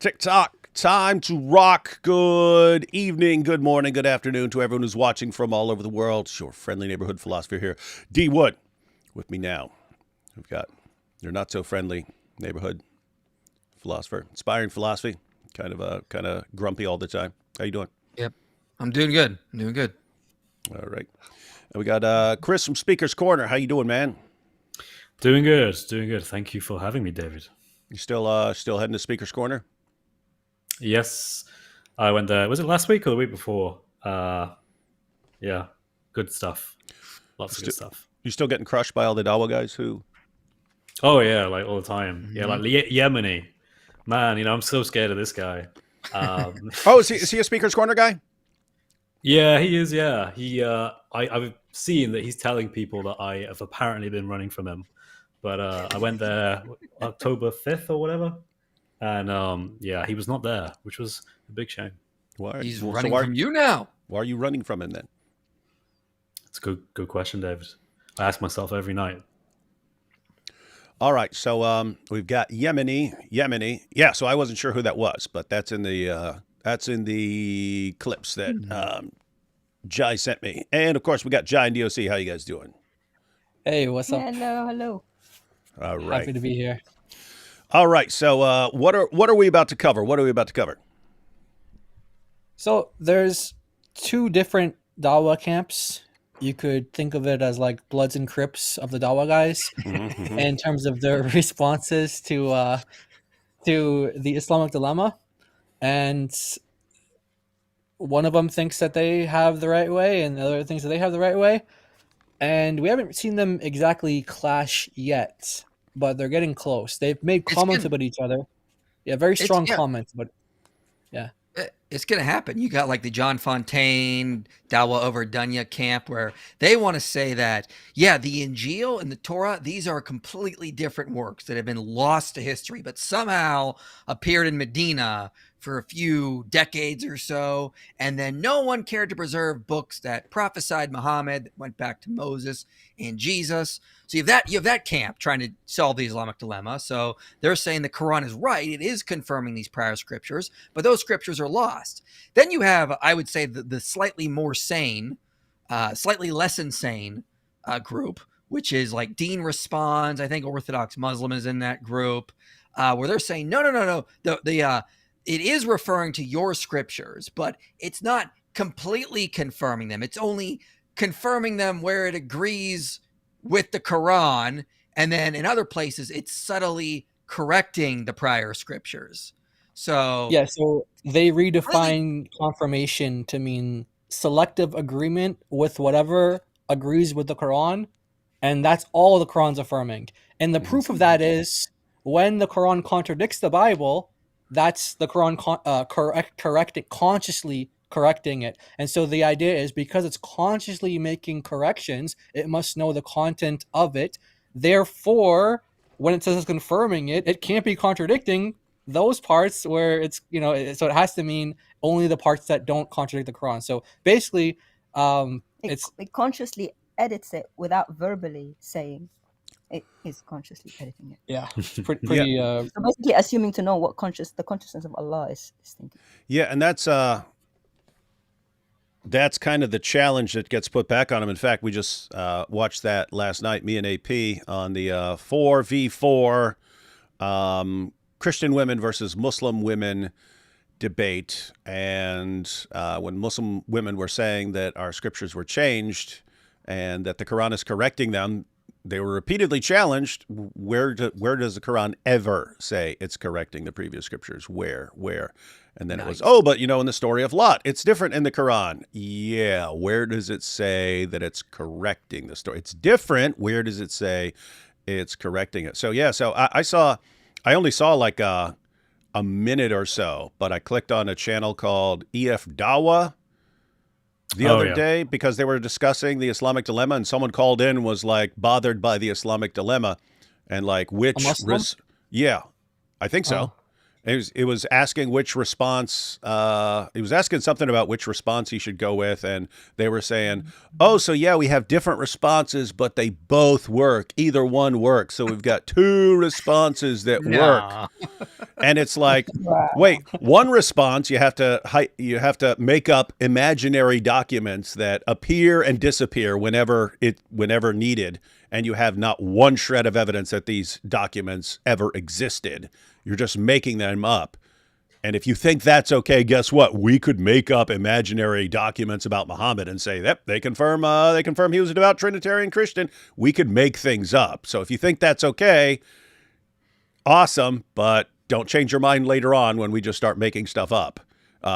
TikTok, time to rock. Good evening, good morning, good afternoon to everyone who's watching from all over the world. It's your friendly neighborhood philosopher here, D. Wood. With me now, we've got your not so friendly neighborhood philosopher, inspiring philosophy. Kind of grumpy all the time. How you doing? Yep, I'm doing good. All right. And we got Chris from Speaker's Corner. How you doing, man? Doing good. Thank you for having me, David. You still heading to Speaker's Corner? Yes, I went there. Was it last week or the week before? Yeah, good stuff. Lots of good stuff. You still getting crushed by all the Dawa guys who? Oh yeah, like all the time. Mm-hmm. Yeah, like Yemeni. Man, I'm so scared of this guy. Is he a Speaker's Corner guy? Yeah, he is. Yeah, I've seen that he's telling people that I have apparently been running from him, but I went there October 5th or whatever, and yeah, he was not there, which was a big shame. Why? He's running from you now. Why are you running from him then? It's a good question, David. I ask myself every night. All right, so we've got Yemeni. Yeah, so I wasn't sure who that was, but that's in the clips that Jai sent me, and of course we got Jai and DOC. How you guys doing? Hey, what's up? Hello. All right, happy to be here. All right, so what are we about to cover? So there's two different Dawa camps. You could think of it as like Bloods and Crips of the Dawa guys, in terms of their responses to the Islamic Dilemma, and one of them thinks that they have the right way, and the other thinks that they have the right way, and we haven't seen them exactly clash yet, but they're getting close. They've made comments about each other. Yeah, very strong comments, but yeah. It's going to happen. You got like the John Fontaine, Dawa over Dunya camp where they want to say that, yeah, the Injil and the Torah, these are completely different works that have been lost to history, but somehow appeared in Medina for a few decades or so. And then no one cared to preserve books that prophesied Muhammad, that went back to Moses and Jesus. So you have that camp trying to solve the Islamic dilemma. So they're saying the Quran is right. It is confirming these prior scriptures, but those scriptures are lost. Then you have, I would say, the slightly more sane, slightly less insane group, which is like Dean Responds. I think Orthodox Muslim is in that group, where they're saying, no. It is referring to your scriptures, but it's not completely confirming them. It's only confirming them where it agrees with the Quran, and then in other places it's subtly correcting the prior scriptures. So they redefine confirmation to mean selective agreement with whatever agrees with the Quran, and that's all the Quran's affirming. And the proof of that is when the Quran contradicts the Bible, that's the Quran consciously correcting it. And so the idea is because it's consciously making corrections, it must know the content of it. Therefore, when it says it's confirming it, it can't be contradicting those parts where it's, so it has to mean only the parts that don't contradict the Quran. So basically, it consciously edits it without verbally saying. It is consciously editing it. Yeah, pretty. So basically, assuming to know what the consciousness of Allah is thinking. Yeah, and that's kind of the challenge that gets put back on him. In fact, we just watched that last night, me and AP, on the 4v4 Christian women versus Muslim women debate. And when Muslim women were saying that our scriptures were changed and that the Quran is correcting them, they were repeatedly challenged. Where does the Quran ever say it's correcting the previous scriptures? Where? And then it was, but in the story of Lot, it's different in the Quran. Yeah, where does it say that it's correcting the story? It's different. Where does it say it's correcting it? So yeah, I only saw like a minute or so, but I clicked on a channel called EF Dawa the other day because they were discussing the Islamic dilemma, and someone called in and was like bothered by the Islamic dilemma and like which I think so. It was asking which response. It was asking something about which response he should go with, and they were saying, so yeah, we have different responses, but they both work. Either one works, so we've got two responses that work. And it's like, Wow. wait, one response you have to make up imaginary documents that appear and disappear whenever needed, and you have not one shred of evidence that these documents ever existed. You're just making them up. And if you think that's okay, guess what? We could make up imaginary documents about Muhammad and say, yep, they confirm he was a devout Trinitarian Christian. We could make things up. So if you think that's okay, awesome, but don't change your mind later on when we just start making stuff up,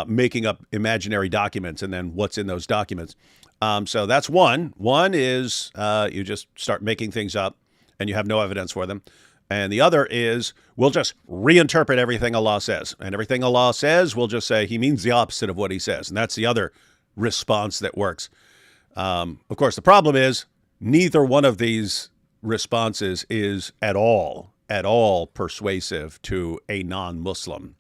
making up imaginary documents and then what's in those documents. So that's one. One is you just start making things up and you have no evidence for them. And the other is we'll just reinterpret everything Allah says. And everything Allah says, we'll just say he means the opposite of what he says. And that's the other response that works. Of course, the problem is neither one of these responses is at all persuasive to a non-Muslim.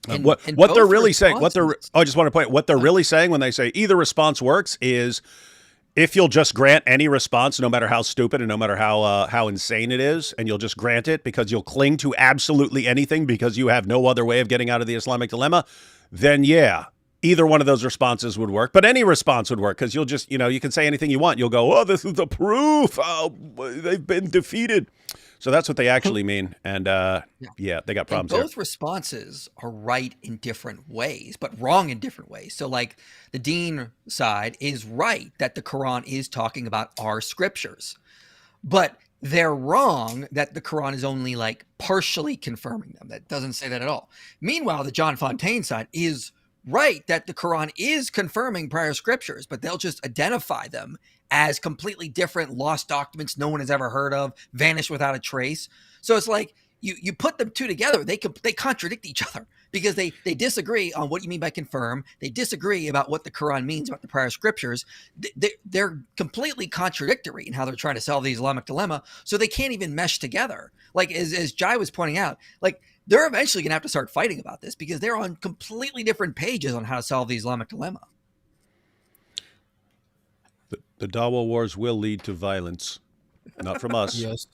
What they're really saying, I just want to point out, what they're really saying when they say either response works is if you'll just grant any response, no matter how stupid and no matter how insane it is, and you'll just grant it because you'll cling to absolutely anything because you have no other way of getting out of the Islamic dilemma, then yeah, either one of those responses would work. But any response would work because you'll just, you can say anything you want. You'll go, oh, this is the proof. Oh, they've been defeated. So that's what they actually mean. And yeah, they got problems and both responses are right in different ways, but wrong in different ways. So like the Deen side is right that the Quran is talking about our scriptures, but they're wrong that the Quran is only like partially confirming them. That doesn't say that at all. Meanwhile, the John Fontaine side is right that the Quran is confirming prior scriptures, but they'll just identify them as completely different lost documents no one has ever heard of, vanished without a trace. So it's like you put them two together, they contradict each other because they disagree on what you mean by confirm. They disagree about what the Quran means about the prior scriptures. They're completely contradictory in how they're trying to solve the Islamic dilemma. So they can't even mesh together. Like as Jai was pointing out, like they're eventually going to have to start fighting about this because they're on completely different pages on how to solve the Islamic dilemma. The Dawa wars will lead to violence, not from us. Yes.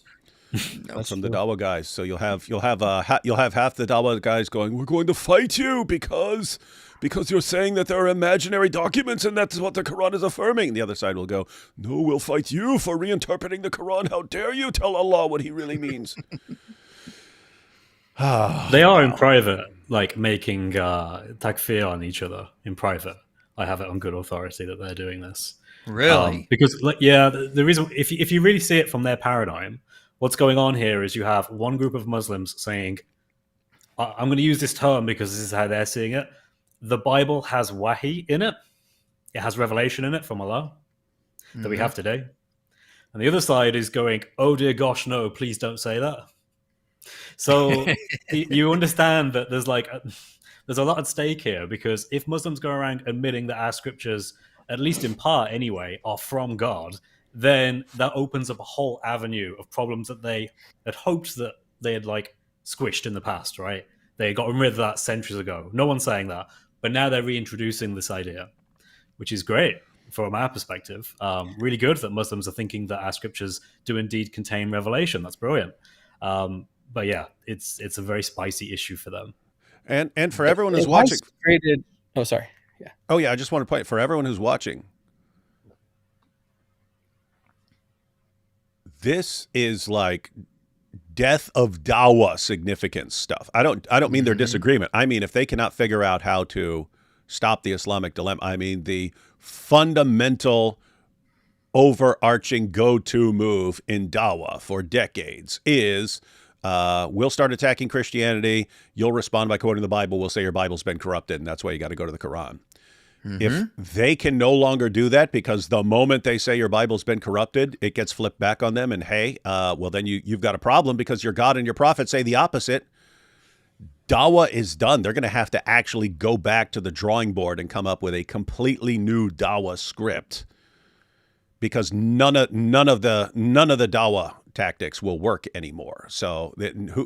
That's from the Dawa guys. So you'll have half the Dawa guys going, "We're going to fight you because you're saying that there are imaginary documents and that's what the Quran is affirming." And the other side will go, "No, we'll fight you for reinterpreting the Quran. How dare you tell Allah what He really means?" They are in private, like making takfir on each other in private. I have it on good authority that they're doing this. Really? Because, yeah, the reason, if you really see it from their paradigm, what's going on here is you have one group of Muslims saying, I'm going to use this term because this is how they're seeing it. The Bible has wahi in it. It has revelation in it from Allah that we have today. And the other side is going, oh dear gosh, no, please don't say that. So you understand that there's a lot at stake here, because if Muslims go around admitting that our scriptures, at least in part anyway, are from God, then that opens up a whole avenue of problems that they had hoped that they had squished in the past, right? They got rid of that centuries ago. No one's saying that. But now they're reintroducing this idea, which is great from our perspective. Really good that Muslims are thinking that our scriptures do indeed contain revelation. That's brilliant. But yeah, it's a very spicy issue for them. And for everyone who's watching... Oh, sorry. Yeah. Oh, yeah, I just want to point for everyone who's watching. This is like death of Dawah significance stuff. I don't mean their disagreement. I mean, if they cannot figure out how to stop the Islamic dilemma, I mean the fundamental overarching go-to move in Dawah for decades is we'll start attacking Christianity. You'll respond by quoting the Bible. We'll say your Bible's been corrupted, and that's why you got to go to the Quran. If they can no longer do that, because the moment they say your Bible's been corrupted, it gets flipped back on them, and hey, well, then you've got a problem because your God and your prophet say the opposite. Dawah is done. They're going to have to actually go back to the drawing board and come up with a completely new Dawah script, because none of the Dawah tactics will work anymore. So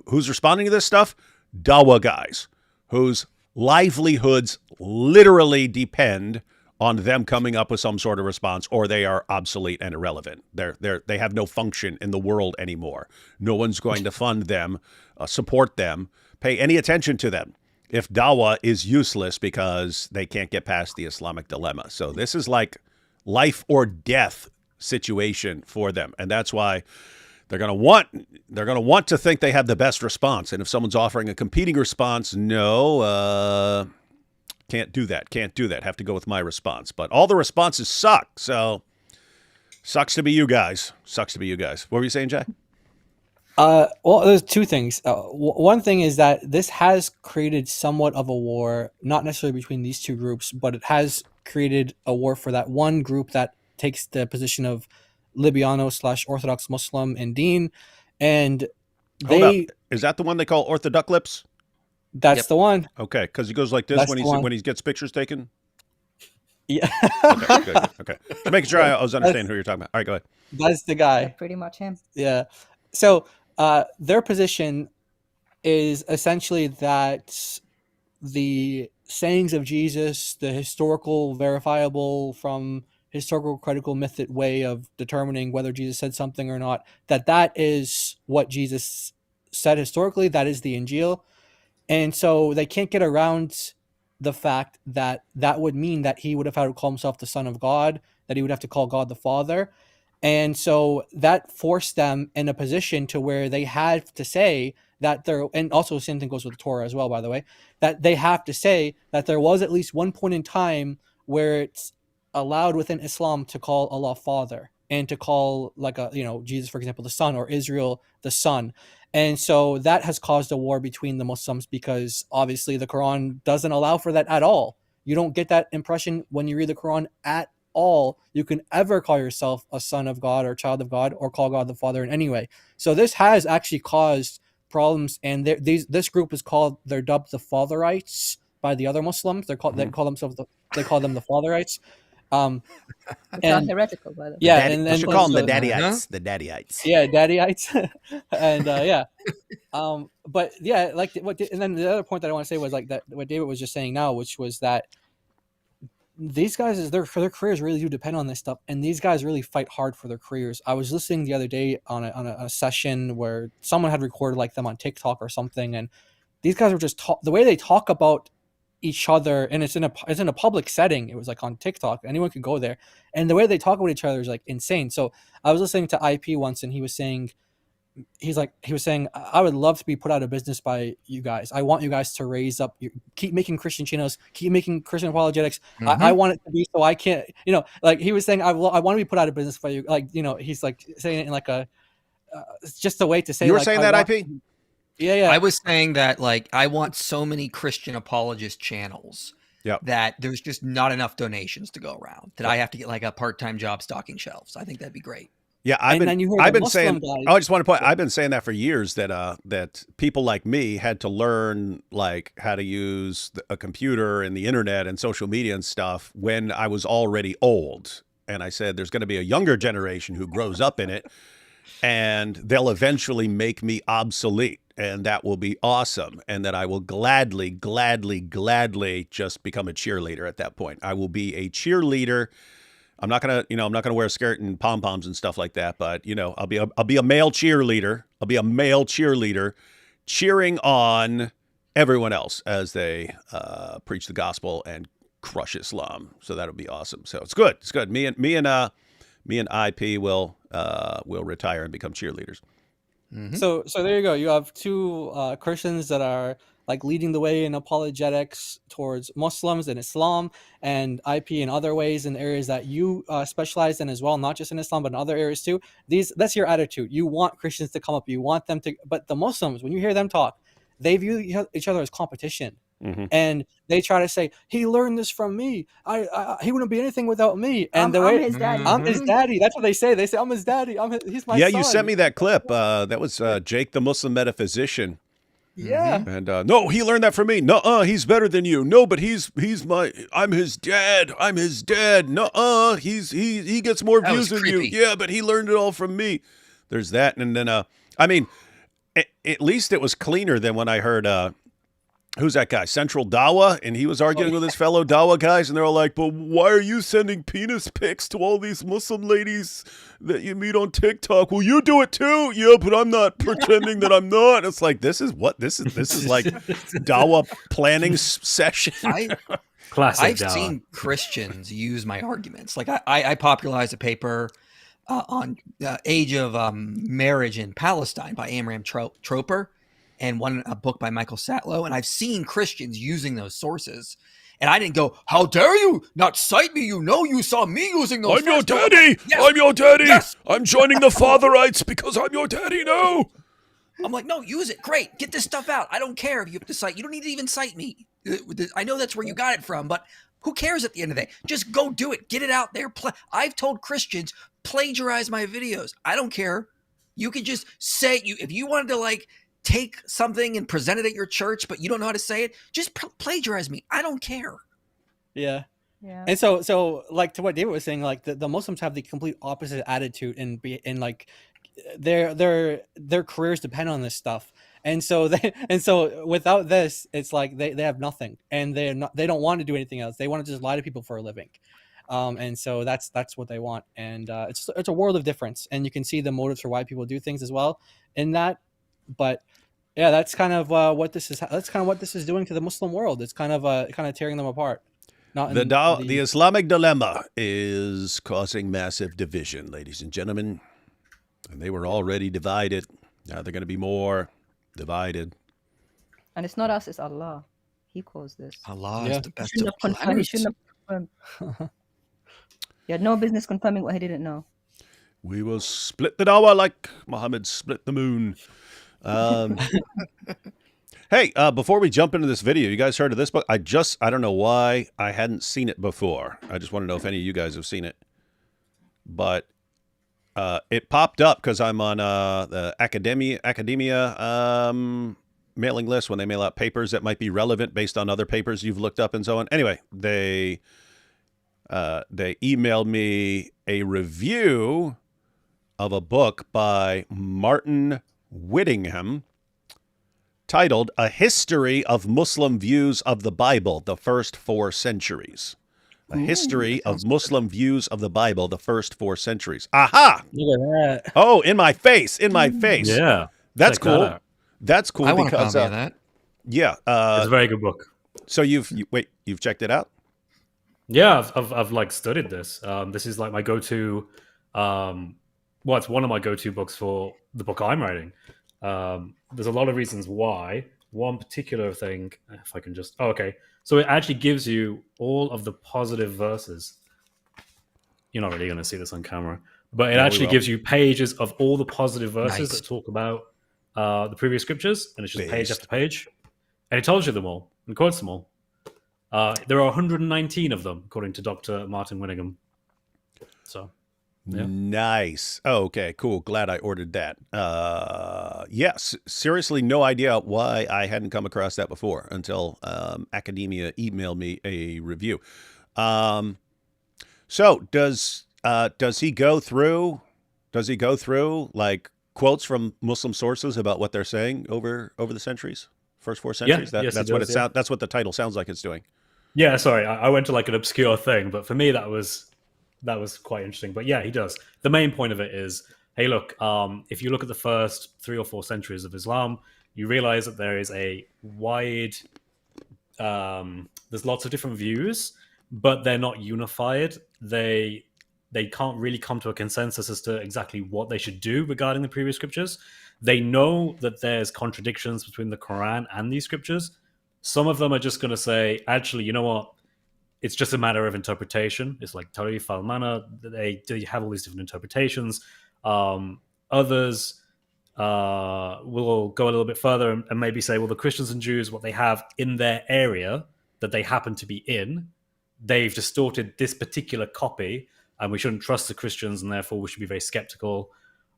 who's responding to this stuff? Dawah guys whose livelihoods literally depend on them coming up with some sort of response, or they are obsolete and irrelevant. They have no function in the world anymore. No one's going to fund them, support them, pay any attention to them if dawah is useless because they can't get past the Islamic dilemma. So this is like life or death situation for them, and that's why they're going to want to think they have the best response. And if someone's offering a competing response, no, can't do that. Have to go with my response. But all the responses suck. So sucks to be you guys. What were you saying, Jay? Well, there's two things. One thing is that this has created somewhat of a war, not necessarily between these two groups, but it has created a war for that one group that takes the position of Libyano/Orthodox Muslim and Dean. And is that the one they call Orthodox Lips? That's the one. Okay, because he goes like this when he gets pictures taken. Yeah. Okay, good. Okay, just making sure I was understanding who you're talking about. All right, go ahead. That's the guy. Yeah, pretty much him. Yeah. So their position is essentially that the sayings of Jesus, the historical, verifiable from historical critical method way of determining whether Jesus said something or not, that is what Jesus said historically. That is the Injil. And so they can't get around the fact that that would mean that he would have had to call himself the Son of God, that he would have to call God the Father. And so that forced them in a position to where they had to say that and also the same thing goes with the Torah as well, by the way, that they have to say that there was at least one point in time where it's allowed within Islam to call Allah Father and to call Jesus, for example, the Son, or Israel the Son. And so that has caused a war between the Muslims because obviously the Quran doesn't allow for that at all. You don't get that impression when you read the Quran at all. You can ever call yourself a son of God or child of God or call God the Father in any way. So this has actually caused problems, and this group is they're dubbed the Fatherites by the other Muslims. They call them the Fatherites. And heretical, by the way. Yeah, and we should call them the Daddyites. The Daddyites. Yeah, Daddyites. And yeah. But yeah, and then the other point that I want to say was like that what David was just saying now, which was that these guys their careers really do depend on this stuff, and these guys really fight hard for their careers. I was listening the other day on a session where someone had recorded like them on TikTok or something, and these guys were just the way they talk about each other, and it's in a public setting. It was like on TikTok, anyone can go there, and the way they talk about each other is like insane. So I was listening to IP once, and he was saying, I would love to be put out of business by you guys. I want you guys to raise up, keep making Christian channels, keep making Christian apologetics. I want it to be so I can't, like he was saying, I want to be put out of business by you. Like, he's like saying it in like it's just a way to say, you were saying that IP? Yeah. I was saying that, like, I want so many Christian apologist channels that there's just not enough donations to go around, that I have to get like a part-time job stocking shelves. I think that'd be great. Yeah, I've been saying. I just want to point. I've been saying that for years. That people like me had to learn like how to use a computer and the internet and social media and stuff when I was already old. And I said, there's going to be a younger generation who grows up in it, and they'll eventually make me obsolete, and that will be awesome. And that I will gladly just become a cheerleader at that point. I will be a cheerleader. I'm not gonna wear a skirt and pom poms and stuff like that, but I'll be a male cheerleader. I'll be a male cheerleader, cheering on everyone else as they preach the gospel and crush Islam. So that'll be awesome. So it's good. It's good. Me and IP will retire and become cheerleaders. Mm-hmm. So there you go. You have two Christians that are like leading the way in apologetics towards Muslims and Islam, and IP in other ways in areas that you specialize in as well, not just in Islam, but in other areas too. That's your attitude. You want Christians to come up. You want them to, but the Muslims, when you hear them talk, they view each other as competition. Mm-hmm. And they try to say, he learned this from me. He wouldn't be anything without me. And I'm his daddy. I'm his daddy. That's what they say. They say, I'm his daddy. He's my son. Yeah, you sent me that clip. That was Jake the Muslim metaphysician. Yeah. And no, he learned that from me. No, he's better than you. No, but I'm his dad. I'm his dad. No, he gets more views than you. Yeah, but he learned it all from me. There's that. And then, at least it was cleaner than when I heard who's that guy? Central Dawa, and he was arguing with his fellow Dawa guys, and they're all like, "But why are you sending penis pics to all these Muslim ladies that you meet on TikTok? Well, you do it too, yeah, but I'm not pretending that I'm not." It's like this is like Dawa planning session. Classic I've Dawa. seen Christians use my arguments. Like I popularized a paper on age of marriage in Palestine by Amram Troper, and a book by Michael Satlow. And I've seen Christians using those sources. And I didn't go, "How dare you not cite me? You know you saw me using those." I'm your daddy. Yes. I'm your daddy. Yes. I'm joining the Fatherites because I'm your daddy now. I'm like, "No, use it. Great. Get this stuff out. I don't care if you have to cite. You don't need to even cite me. I know that's where you got it from, but who cares at the end of the day? Just go do it. Get it out there. I've told Christians, plagiarize my videos. I don't care. You can just say, if you wanted to like take something and present it at your church, but you don't know how to say it, just plagiarize me. I don't care. Yeah. Yeah. And so like to what David was saying, like the Muslims have the complete opposite attitude and like their careers depend on this stuff. And so without this, it's like they have nothing, and they don't want to do anything else. They want to just lie to people for a living. And so that's what they want. And it's a world of difference, and you can see the motives for why people do things as well in that. But yeah, that's kind of what this is. That's kind of what this is doing to the Muslim world. It's kind of tearing them apart. The Islamic Dilemma is causing massive division, ladies and gentlemen. And they were already divided. Now they're going to be more divided. And it's not us, it's Allah. He caused this. Allah is the best He of shouldn't have confirmed. He had no business confirming what he didn't know. We will split the Dawah like Muhammad split the moon. Hey, before we jump into this video, you guys heard of this book? I don't know why I hadn't seen it before. I just want to know if any of you guys have seen it. But it popped up because I'm on the academia mailing list when they mail out papers that might be relevant based on other papers you've looked up and so on. Anyway, they emailed me a review of a book by Martin Whittingham titled "A History of Muslim Views of the Bible, the First 4 Centuries." A history of Muslim views of the Bible, the first 4 centuries. Aha! Look at that. Oh, in my face, in my face. Yeah. That's Check that cool. out. That's cool I want a because copy of that. yeah. It's a very good book. So you've checked it out? Yeah, I've like studied this. This is like my go-to. It's one of my go-to books for the book I'm writing. There's a lot of reasons why. One particular thing, if I can just... Oh, okay. So it actually gives you all of the positive verses. You're not really going to see this on camera. But it actually gives you pages of all the positive verses that talk about the previous scriptures. And it's just page after page. And it tells you them all and quotes them all. There are 119 of them, according to Dr. Martin Whittingham. So... yeah. Nice. Oh, okay, cool. Glad I ordered that. Yes, seriously, no idea why I hadn't come across that before until academia emailed me a review. So does he go through like quotes from Muslim sources about what they're saying over the centuries, first 4 centuries? Yes, that's what that's what the title sounds like it's doing. Yeah, sorry, I went to like an obscure thing, but for me that was quite interesting. But yeah, he does. The main point of it is, hey, look, if you look at the first 3 or 4 centuries of Islam, you realize that there is a wide, there's lots of different views, but they're not unified. They can't really come to a consensus as to exactly what they should do regarding the previous scriptures. They know that there's contradictions between the Quran and these scriptures. Some of them are just going to say, actually, you know what? It's just a matter of interpretation. It's like Tarif al-Mana. They have all these different interpretations. Others will go a little bit further and maybe say, well, the Christians and Jews, what they have in their area that they happen to be in, they've distorted this particular copy, and we shouldn't trust the Christians, and therefore we should be very skeptical.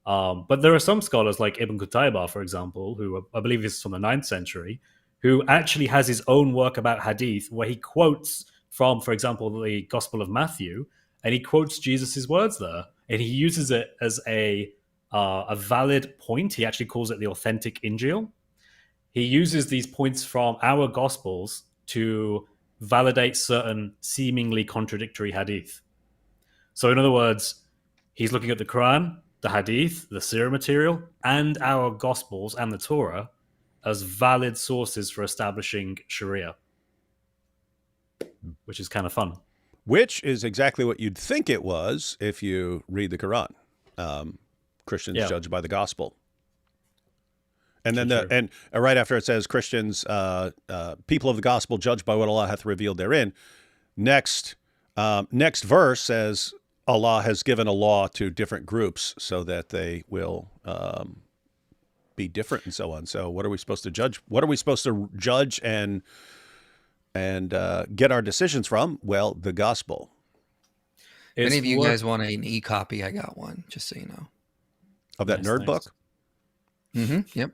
But there are some scholars like Ibn Qutaybah, for example, who I believe is from the 9th century, who actually has his own work about hadith where he quotes from, for example, the Gospel of Matthew, and he quotes Jesus' words there, and he uses it as a valid point. He actually calls it the authentic Injil. he uses these points from our Gospels to validate certain seemingly contradictory hadith. So in other words, he's looking at the Quran, the hadith, the Sirah material, and our Gospels and the Torah as valid sources for establishing Sharia, which is kind of fun. Which is exactly what you'd think it was if you read the Quran. Christians judged by the gospel. And then right after it says Christians, people of the gospel judged by what Allah hath revealed therein. Next verse says Allah has given a law to different groups so that they will be different and so on. So what are we supposed to judge? What are we supposed to judge and get our decisions from? Well, the gospel. If any of you guys want an e-copy, I got one, just so you know. Of that nerd book? Mm-hmm. Yep.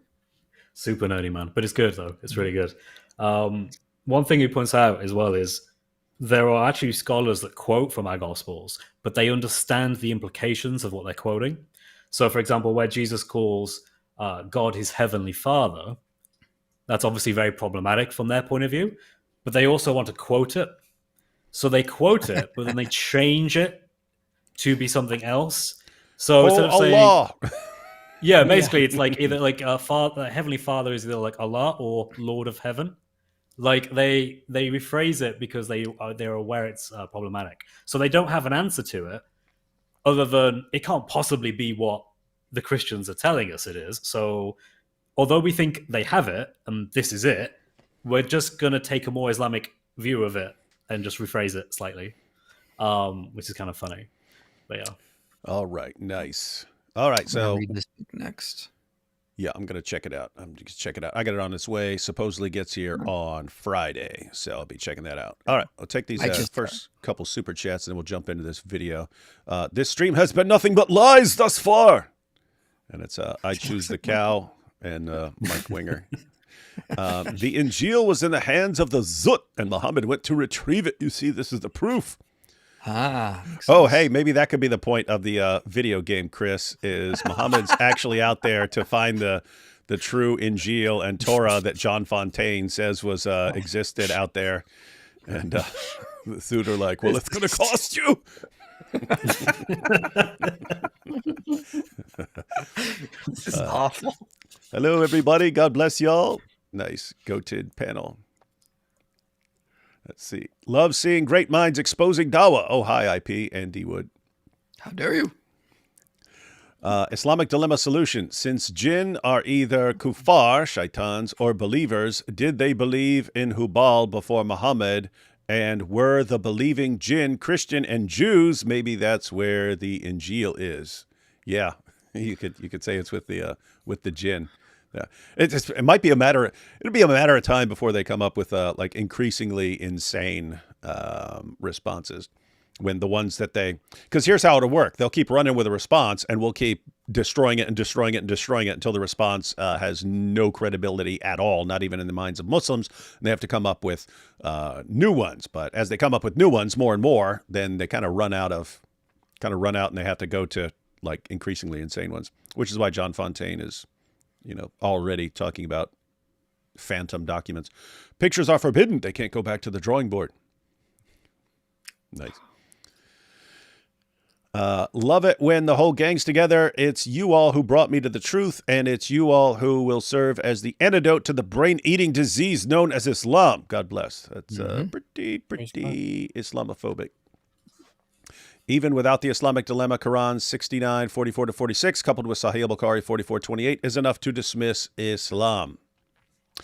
Super nerdy, man. But it's good, though. It's really good. One thing he points out as well is there are actually scholars that quote from our Gospels, but they understand the implications of what they're quoting. So, for example, where Jesus calls God his heavenly Father, that's obviously very problematic from their point of view, but they also want to quote it. So they quote it, but then they change it to be something else. So instead of saying Allah. Yeah, basically it's like either like Heavenly Father is either like Allah or Lord of Heaven. Like they rephrase it because they're aware it's problematic. So they don't have an answer to it other than it can't possibly be what the Christians are telling us it is. So although we think they have it and this is it, we're just going to take a more Islamic view of it and just rephrase it slightly, which is kind of funny. But yeah. All right, nice. All right, so read this book next. Yeah, I'm gonna check it out. I got it on its way. Supposedly gets here on Friday, so I'll be checking that out. All right, I'll take these first couple super chats, and then we'll jump into this video. This stream has been nothing but lies thus far, and it's I choose the cow and Mike Winger. The Injil was in the hands of the Zut, and Muhammad went to retrieve it. You see, this is the proof. Oh, hey, maybe that could be the point of the video game, Chris, is Muhammad's actually out there to find the true Injil and Torah that John Fontaine says was existed out there. And the Zut are like, well, it's going to cost you. This is awful. Hello, everybody. God bless y'all. Nice goated panel. Let's see. Love seeing great minds exposing Dawah. Oh, hi, IP and D Wood. How dare you? Islamic Dilemma solution. Since jinn are either kuffar, shaitans, or believers, did they believe in Hubal before Muhammad? And were the believing jinn Christian and Jews? Maybe that's where the Injil is. Yeah, you could say it's with the jinn. Yeah, it might be a matter. It'll be a matter of time before they come up with like increasingly insane responses. When the ones that because here's how it'll work: they'll keep running with a response, and we'll keep destroying it and destroying it and destroying it until the response has no credibility at all, not even in the minds of Muslims. And they have to come up with new ones. But as they come up with new ones more and more, then they kind of run out, and they have to go to like increasingly insane ones. Which is why John Fontaine is, already talking about phantom documents. Pictures are forbidden. They can't go back to the drawing board. Nice. Love it when the whole gang's together. It's you all who brought me to the truth, and it's you all who will serve as the antidote to the brain-eating disease known as Islam. God bless. That's pretty Islamophobic. Even without the Islamic Dilemma, Quran 69:44-46, coupled with Sahih al-Bukhari 44:28, is enough to dismiss Islam.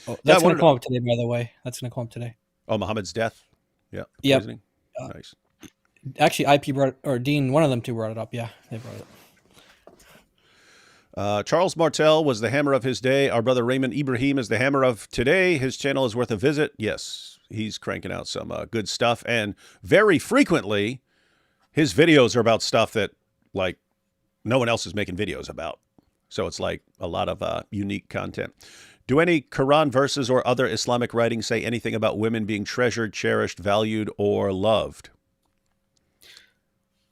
Oh, that's going to come up today, by the way. That's going to come up today. Oh, Muhammad's death? Yeah. Yep. Nice. Actually, IP brought, or Dean, one of them two brought it up. Yeah, they brought it up. Charles Martel was the hammer of his day. Our brother Raymond Ibrahim is the hammer of today. His channel is worth a visit. Yes, he's cranking out some good stuff. And very frequently, his videos are about stuff that, like, no one else is making videos about. So it's like a lot of unique content. Do any Quran verses or other Islamic writings say anything about women being treasured, cherished, valued, or loved?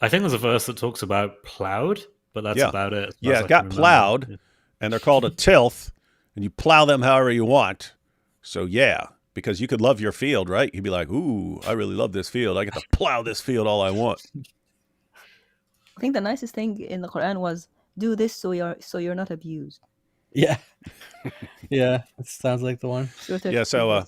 I think there's a verse that talks about plowed, but that's about it. Yeah, it got plowed, and they're called a tilth, and you plow them however you want. So yeah, because you could love your field, right? You'd be like, ooh, I really love this field. I get to plow this field all I want. I think the nicest thing in the Quran was do this so you're not abused. Yeah. Yeah, it sounds like the one. Yeah, so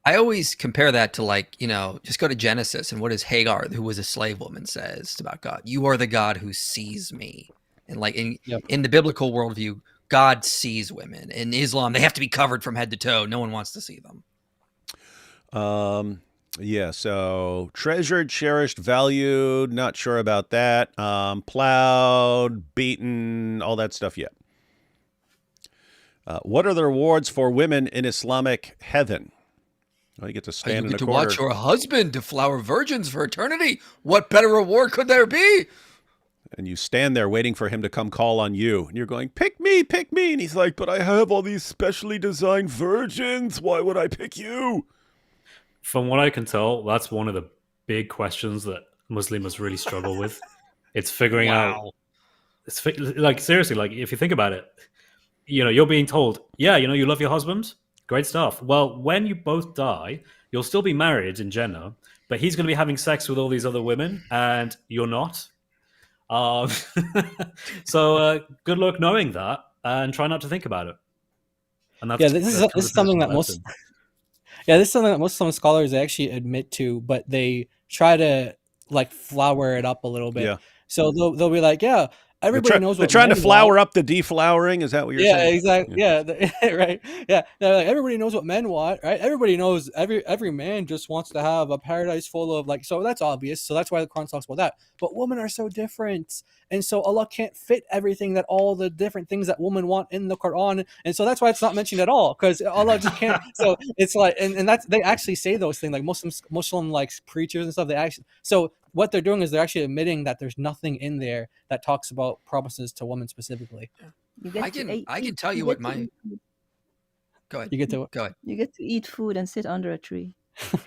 I always compare that to, like, just go to Genesis and what does Hagar, who was a slave woman, says about God. You are the God who sees me. And like in the biblical worldview, God sees women. In Islam, they have to be covered from head to toe. No one wants to see them. Yeah, so treasured, cherished, valued, not sure about that. Plowed, beaten, all that stuff, yeah. What are the rewards for women in Islamic heaven? Well, you get to stand in a corner. Watch your husband deflower virgins for eternity. What better reward could there be? And you stand there waiting for him to come call on you. And you're going, pick me, pick me. And he's like, but I have all these specially designed virgins. Why would I pick you? From what I can tell, that's one of the big questions that Muslims really struggle with. It's figuring out. It's like, seriously, like if you think about it, you're being told, yeah, you love your husband. Great stuff. Well, when you both die, you'll still be married in Jannah, but he's going to be having sex with all these other women, and you're not. So good luck knowing that, and try not to think about it. And that's, this is something that most Muslim scholars actually admit to, but they try to like flower it up a little bit. Yeah. So they'll be like, yeah, everybody knows what they're trying to flower want. up the deflowering. Is that what you're saying? Yeah, exactly. Yeah, right. Yeah, they're like, everybody knows what men want, right? Everybody knows every man just wants to have a paradise full of so that's obvious. So that's why the Quran talks about that. But women are so different, and so Allah can't fit everything that all the different things that women want in the Quran, and so that's why it's not mentioned at all, because Allah just can't. So it's like, and that's, they actually say those things, like Muslim like preachers and stuff. They actually, so what they're doing is they're actually admitting that there's nothing in there that talks about promises to women specifically. I can tell you what my. Go ahead. Go ahead. You get to eat food and sit under a tree.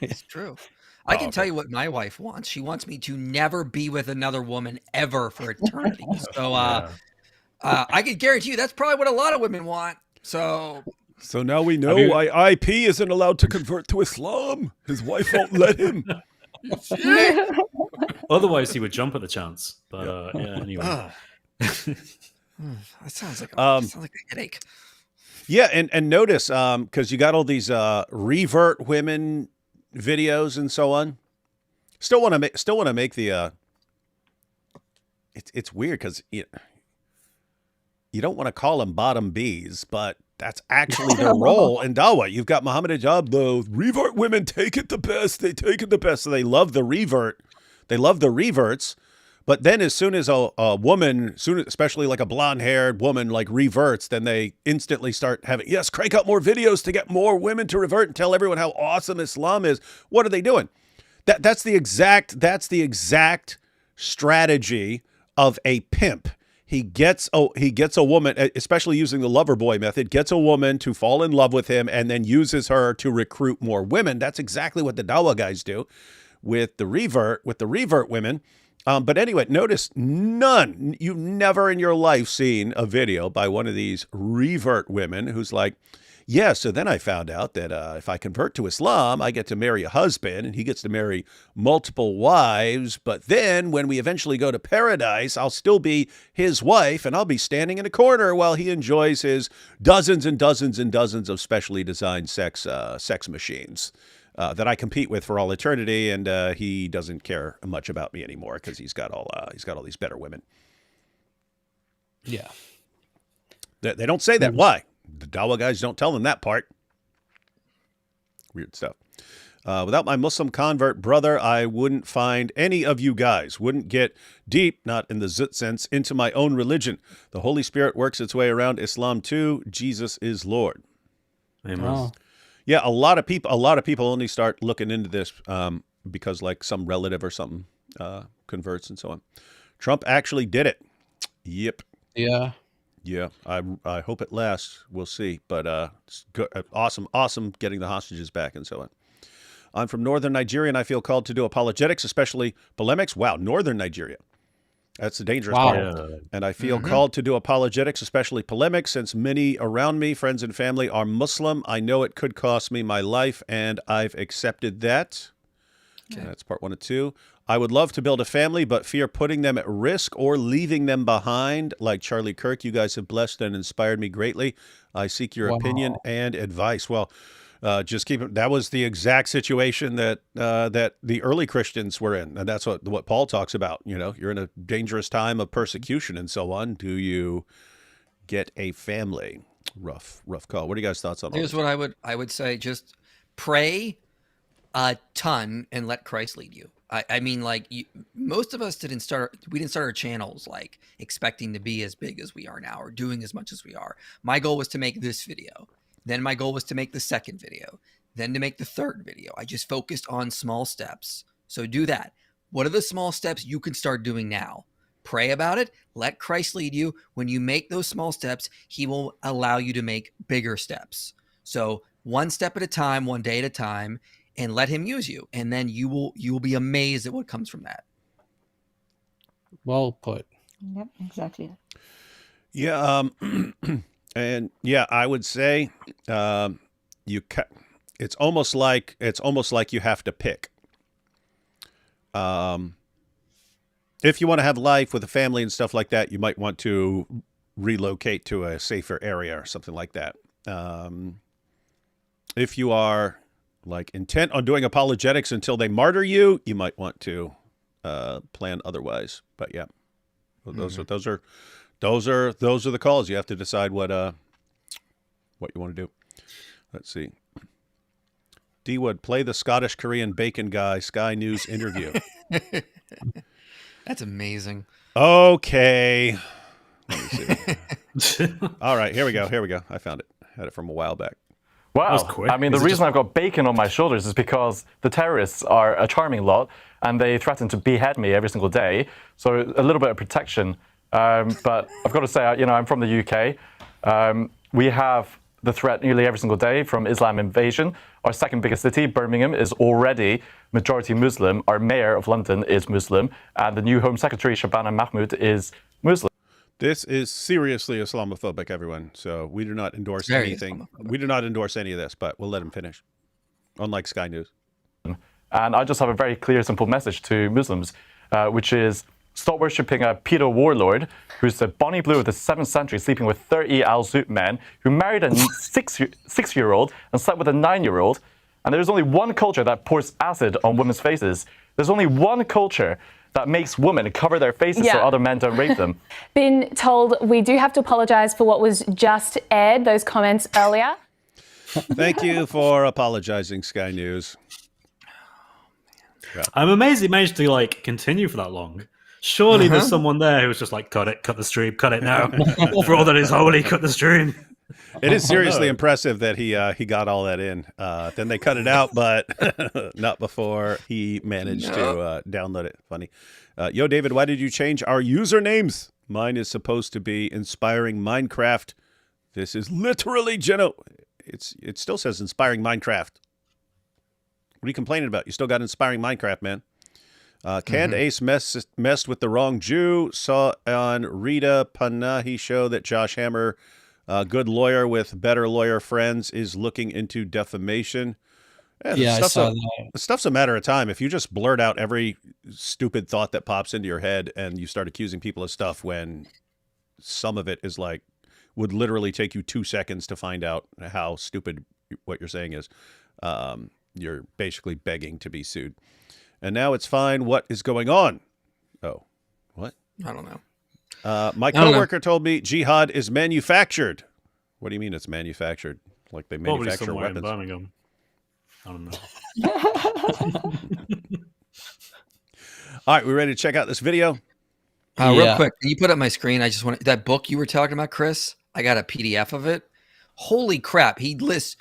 It's true. I can tell you what my wife wants. She wants me to never be with another woman ever for eternity. So I can guarantee you that's probably what a lot of women want. So now we know why IP isn't allowed to convert to Islam. His wife won't let him. Otherwise, he would jump at the chance. But anyway. That sounds like a headache. Yeah, and notice, because you got all these revert women videos and so on. Still want to make the. It's weird because you don't want to call them bottom Bs, but that's actually their role in Dawah. You've got Muhammad Hijab, the revert women take it the best. They take it the best. So they love the revert. They love the reverts. But then as soon as a woman, especially like a blonde-haired woman, like reverts, then they instantly start having, yes, crank out more videos to get more women to revert and tell everyone how awesome Islam is. What are they doing? That's the exact strategy of a pimp. He gets a woman, especially using the lover boy method, gets a woman to fall in love with him and then uses her to recruit more women. That's exactly what the Dawah guys do with the revert women. But anyway, notice you've never in your life seen a video by one of these revert women who's like, yeah, so then I found out that if I convert to Islam, I get to marry a husband and he gets to marry multiple wives. But then when we eventually go to paradise, I'll still be his wife and I'll be standing in a corner while he enjoys his dozens and dozens and dozens of specially designed sex machines. That I compete with for all eternity, and he doesn't care much about me anymore because he's got all these better women. Yeah, they don't say that. Why? The Dawah guys don't tell them that part. Weird stuff. Without my Muslim convert brother, I wouldn't find any of you guys. Wouldn't get deep, not in the zut sense, into my own religion. The Holy Spirit works its way around Islam too. Jesus is Lord. Amen. Oh. Yeah, a lot of people only start looking into this because like some relative or something converts and so on. Trump actually did it. Yep. Yeah. Yeah. I hope it lasts. We'll see. But it's good, awesome getting the hostages back and so on. I'm from northern Nigeria and I feel called to do apologetics, especially polemics. Wow, northern Nigeria. That's the dangerous Wow. part. Yeah. And I feel called to do apologetics, especially polemics, since many around me, friends and family, are Muslim. I know it could cost me my life, and I've accepted that. Okay. That's part 1 and 2. I would love to build a family, but fear putting them at risk or leaving them behind. Like Charlie Kirk, you guys have blessed and inspired me greatly. I seek your opinion and advice. Well, just keep it. That was the exact situation that that the early Christians were in, and that's what Paul talks about. You know, you're in a dangerous time of persecution and so on. Do you get a family? Rough call. What are you guys' thoughts on all Here's this? what I would say: just pray a ton and let Christ lead you. I mean, like most of us didn't start our channels like expecting to be as big as we are now or doing as much as we are. My goal was to make this video. Then my goal was to make the second video, then to make the third video. I just focused on small steps. So do that. What are the small steps you can start doing now? Pray about it. Let Christ lead you. When you make those small steps, he will allow you to make bigger steps. So one step at a time, one day at a time, and let him use you. And then you will be amazed at what comes from that. Well put. Yep, exactly. Yeah, and yeah, I would say it's almost like you have to pick. If you want to have life with a family and stuff like that, you might want to relocate to a safer area or something like that. If you are like intent on doing apologetics until they martyr you, you might want to plan otherwise. But yeah, those are the calls. You have to decide what you want to do. Let's see. D Wood, play the Scottish Korean bacon guy Sky News interview. That's amazing. Okay. Let me see. All right, here we go. I found it. Had it from a while back. Wow. was quick. I mean, the Is it reason I've got bacon on my shoulders is because the terrorists are a charming lot and they threaten to behead me every single day. So a little bit of protection. But I've got to say, I'm from the UK. We have the threat nearly every single day from Islam invasion. Our second biggest city, Birmingham, is already majority Muslim. Our mayor of London is Muslim. And the new Home Secretary, Shabana Mahmood, is Muslim. This is seriously Islamophobic, everyone. So we do not endorse Very anything. Islamophobic. We do not endorse any of this, but we'll let him finish. Unlike Sky News. And I just have a very clear, simple message to Muslims, which is stop worshipping a pedo warlord who's the Bonnie Blue of the 7th century, sleeping with 30 Al-Zoot men, who married a six-year-old and slept with a 9-year-old. And there's only one culture that pours acid on women's faces. There's only one culture that makes women cover their faces so other men don't rape them. Been told we do have to apologise for what was just aired, those comments earlier. Thank you for apologizing, Sky News. I'm amazed he managed to continue for that long. Surely there's someone there who was just like, cut the stream, cut it now. For all that is holy, cut the stream. It is seriously impressive that he got all that in. Then they cut it out, but not before he managed to download it. Funny. Yo, David, why did you change our usernames? Mine is supposed to be Inspiring Minecraft. This is literally it still says Inspiring Minecraft. What are you complaining about? You still got Inspiring Minecraft, man. Canned Ace messed with the wrong Jew. Saw on Rita Panahi show that Josh Hammer, good lawyer with better lawyer friends, is looking into defamation. Yeah, I saw that. The stuff's a matter of time. If you just blurt out every stupid thought that pops into your head and you start accusing people of stuff when some of it is would literally take you 2 seconds to find out how stupid what you're saying is, you're basically begging to be sued. And now it's fine. What is going on? Oh, what? I don't know. My coworker told me jihad is manufactured. What do you mean it's manufactured? Like they Probably manufacture somewhere in weapons? Birmingham. I don't know. All right, we ready to check out this video? Real quick, can you put up my screen? I just want that book you were talking about, Chris. I got a PDF of it. Holy crap! He lists.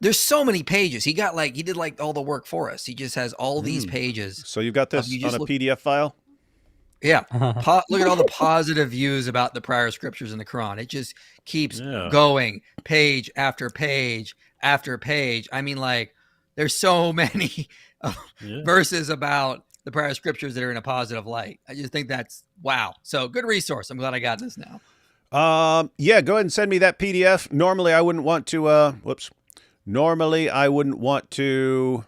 There's so many pages. He did all the work for us. He just has all these pages. So you've got this on a PDF file? Yeah. Look at all the positive views about the prior scriptures in the Quran. It just keeps going page after page after page. I mean, there's so many verses about the prior scriptures that are in a positive light. I just think that's wow. So good resource. I'm glad I got this now. Yeah, go ahead and send me that PDF. Normally, I wouldn't want to. Normally, I wouldn't want to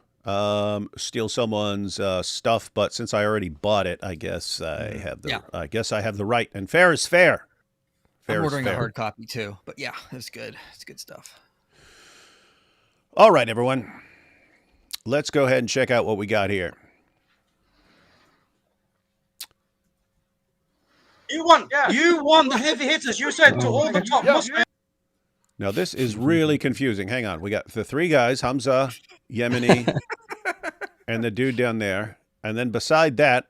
steal someone's stuff, but since I already bought it, I guess I have the. I guess I have the right, and fair is fair. Fair I'm is ordering fair. a hard copy too, but yeah, it's good. It's good stuff. All right, everyone. Let's go ahead and check out what we got here. You want the heavy hitters. You said to all the top Muslims. Now, this is really confusing. Hang on. We got the three guys, Hamza, Yemeni, and the dude down there. And then beside that,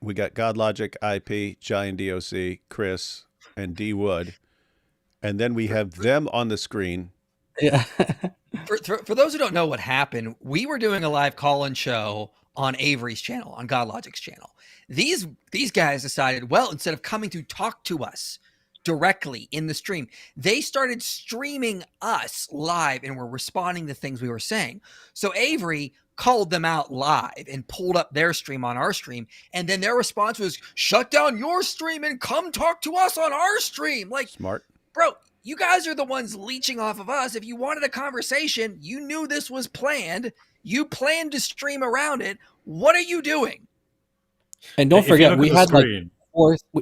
we got GodLogic, IP, Giant DOC, Chris, and D Wood. And then we have them on the screen. Yeah. For those who don't know what happened, we were doing a live call-in show on Avery's channel, on GodLogic's channel. These guys decided, well, instead of coming to talk to us directly in the stream, they started streaming us live and were responding to things we were saying. So Avery called them out live and pulled up their stream on our stream, and then their response was, shut down your stream and come talk to us on our stream. Like, Smart. bro, you guys are the ones leeching off of us. If you wanted a conversation, you knew this was planned. You planned to stream around it. What are you doing? And don't forget, we had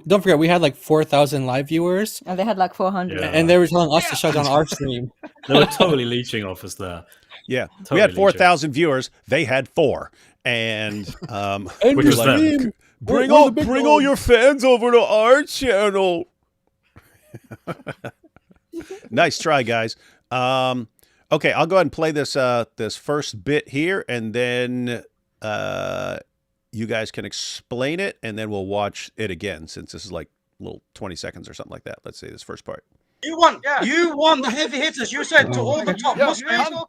don't forget, we had like 4,000 live viewers, And they had like 400. Yeah. and they were telling us to shut down our stream. They were totally leeching off us there. Yeah. Totally We had leeching. 4,000 viewers. They had 4. And And Which we was them. stream. bring We're all the big bring all dogs. your fans over to our channel. Nice try, guys. Okay, I'll go ahead and play this this first bit here, and then you guys can explain it, and then we'll watch it again, since this is like a little 20 seconds or something like that. Let's see this first part. You want the heavy hitters. You said to all the top Muslims.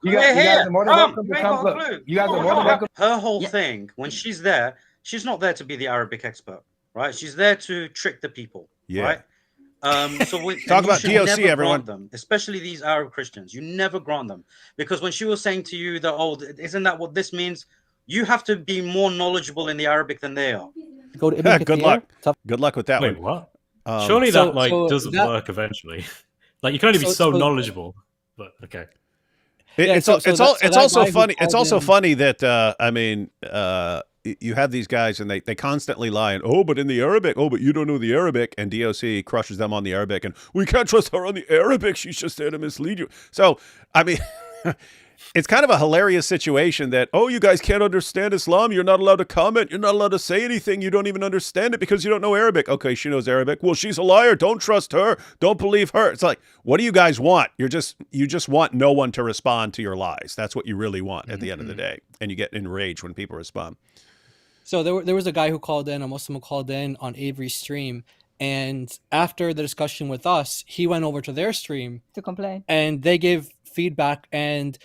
You guys are more than welcome to come. Look, you guys are more than welcome. Her whole thing, when she's there, she's not there to be the Arabic expert, right? She's there to trick the people, Yeah. right? So Talk you about should DOC, never everyone. grant them, especially these Arab Christians. You never grant them, because when she was saying to you that, oh, isn't that what this means? You have to be more knowledgeable in the Arabic than they are. Go to Yeah, Ibn good Kathir. luck. Tough- Good luck with that Wait, one. what? Surely so- that like so doesn't that- work eventually. Like you can only be so knowledgeable. But okay. It's so it's that also guy who funny. It's called also in- funny that you have these guys and they constantly lie and, oh, but in the Arabic, oh, but you don't know the Arabic, and DOC crushes them on the Arabic, and we can't trust her on the Arabic. She's just there to mislead you. So, I mean, it's kind of a hilarious situation that, oh, you guys can't understand Islam. You're not allowed to comment. You're not allowed to say anything. You don't even understand it because you don't know Arabic. Okay, she knows Arabic. Well, she's a liar. Don't trust her. Don't believe her. It's like, what do you guys want? You just want no one to respond to your lies. That's what you really want at the end of the day. And you get enraged when people respond. So there was a guy who called in, a Muslim who called in on Avery's stream, and after the discussion with us, he went over to their stream To complain. and they gave feedback, and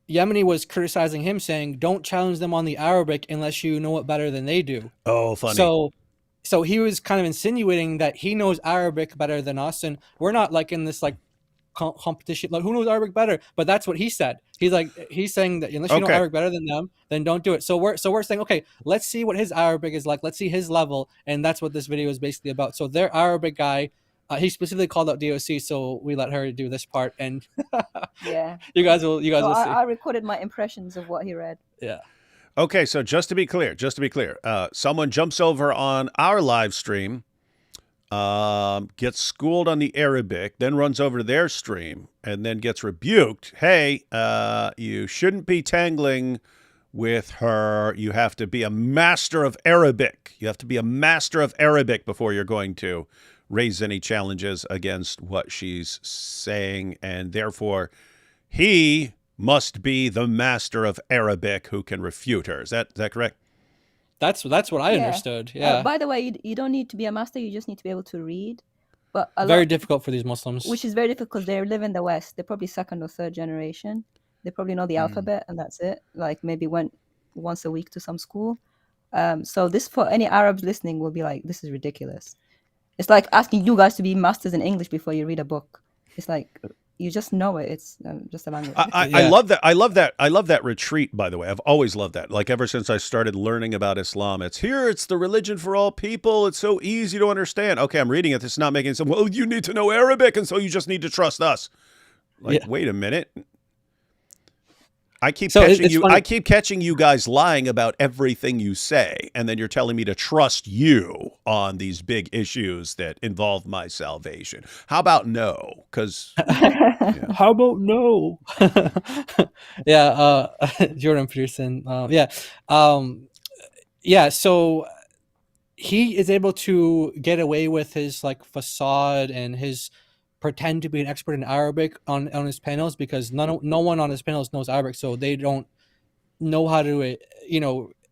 Yemeni was criticizing him, saying, don't challenge them on the Arabic unless you know it better than they do. Oh, funny. So he was kind of insinuating that he knows Arabic better than us, and we're not like in this like competition, like who knows Arabic better. But that's what he said. He's saying that unless you know Okay. Arabic better than them, then don't do it. So we're saying, okay, let's see what his Arabic is like. Let's see his level, and that's what this video is basically about. So their Arabic guy, he specifically called out DOC, so we let her do this part, and Yeah. you guys will So see. I recorded my impressions of what he read. Yeah. Okay, so just to be clear, someone jumps over on our live stream, gets schooled on the Arabic, then runs over to their stream, and then gets rebuked. Hey, you shouldn't be tangling with her. You have to be a master of Arabic. You have to be a master of Arabic before you're going to raise any challenges against what she's saying, and therefore he must be the master of Arabic who can refute her. Is that correct? That's what I Yeah. understood. Yeah. By the way, you don't need to be a master. You just need to be able to read. But Very difficult for these Muslims. which is very difficult because they live in the West. They're probably second or third generation. They probably know the alphabet and that's it. Like maybe went once a week to some school. So this, for any Arabs listening, will be like, this is ridiculous. It's like asking you guys to be masters in English before you read a book. It's like, You just know it. It's just a language. I love that. I love that. I love that retreat, by the way. I've always loved that. Like ever since I started learning about Islam, it's the religion for all people. It's so easy to understand. Okay, I'm reading it. It's not making sense. Well, you need to know Arabic, and so you just need to trust us. Like, wait a minute. I keep catching you. I keep catching you guys lying about everything you say, and then you're telling me to trust you on these big issues that involve my salvation. How about no? Because how about no? Jordan Peterson. So he is able to get away with his like facade and his pretend to be an expert in Arabic on his panels, because no one on his panels knows Arabic, so they don't know how to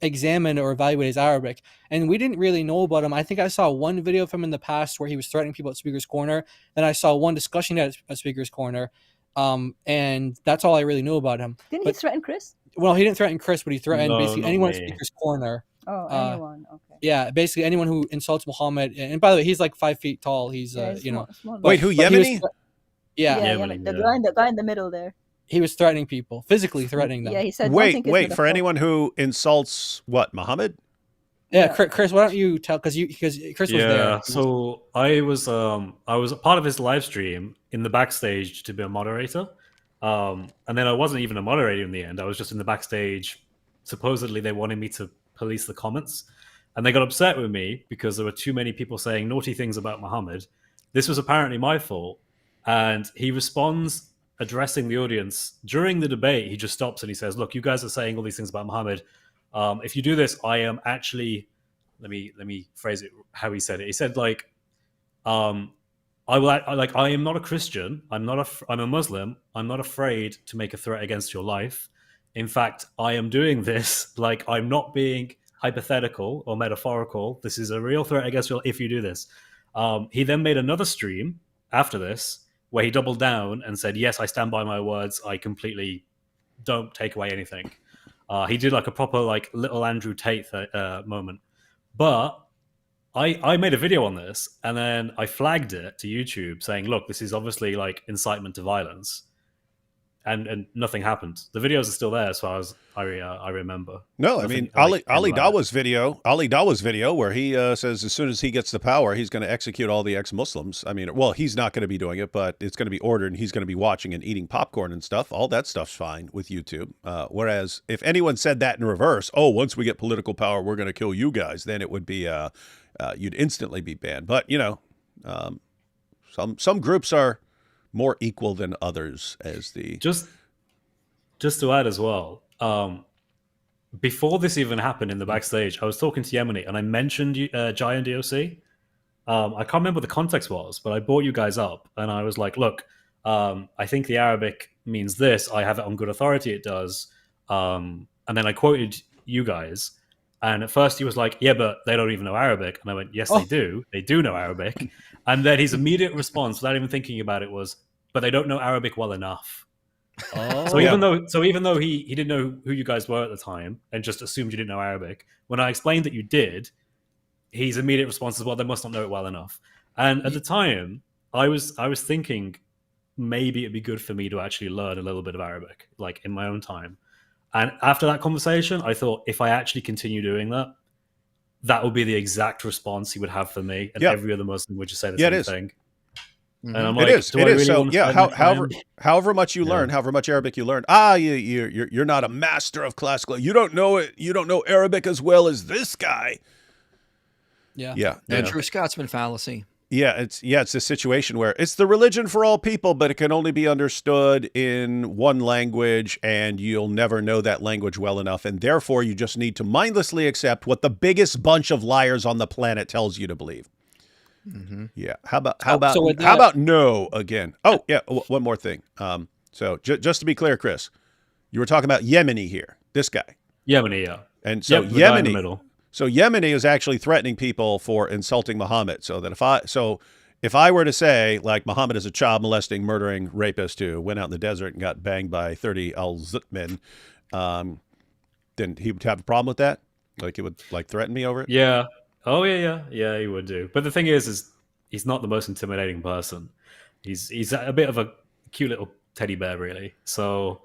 examine or evaluate his Arabic. And we didn't really know about him. I think I saw one video of him in the past where he was threatening people at Speaker's Corner, and I saw one discussion at Speaker's Corner, and that's all I really knew about him. Didn't he threaten Chris? Well, he didn't threaten Chris, but he threatened basically anyone at Speaker's Corner. Oh, anyone. Okay. Yeah, basically anyone who insults Muhammad. And by the way, he's like 5 feet tall. He's small. Wait, who, Yemeni? The guy in the middle there. He was threatening people, physically threatening them. Yeah, he said. Wait, for anyone who insults what, Muhammad? Yeah, Chris, why don't you tell? Because Chris was there. Yeah, so I was a part of his live stream in the backstage to be a moderator, and then I wasn't even a moderator in the end. I was just in the backstage. Supposedly, they wanted me to police the comments, and they got upset with me because there were too many people saying naughty things about Muhammad. This was apparently my fault, and he responds addressing the audience during the debate. He just stops and he says, "Look, you guys are saying all these things about Muhammad. If you do this, I am actually." Let me phrase it how he said it. He said I am not a Christian. I'm a Muslim. I'm not afraid to make a threat against your life. In fact, I am doing this like I'm not being hypothetical or metaphorical. This is a real threat against you if you do this. He then made another stream after this where he doubled down and said, yes, I stand by my words. I completely don't take away anything. He did like a proper like little Andrew Tate moment. But I made a video on this and then I flagged it to YouTube saying, look, this is obviously like incitement to violence. And nothing happened. The videos are still there as far as I remember. No, I mean Ali Dawa's video where he says as soon as he gets the power, he's going to execute all the ex-Muslims. I mean, well, he's not going to be doing it, but it's going to be ordered, and he's going to be watching and eating popcorn and stuff. All that stuff's fine with YouTube. Whereas if anyone said that in reverse, oh, once we get political power, we're going to kill you guys, then it would be you'd instantly be banned. But some groups are more equal than others, as the just to add as well. Before this even happened in the backstage, I was talking to Yemeni and I mentioned Giant DOC. I can't remember what the context was, but I brought you guys up and I was like, look, I think the Arabic means this. I have it on good authority. It does. And then I quoted you guys. And at first he was like, yeah, but they don't even know Arabic. And I went, yes, they do. They do know Arabic. And then his immediate response, without even thinking about it, was, but they don't know Arabic well enough. Even though he didn't know who you guys were at the time and just assumed you didn't know Arabic, when I explained that you did, his immediate response is, well, they must not know it well enough. And at the time, I was thinking maybe it'd be good for me to actually learn a little bit of Arabic, like in my own time. And after that conversation, I thought if I actually continue doing that, that would be the exact response he would have for me, and every other Muslim would just say the same thing. Mm-hmm. And I'm like, it is. So yeah, however much you learn, however much Arabic you learn, you're not a master of classical. You don't know it. You don't know Arabic as well as this guy. Yeah. The true Scotsman fallacy. Yeah, it's a situation where it's the religion for all people, but it can only be understood in one language, and you'll never know that language well enough, and therefore you just need to mindlessly accept what the biggest bunch of liars on the planet tells you to believe. Mm-hmm. Yeah. How about no again? Oh yeah. One more thing. So just to be clear, Chris, you were talking about Yemeni here. This guy. Yemeni, yeah. And so Yemeni. So Yemeni is actually threatening people for insulting Muhammad. So that if I were to say like Muhammad is a child molesting, murdering rapist who went out in the desert and got banged by 30 al-Zut men, then he would have a problem with that. Like he would like threaten me over it. Yeah. Oh yeah. He would do. But the thing is he's not the most intimidating person. He's a bit of a cute little teddy bear, really. So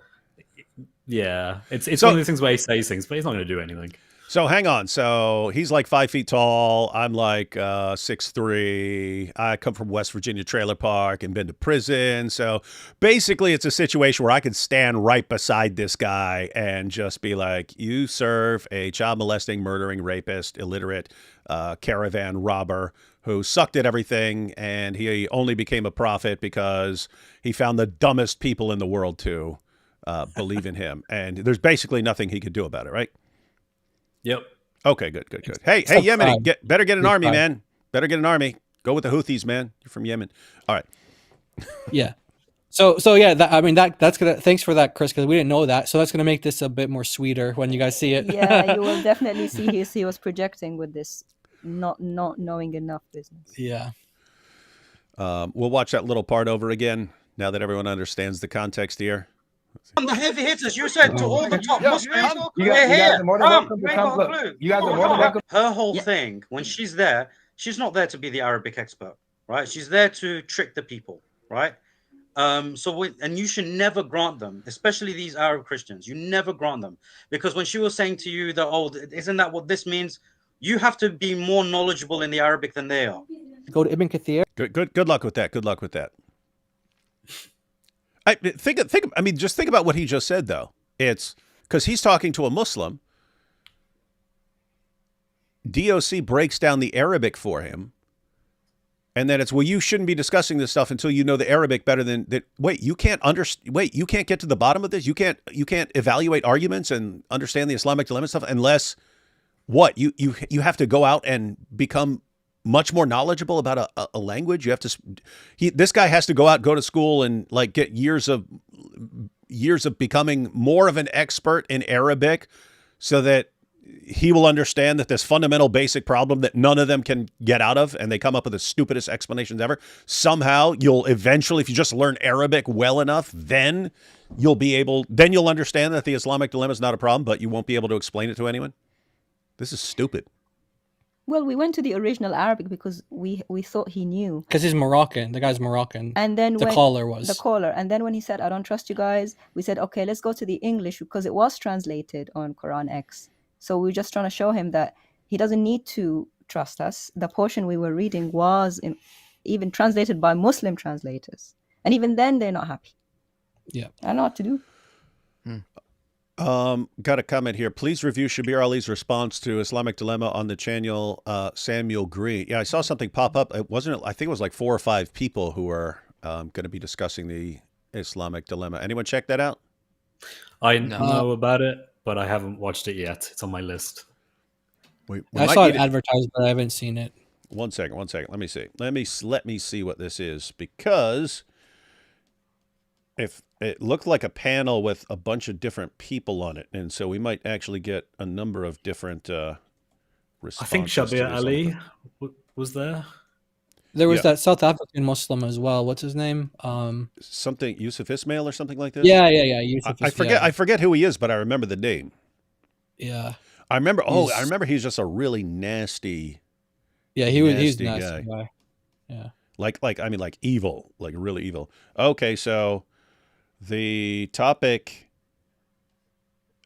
yeah, it's So- one of those things where he says things, but he's not going to do anything. So hang on. So he's like 5 feet tall. I'm like 6'3". I come from West Virginia trailer park and been to prison. So basically, it's a situation where I could stand right beside this guy and just be like, "You serve a child molesting, murdering, rapist, illiterate, caravan robber who sucked at everything, and he only became a prophet because he found the dumbest people in the world to believe in him, and there's basically nothing he could do about it, right?" Yep. Okay, good. Hey, Yemeni, better get an army, man. Better get an army. Go with the Houthis, man. You're from Yemen. All right. Yeah. So yeah, that's gonna. Thanks for that, Chris, because we didn't know that. So that's gonna make this a bit more sweeter when you guys see it. Yeah, you will definitely see he was projecting with this not knowing enough business. Yeah. We'll watch that little part over again now that everyone understands the context here. The heavy hitters, you said to all the top Muslims, You we're guys here. are more than welcome to You ain't come. got a Look, clue. you guys are more than welcome. Her whole thing, when she's there, she's not there to be the Arabic expert, right? She's there to trick the people, right? And you should never grant them, especially these Arab Christians. You never grant them, because when she was saying to you that, "Oh, isn't that what this means?" You have to be more knowledgeable in the Arabic than they are. Go to Ibn Kathir. Good luck with that. Good luck with that. Just think about what he just said, though. It's because he's talking to a Muslim. DOC breaks down the Arabic for him. And then it's, well, you shouldn't be discussing this stuff until you know the Arabic better than that. Wait, you can't you can't get to the bottom of this. You can't evaluate arguments and understand the Islamic Dilemma stuff unless what? You have to go out and become much more knowledgeable about a language. You have to. This guy has to go to school and like get years of becoming more of an expert in Arabic, so that he will understand that this fundamental basic problem that none of them can get out of, and they come up with the stupidest explanations ever. Somehow you'll eventually, if you just learn Arabic well enough, then you'll understand that the Islamic dilemma is not a problem, but you won't be able to explain it to anyone. This is stupid. Well, we went to the original Arabic because we thought he knew. Because he's Moroccan. The guy's Moroccan. And then the caller was. The caller. And then when he said, "I don't trust you guys," we said, "Okay, let's go to the English," because it was translated on Quran X. So we were just trying to show him that he doesn't need to trust us. The portion we were reading was even translated by Muslim translators. And even then, they're not happy. Yeah. I don't know what to do. Got a comment here. Please review Shabir Ali's response to Islamic Dilemma on the channel Samuel Green. Yeah, I saw something pop up. I think it was like 4 or 5 people who are going to be discussing the Islamic Dilemma. Anyone check that out? I know about it, but I haven't watched it yet. It's on my list. I saw it advertised, but I haven't seen it. One second. Let me see. Let me see what this is, because if it looked like a panel with a bunch of different people on it, and so we might actually get a number of different responses. I think Shabir Ali was there. There was that South African Muslim as well. What's his name? Something Yusuf Ismail or something like that. Yeah. Yusuf I forget who he is, but I remember the name. Yeah. I remember he's just a really nasty. Yeah, he's nasty guy. Yeah. Like evil, like really evil. Okay, so the topic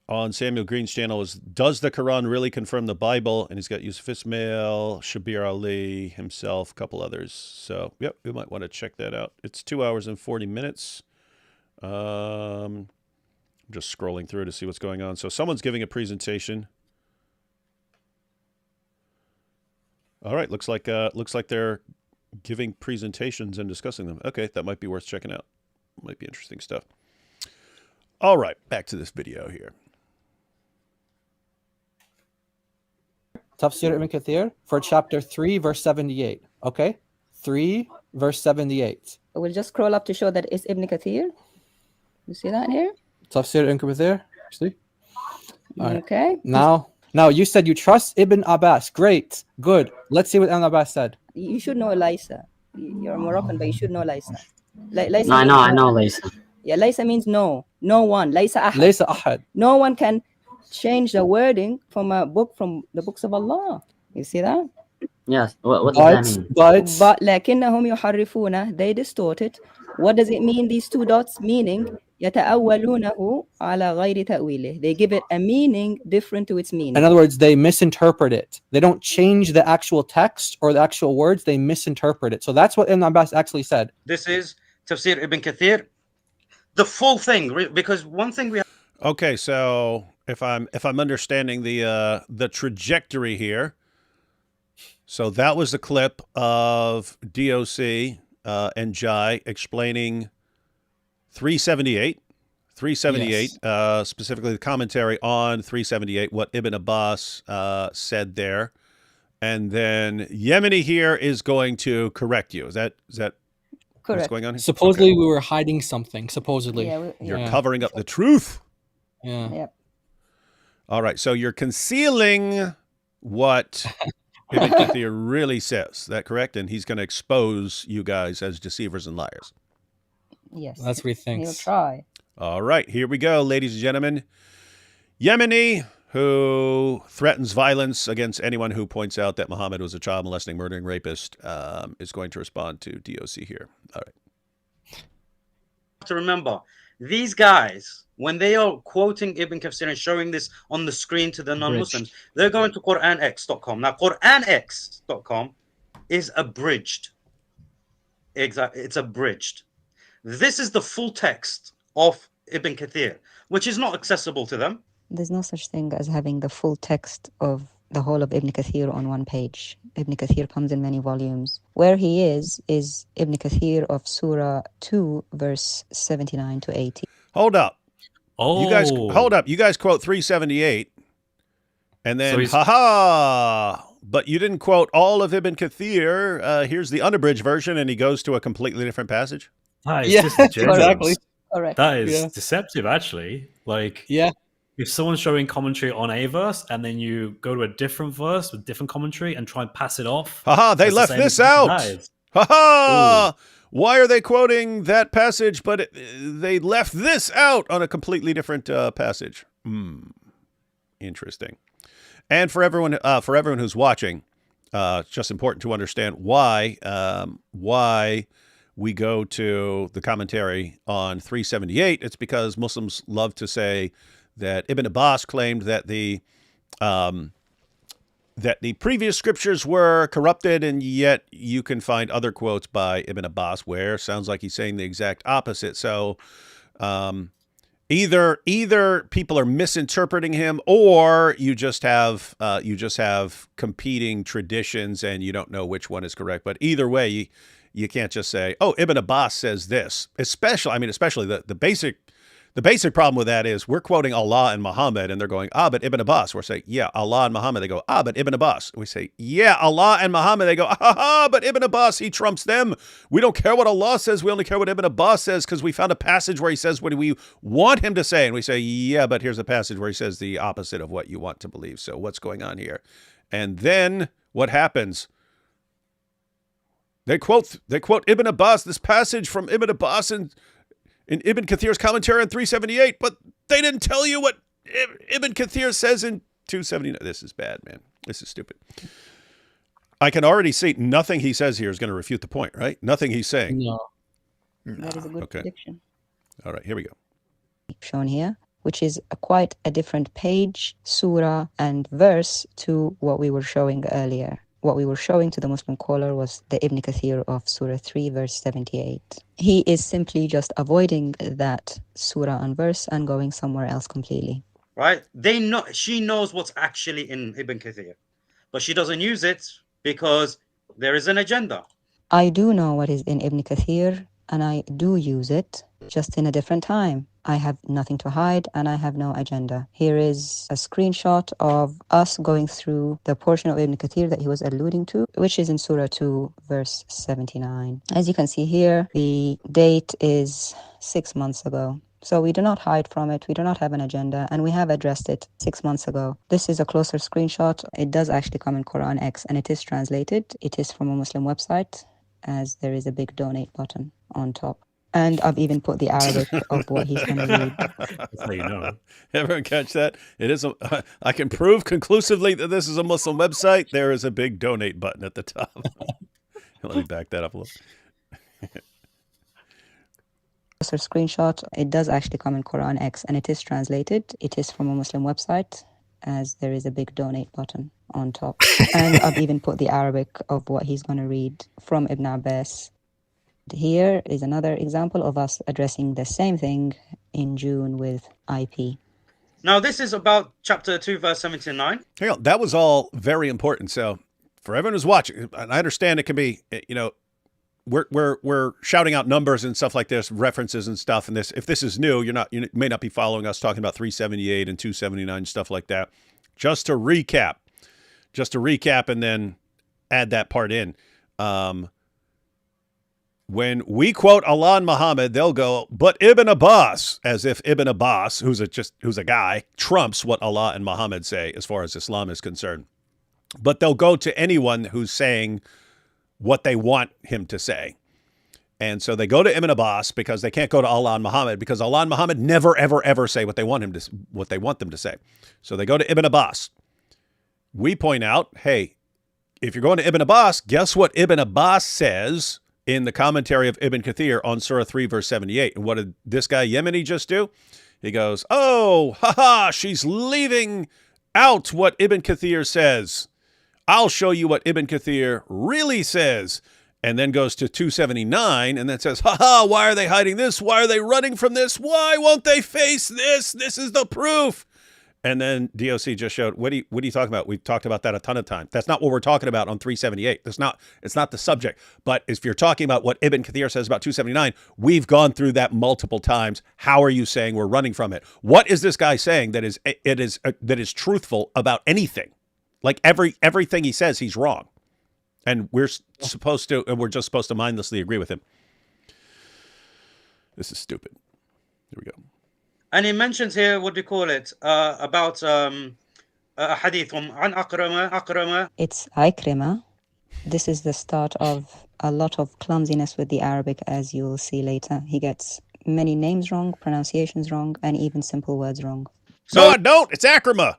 on Samuel Green's channel is, does the Quran really confirm the Bible? And he's got Yusuf Ismail, Shabir Ali, himself, a couple others. So, yep, we might want to check that out. It's 2 hours and 40 minutes. I'm just scrolling through to see what's going on. So someone's giving a presentation. All right, looks like they're giving presentations and discussing them. Okay, that might be worth checking out. Might be interesting stuff. All right, back to this video here. Tafsir Ibn Kathir for chapter 3, verse 78. Okay? 3, verse 78. We'll just scroll up to show that it's Ibn Kathir. You see that here? Tafsir Ibn Kathir. See? All right. Okay. Now you said you trust Ibn Abbas. Great. Good. Let's see what Ibn Abbas said. You should know Laysa. You're Moroccan, but you should know Laysa. I know Laysa. Yeah, Laysa means no. No one. Laysa ahad. Laysa ahad. No one can change the wording from the books of Allah. You see that? Yes. What does that mean? But لكنهم يحرفونه, they distort it. What does it mean, these two dots? Meaning يتأولونه على غير تأويله. They give it a meaning different to its meaning. In other words, they misinterpret it. They don't change the actual text or the actual words. They misinterpret it. So that's what Ibn Abbas actually said. This is Tafsir Ibn Kathir, the full thing, because one thing we have. Okay, so if I'm understanding the trajectory here, so that was the clip of DOC and Jai explaining 378, yes. Specifically the commentary on 378, what Ibn Abbas said there, and then Yemeni here is going to correct you. Is that what's going on here? Supposedly we were hiding something. Supposedly, you're covering up the truth. Yeah. Yep. All right, so you're concealing what Ibn Kathir really says. Is that correct? And he's going to expose you guys as deceivers and liars. Yes. That's what he thinks. He'll try. All right, here we go, ladies and gentlemen. Yemeni, who threatens violence against anyone who points out that Muhammad was a child molesting, murdering rapist, is going to respond to DOC here. All right. To remember, these guys, when they are quoting Ibn Kathir and showing this on the screen to the non-Muslims, they're going to QuranX.com. Now, QuranX.com is abridged. Exactly, it's abridged. This is the full text of Ibn Kathir, which is not accessible to them. There's no such thing as having the full text of the whole of Ibn Kathir on one page. Ibn Kathir comes in many volumes. Where he is Ibn Kathir of Surah 2, verse 79 to 80. Hold up. Oh. You guys, hold up. You guys quote 378, and then, but you didn't quote all of Ibn Kathir. Here's the unabridged version, and he goes to a completely different passage. That is disingenuous. Exactly. Correct. That is deceptive, actually. Like, if someone's showing commentary on a verse and then you go to a different verse with different commentary and try and pass it off. They left this out. Why are they quoting that passage, but they left this out on a completely different passage? Interesting. And for everyone who's watching, it's just important to understand why we go to the commentary on 378. It's because Muslims love to say that Ibn Abbas claimed that the previous scriptures were corrupted, and yet you can find other quotes by Ibn Abbas where it sounds like he's saying the exact opposite. So either people are misinterpreting him, or you just have competing traditions and you don't know which one is correct. But either way, you can't just say, "Oh, Ibn Abbas says this." Especially the basic problem with that is we're quoting Allah and Muhammad, and they're going, but Ibn Abbas. We're saying, yeah, Allah and Muhammad. They go, but Ibn Abbas. We say, yeah, Allah and Muhammad. They go, but Ibn Abbas, he trumps them. We don't care what Allah says. We only care what Ibn Abbas says because we found a passage where he says what we want him to say. And we say, yeah, but here's a passage where he says the opposite of what you want to believe. So what's going on here? And then what happens? They quote Ibn Abbas, this passage from Ibn Abbas in Ibn Kathir's commentary on 378, but they didn't tell you what Ibn Kathir says in 279. This is bad, man. This is stupid. I can already see nothing he says here is going to refute the point, right? Nothing he's saying. No. That is a good prediction. All right, here we go. Shown here, which is quite a different page, surah, and verse to what we were showing earlier. What we were showing to the Muslim caller was the Ibn Kathir of Surah 3, verse 78. He is simply just avoiding that surah and verse and going somewhere else completely. Right? She knows what's actually in Ibn Kathir, but she doesn't use it because there is an agenda. I do know what is in Ibn Kathir, and I do use it, just in a different time. I have nothing to hide and I have no agenda. Here is a screenshot of us going through the portion of Ibn Kathir that he was alluding to, which is in Surah 2, verse 79. As you can see here, the date is 6 months ago. So we do not hide from it. We do not have an agenda, and we have addressed it 6 months ago. This is a closer screenshot. It does actually come in QuranX, and it is translated. It is from a Muslim website, as there is a big donate button on top. And I've even put the Arabic of what he's going to read. That's how you know. Everyone catch that? It is. I can prove conclusively that this is a Muslim website. There is a big donate button at the top. Let me back that up a little. A screenshot. It does actually come in Quran X, and it is translated. It is from a Muslim website, as there is a big donate button on top. And I've even put the Arabic of what he's going to read from Ibn Abbas. Here is another example of us addressing the same thing in June with IP. Now, this is about chapter 2, verse 79. Hang on, that was all very important. So, for everyone who's watching, and I understand it can be, we're shouting out numbers and stuff like this, references and stuff. And this, if this is new, you may not be following us talking about 378 and 279 stuff like that. Just to recap, and then add that part in. When we quote Allah and Muhammad, they'll go, but Ibn Abbas, as if Ibn Abbas, who's a guy, trumps what Allah and Muhammad say as far as Islam is concerned. But they'll go to anyone who's saying what they want him to say. And so they go to Ibn Abbas because they can't go to Allah and Muhammad, because Allah and Muhammad never, ever, ever say what they want them to say. So they go to Ibn Abbas. We point out, hey, if you're going to Ibn Abbas, guess what Ibn Abbas says in the commentary of Ibn Kathir on Surah 3, verse 78. And what did this guy Yemeni just do? He goes, oh, haha, she's leaving out what Ibn Kathir says. I'll show you what Ibn Kathir really says. And then goes to 279 and then says, haha, why are they hiding this? Why are they running from this? Why won't they face this? This is the proof. And then DOC just showed, what are you talking about? We've talked about that a ton of times. That's not what we're talking about on 378. It's not the subject. But if you're talking about what Ibn Kathir says about 279, we've gone through that multiple times. How are you saying we're running from it? What is this guy saying that is truthful about anything? Like everything he says, he's wrong. And we're just supposed to mindlessly agree with him. This is stupid. Here we go. And he mentions here, what do you call it, about a hadith an Akrama. It's Ikrima. This is the start of a lot of clumsiness with the Arabic, as you'll see later. He gets many names wrong, pronunciations wrong, and even simple words wrong. So, no, I don't. It's Akrama.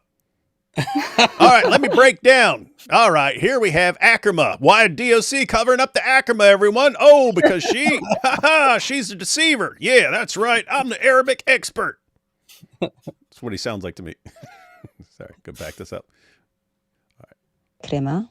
All right, let me break down. All right, here we have Akrama. Why DOC covering up the Akrama, everyone? Oh, because she's a deceiver. Yeah, that's right. I'm the Arabic expert. That's what he sounds like to me. Sorry, go back this up. All right. Krima.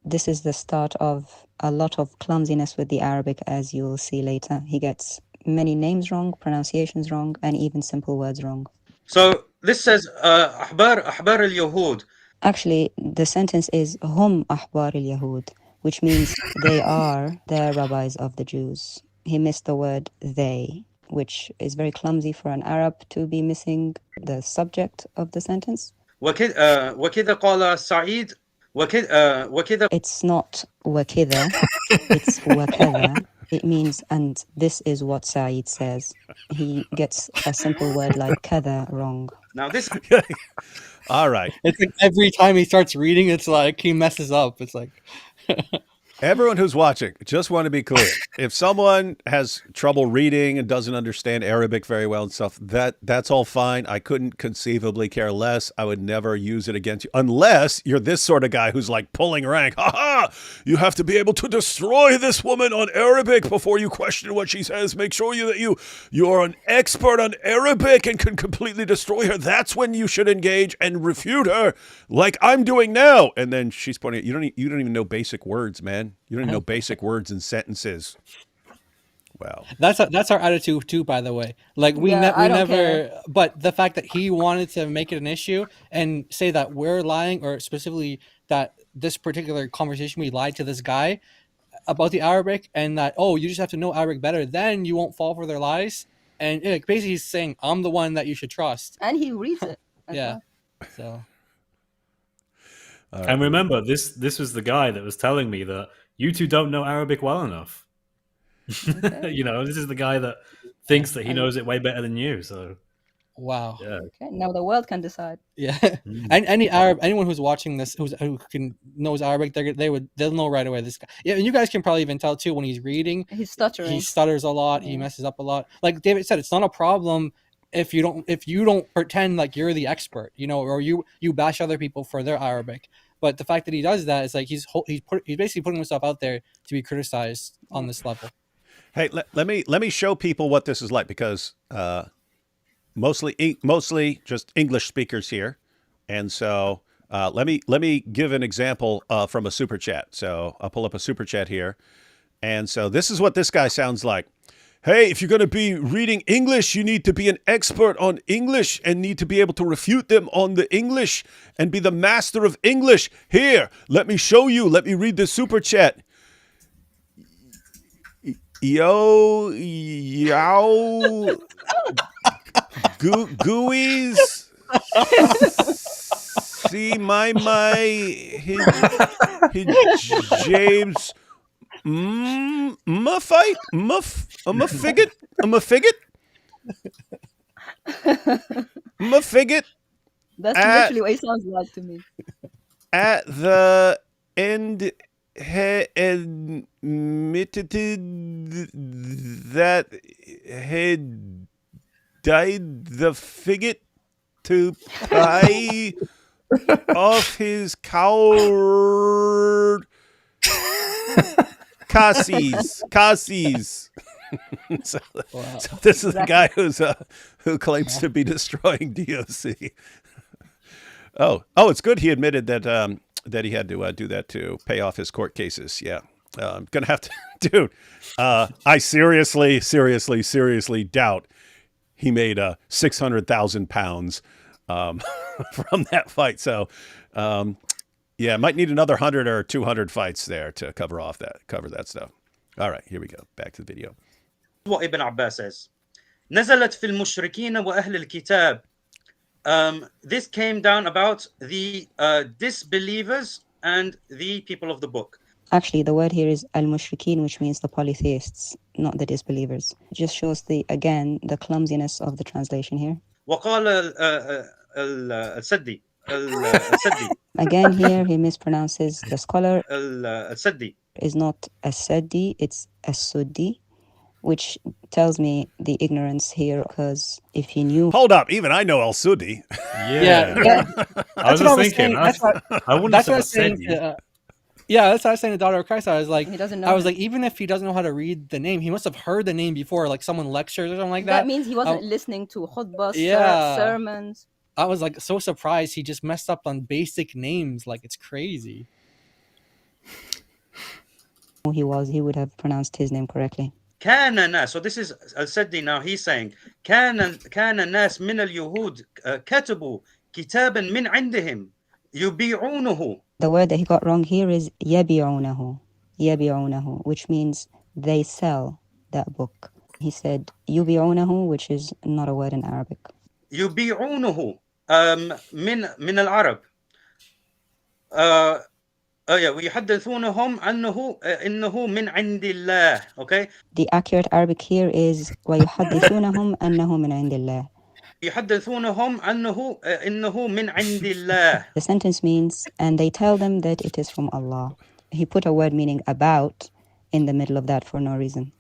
This is the start of a lot of clumsiness with the Arabic, as you'll see later. He gets many names wrong, pronunciations wrong, and even simple words wrong. So this says أحبار اليهود. Actually, the sentence is هم أحبار اليهود, which means they are the rabbis of the Jews. He missed the word they, which is very clumsy for an Arab to be missing the subject of the sentence. وكذا قال سعيد وكذا. It's not وكذا, it's وكذا. It means, and this is what Saeed says. He gets a simple word like kada wrong. Now this. All right. It's like every time he starts reading, it's like he messes up. It's like. Everyone who's watching, just want to be clear. If someone has trouble reading and doesn't understand Arabic very well and stuff, that's all fine. I couldn't conceivably care less. I would never use it against you unless you're this sort of guy who's like pulling rank. Ha ha! You have to be able to destroy this woman on Arabic before you question what she says. Make sure that you are an expert on Arabic and can completely destroy her. That's when you should engage and refute her, like I'm doing now. And then she's pointing out, you don't even know basic words, man. You don't even know basic words and sentences. Wow. That's our attitude too, by the way. Like we never care. But the fact that he wanted to make it an issue and say that we're lying, or specifically that this particular conversation we lied to this guy about the Arabic, and that you just have to know Arabic better, then you won't fall for their lies. And basically he's saying I'm the one that you should trust. And he reads it. Yeah. So. And remember, this was the guy that was telling me that you two don't know Arabic well enough. Okay. This is the guy that thinks that he knows it way better than you. So Wow. Yeah. Okay, now the world can decide. Yeah. And anyone who's watching this who knows Arabic, they'll know right away this guy. Yeah, and you guys can probably even tell too when he's reading. He's stuttering. He stutters a lot. He messes up a lot. Like David said, it's not a problem if you don't pretend like you're the expert, or you bash other people for their Arabic. But the fact that he does that is like he's basically putting himself out there to be criticized on this level. Hey, let me show people what this is like, because mostly just English speakers here, and so let me give an example from a super chat. So I'll pull up a super chat here, and so this is what this guy sounds like. Hey, if you're going to be reading English, you need to be an expert on English and need to be able to refute them on the English and be the master of English. Here, let me show you. Let me read the super chat. Yo, yow, gooies, see my James, fight, figget, figget. That's literally what it sounds like to me. At the end, admitted that had died the figget to pay off his coward Cassis. So this is the guy who claims to be destroying DOC. Oh, it's good he admitted that that he had to do that to pay off his court cases. Yeah, I'm gonna have to, dude. I seriously doubt he made £600,000 from that fight. So, yeah, might need another 100 or 200 fights there to cover that stuff. All right, here we go. Back to the video. What Ibn Abbas says. نزلت في المشركين وأهل الكتاب. This came down about the disbelievers and the people of the book. Actually, the word here is al-mushrikeen, which means the polytheists, not the disbelievers. It just shows the clumsiness of the translation here. وقال السدي. Again, here he mispronounces the scholar. السدي is not as-saddi, it's as-suddi, which tells me the ignorance here, because if you knew... Hold up, even I know al-Sudi. Yeah. I was just thinking, I wouldn't have said yeah, that's what I was saying to Daughter of Christ. I was like, he doesn't know like, even if he doesn't know how to read the name, he must have heard the name before, like someone lectures or something like that. That means he wasn't listening to khutbahs, sermons. I was like so surprised he just messed up on basic names. Like, it's crazy. He would have pronounced his name correctly. كان الناس. So this is al-Saddi now. He's saying كان الناس من اليهود كتبوا كتابا من عندهم يبيعونه. The word that he got wrong here is يبيعونه, which means they sell that book. He said يبيعونه, which is not a word in Arabic. يبيعونه من العرب. ويحدثونهم إنه من عند الله. Okay. The accurate Arabic here is ويحدثونهم أنه من عند الله. يحدثونهم إنه من عند الله. The sentence means, and they tell them that it is from Allah. He put a word meaning about in the middle of that for no reason.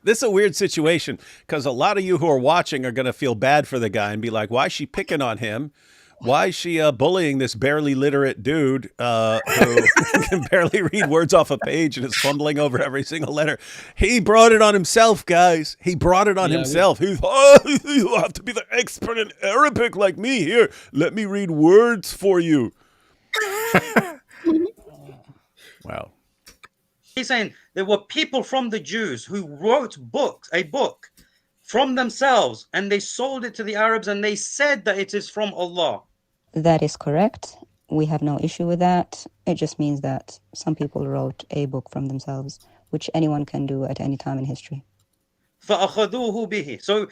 This is a weird situation, because a lot of you who are watching are going to feel bad for the guy and be like, why is she picking on him? Why is she bullying this barely literate dude who can barely read words off a page and is fumbling over every single letter? He brought it on himself, guys. He brought it on himself. You have to be the expert in Arabic like me. Here, let me read words for you. Wow. He's saying there were people from the Jews who wrote a book from themselves, and they sold it to the Arabs, and they said that it is from Allah. That is correct. We have no issue with that. It just means that some people wrote a book from themselves, which anyone can do at any time in history. فأخذوه به. So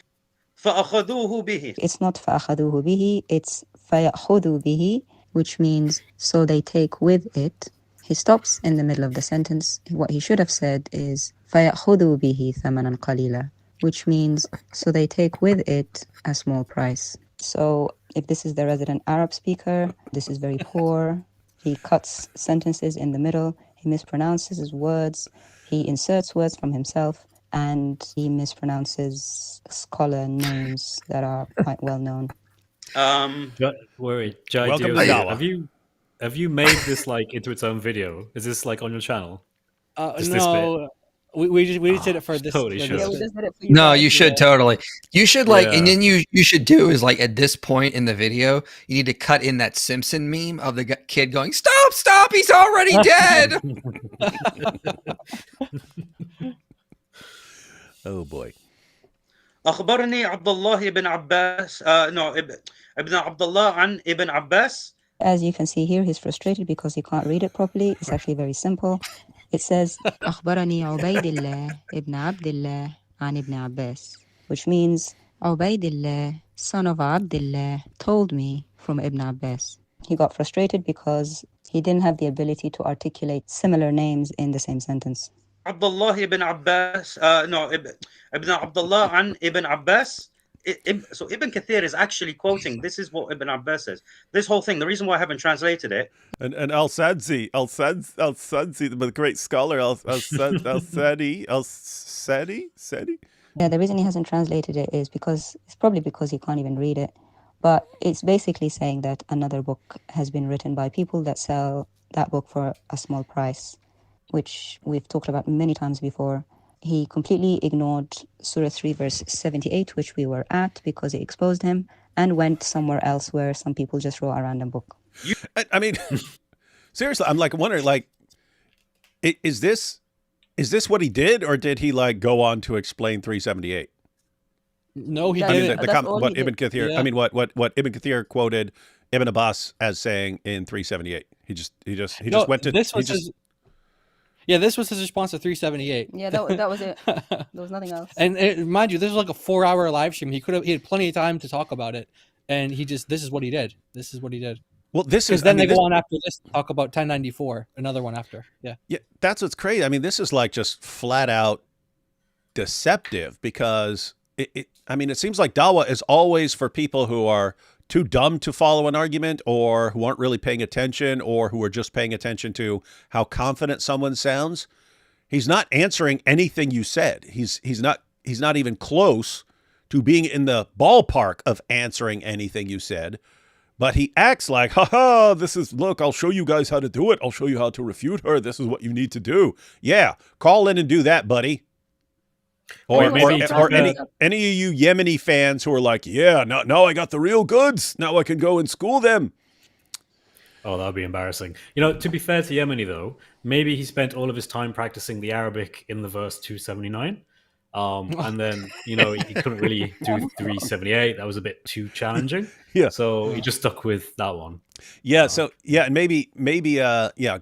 فأخذوه به. It's not فأخذوه به, it's فيأخذوا به, which means so they take with it. He stops in the middle of the sentence. What he should have said is فيأخذوا به ثمنا قليلا. which means so they take with it a small price. So if this is the resident Arab speaker, this is very poor. He cuts sentences in the middle. He mispronounces his words. He inserts words from himself. And he mispronounces scholar names that are quite well known. Wait, Jai Welcome DOC, to Dawa. have you made this like into its own video? Is this like on your channel? No, we just did it for this. Totally for should. this Yeah, we bit. just did it for you. No, guys. you should totally. You should like, and Yeah. then you should do is like at this point in the video, you need to cut in that Simpson meme of the kid going, "Stop! He's already dead." Oh boy. أخبرني عبد الله بن عباس ابن عبد الله عن ابن عباس. As you can see here, he's frustrated because he can't read it properly. It's actually very simple. It says, أخبرني عبيد الله ابن عبد الله عن ابن عباس, which means Ubaydillah, son of Abdullah, told me from Ibn Abbas. He got frustrated because he didn't have the ability to articulate similar names in the same sentence. عبد الله بن عباس ابن عبد الله عن ابن عباس. So Ibn Kathir is actually quoting. This is what Ibn Abbas says. This whole thing. The reason why I haven't translated it. And Al-Sadzi, the great scholar, Al-Sadi. Yeah, the reason he hasn't translated it is because it's probably because he can't even read it. But it's basically saying that another book has been written by people that sell that book for a small price, which we've talked about many times before. He completely ignored Surah 3, verse 78, which we were at because it exposed him, and went somewhere else where some people just wrote a random book. I mean, seriously, I'm like wondering, like, is this what he did, or did he like go on to explain 378? No, he I mean, didn't. what Ibn Kathir. Yeah. I mean, what Ibn Kathir quoted Ibn Abbas as saying in 378. He just went to this was this was his response to 378. Yeah, that was it. There was nothing else. And mind you, this was like a 4-hour live stream. He had plenty of time to talk about it, and this is what he did. This is what he did. Well, this is. Because then I mean, they go on after this to talk about 1094, another one after. Yeah. Yeah, that's what's crazy. I mean, this is like just flat out deceptive because it seems like Dawa is always for people who are too dumb to follow an argument, or who aren't really paying attention, or who are just paying attention to how confident someone sounds. He's not answering anything you said. He's not even close to being in the ballpark of answering anything you said. But he acts like, look, I'll show you guys how to do it. I'll show you how to refute her. This is what you need to do. Yeah, call in and do that, buddy. Or any of you Yemeni fans who are like, yeah, now I got the real goods. Now I can go and school them. Oh, that would be embarrassing. You know, to be fair to Yemeni, though, maybe he spent all of his time practicing the Arabic in the verse 279. And then, he couldn't really do 378. That was a bit too challenging. Yeah. So he just stuck with that one. Yeah. And maybe,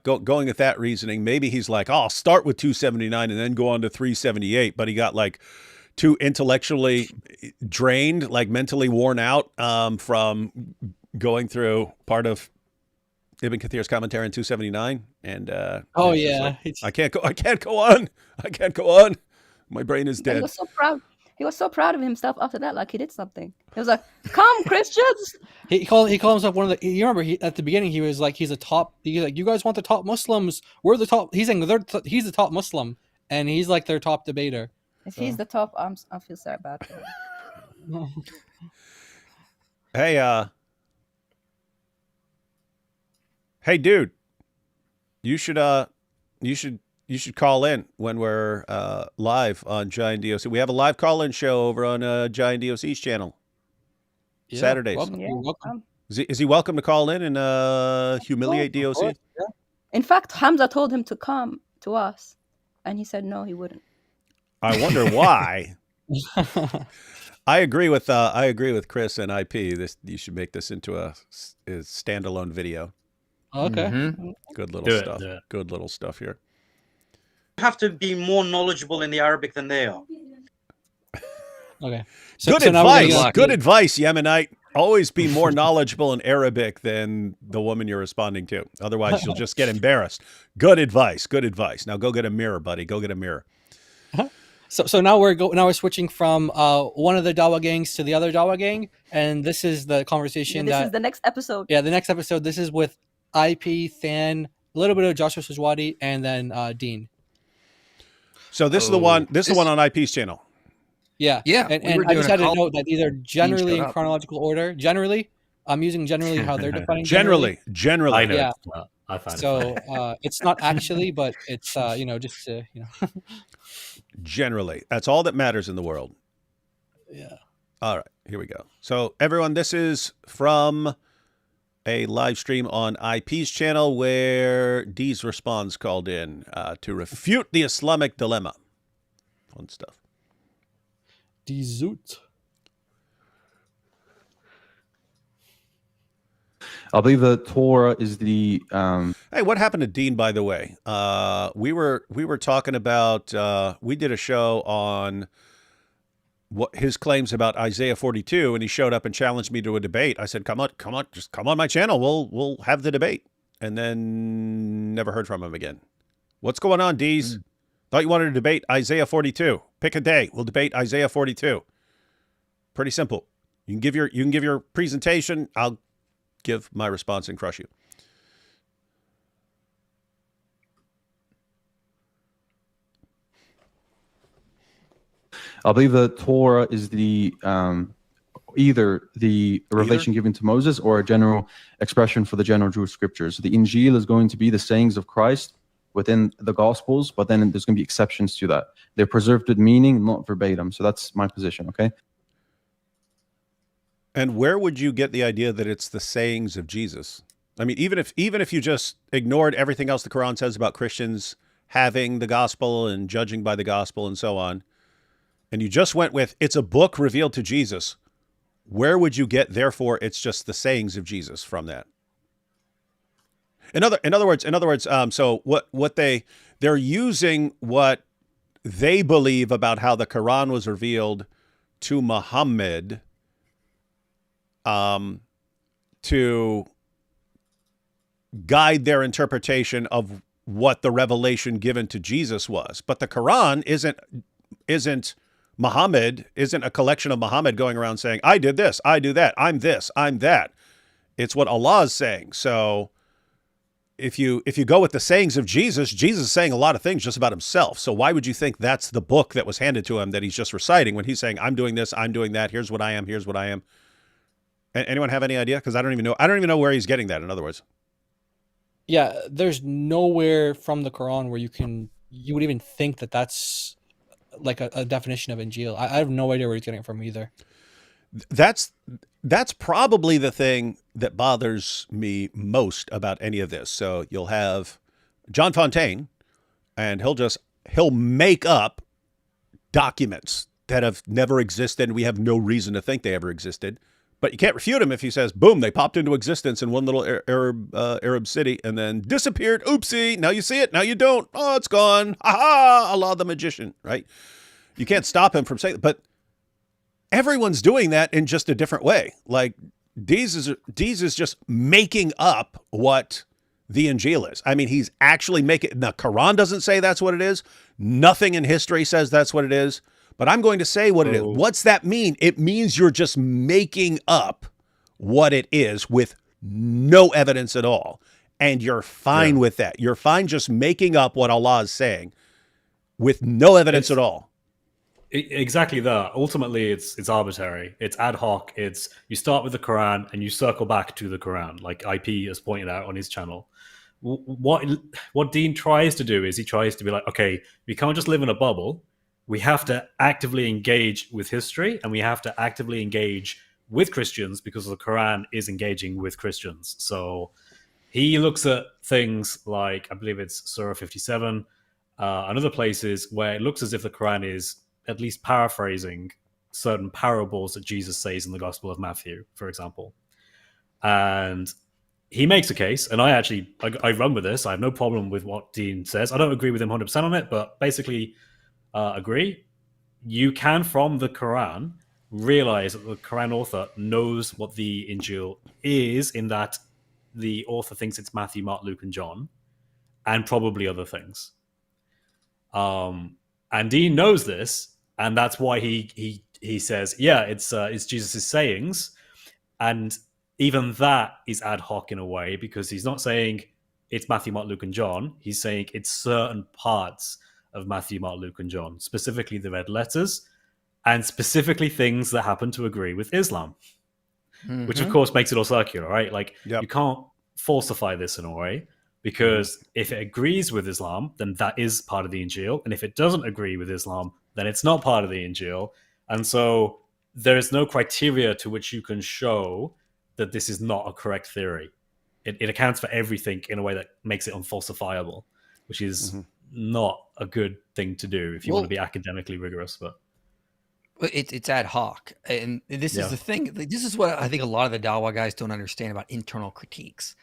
going with that reasoning, maybe he's like, I'll start with 279 and then go on to 378. But he got like too intellectually drained, like mentally worn out from going through part of Ibn Kathir's commentary in 279. And I can't go on. My brain is dead. He was so proud. He was so proud of himself after that, like he did something. He was like, "Come, Christians!" He called himself one of the. You remember at the beginning he was like, he's a top. He's like, you guys want the top Muslims? We're the top. He's saying he's the top Muslim, and he's like their top debater. If he's the top, I feel sorry about him. Hey, dude, you should call in when we're live on Giant DOC. We have a live call-in show over on Giant DOC's channel. Yeah, Saturdays. welcome. Is he welcome to call in and humiliate DOC? Yeah. In fact, Hamza told him to come to us, and he said no, he wouldn't. I wonder why. I agree with Chris and IP. You should make this into a standalone video. Okay. Mm-hmm. Good little stuff. Yeah. Good little stuff here. You have to be more knowledgeable in the Arabic than they are. Okay. Good advice. Good advice, Yemenite. Always be more knowledgeable in Arabic than the woman you're responding to. Otherwise, you'll just get embarrassed. Good advice. Good advice. Now go get a mirror, buddy. Go get a mirror. So now we're switching from one of the Dawa gangs to the other Dawa gang, and this is the conversation. This is the next episode. Yeah, the next episode. This is with IP, Than, a little bit of Joshua Sajwadi, and then Dean. So this is the one. This is the one on IP's channel. Yeah, Yeah. And I just had to note that these are generally in chronological order. Generally, I'm using generally how they're defining. Generally. I know. Yeah. I find So it's not actually, but it's just Generally, that's all that matters in the world. Yeah. All right, here we go. So everyone, this is from a live stream on IP's channel where Dee's Responds called in to refute the Islamic dilemma. Fun stuff. Zoot. I believe the Torah is the. Hey, what happened to Dean? By the way, we were talking about. We did a show on what his claims about Isaiah 42, and he showed up and challenged me to a debate. I said, "Come on, just come on my channel. We'll have the debate." And then never heard from him again. What's going on, Dees? Thought you wanted to debate Isaiah 42. Pick a day. We'll debate Isaiah 42. Pretty simple. You can give your presentation. I'll give my response and crush you. I believe the Torah is the either the revelation given to Moses or a general expression for the general Jewish scriptures. So the Injil is going to be the sayings of Christ within the Gospels, but then there's going to be exceptions to that. They're preserved with meaning, not verbatim. So that's my position, okay? And where would you get the idea that it's the sayings of Jesus? I mean, even if you just ignored everything else the Quran says about Christians having the gospel and judging by the gospel and so on, and you just went with it's a book revealed to Jesus, where would you get, therefore, it's just the sayings of Jesus from that? In other words, so what they're using what they believe about how the Quran was revealed to Muhammad to guide their interpretation of what the revelation given to Jesus was. But the Quran isn't Muhammad, isn't a collection of Muhammad going around saying, I did this, I do that, I'm this, I'm that. It's what Allah is saying. So if you go with the sayings of Jesus, Jesus is saying a lot of things just about himself. So why would you think that's the book that was handed to him that he's just reciting when he's saying, I'm doing this, I'm doing that, here's what I am, here's what I am. Anyone have any idea? Because I don't even know where he's getting that, in other words. Yeah, there's nowhere from the Quran where you would even think that that's like a definition of Injil. I have no idea where he's getting it from either. That's probably the thing that bothers me most about any of this. So you'll have John Fontaine, and he'll make up documents that have never existed, and we have no reason to think they ever existed. But you can't refute him if he says, boom, they popped into existence in one little Arab city and then disappeared. Oopsie. Now you see it. Now you don't. Oh, it's gone. Ha-ha. Allah the magician, right? You can't stop him from saying that. But everyone's doing that in just a different way. Like Dees is just making up what the Injil is. I mean, he's actually making, the Quran doesn't say that's what it is. Nothing in history says that's what it is. But I'm going to say what it is. What's that mean? It means you're just making up what it is with no evidence at all. And you're fine with that. You're fine just making up what Allah is saying with no evidence at all. Exactly that. Ultimately, it's arbitrary. It's ad hoc. It's you start with the Quran and you circle back to the Quran, like IP has pointed out on his channel. What Dean tries to do is he tries to be like, okay, we can't just live in a bubble. We have to actively engage with history, and we have to actively engage with Christians because the Quran is engaging with Christians. So he looks at things like, I believe it's Surah 57, and other places where it looks as if the Quran is at least paraphrasing certain parables that Jesus says in the Gospel of Matthew, for example. And he makes a case, and I run with this. I have no problem with what Dean says. I don't agree with him 100% on it, but basically agree. You can, from the Quran, realize that the Quran author knows what the Injil is, in that the author thinks it's Matthew, Mark, Luke, and John, and probably other things. And Dean knows this, and that's why he says, yeah, it's Jesus' sayings. And even that is ad hoc in a way, because he's not saying it's Matthew, Mark, Luke, and John. He's saying it's certain parts of Matthew, Mark, Luke, and John, specifically the red letters, and specifically things that happen to agree with Islam, which of course makes it all circular, right? Like, you can't falsify this in a way, because if it agrees with Islam, then that is part of the Injil. And if it doesn't agree with Islam, then it's not part of the Injil. And so there is no criteria to which you can show that this is not a correct theory. It accounts for everything in a way that makes it unfalsifiable, which is not a good thing to do if you want to be academically rigorous. But it's ad hoc. And this is the thing. This is what I think a lot of the Dawa guys don't understand about internal critiques.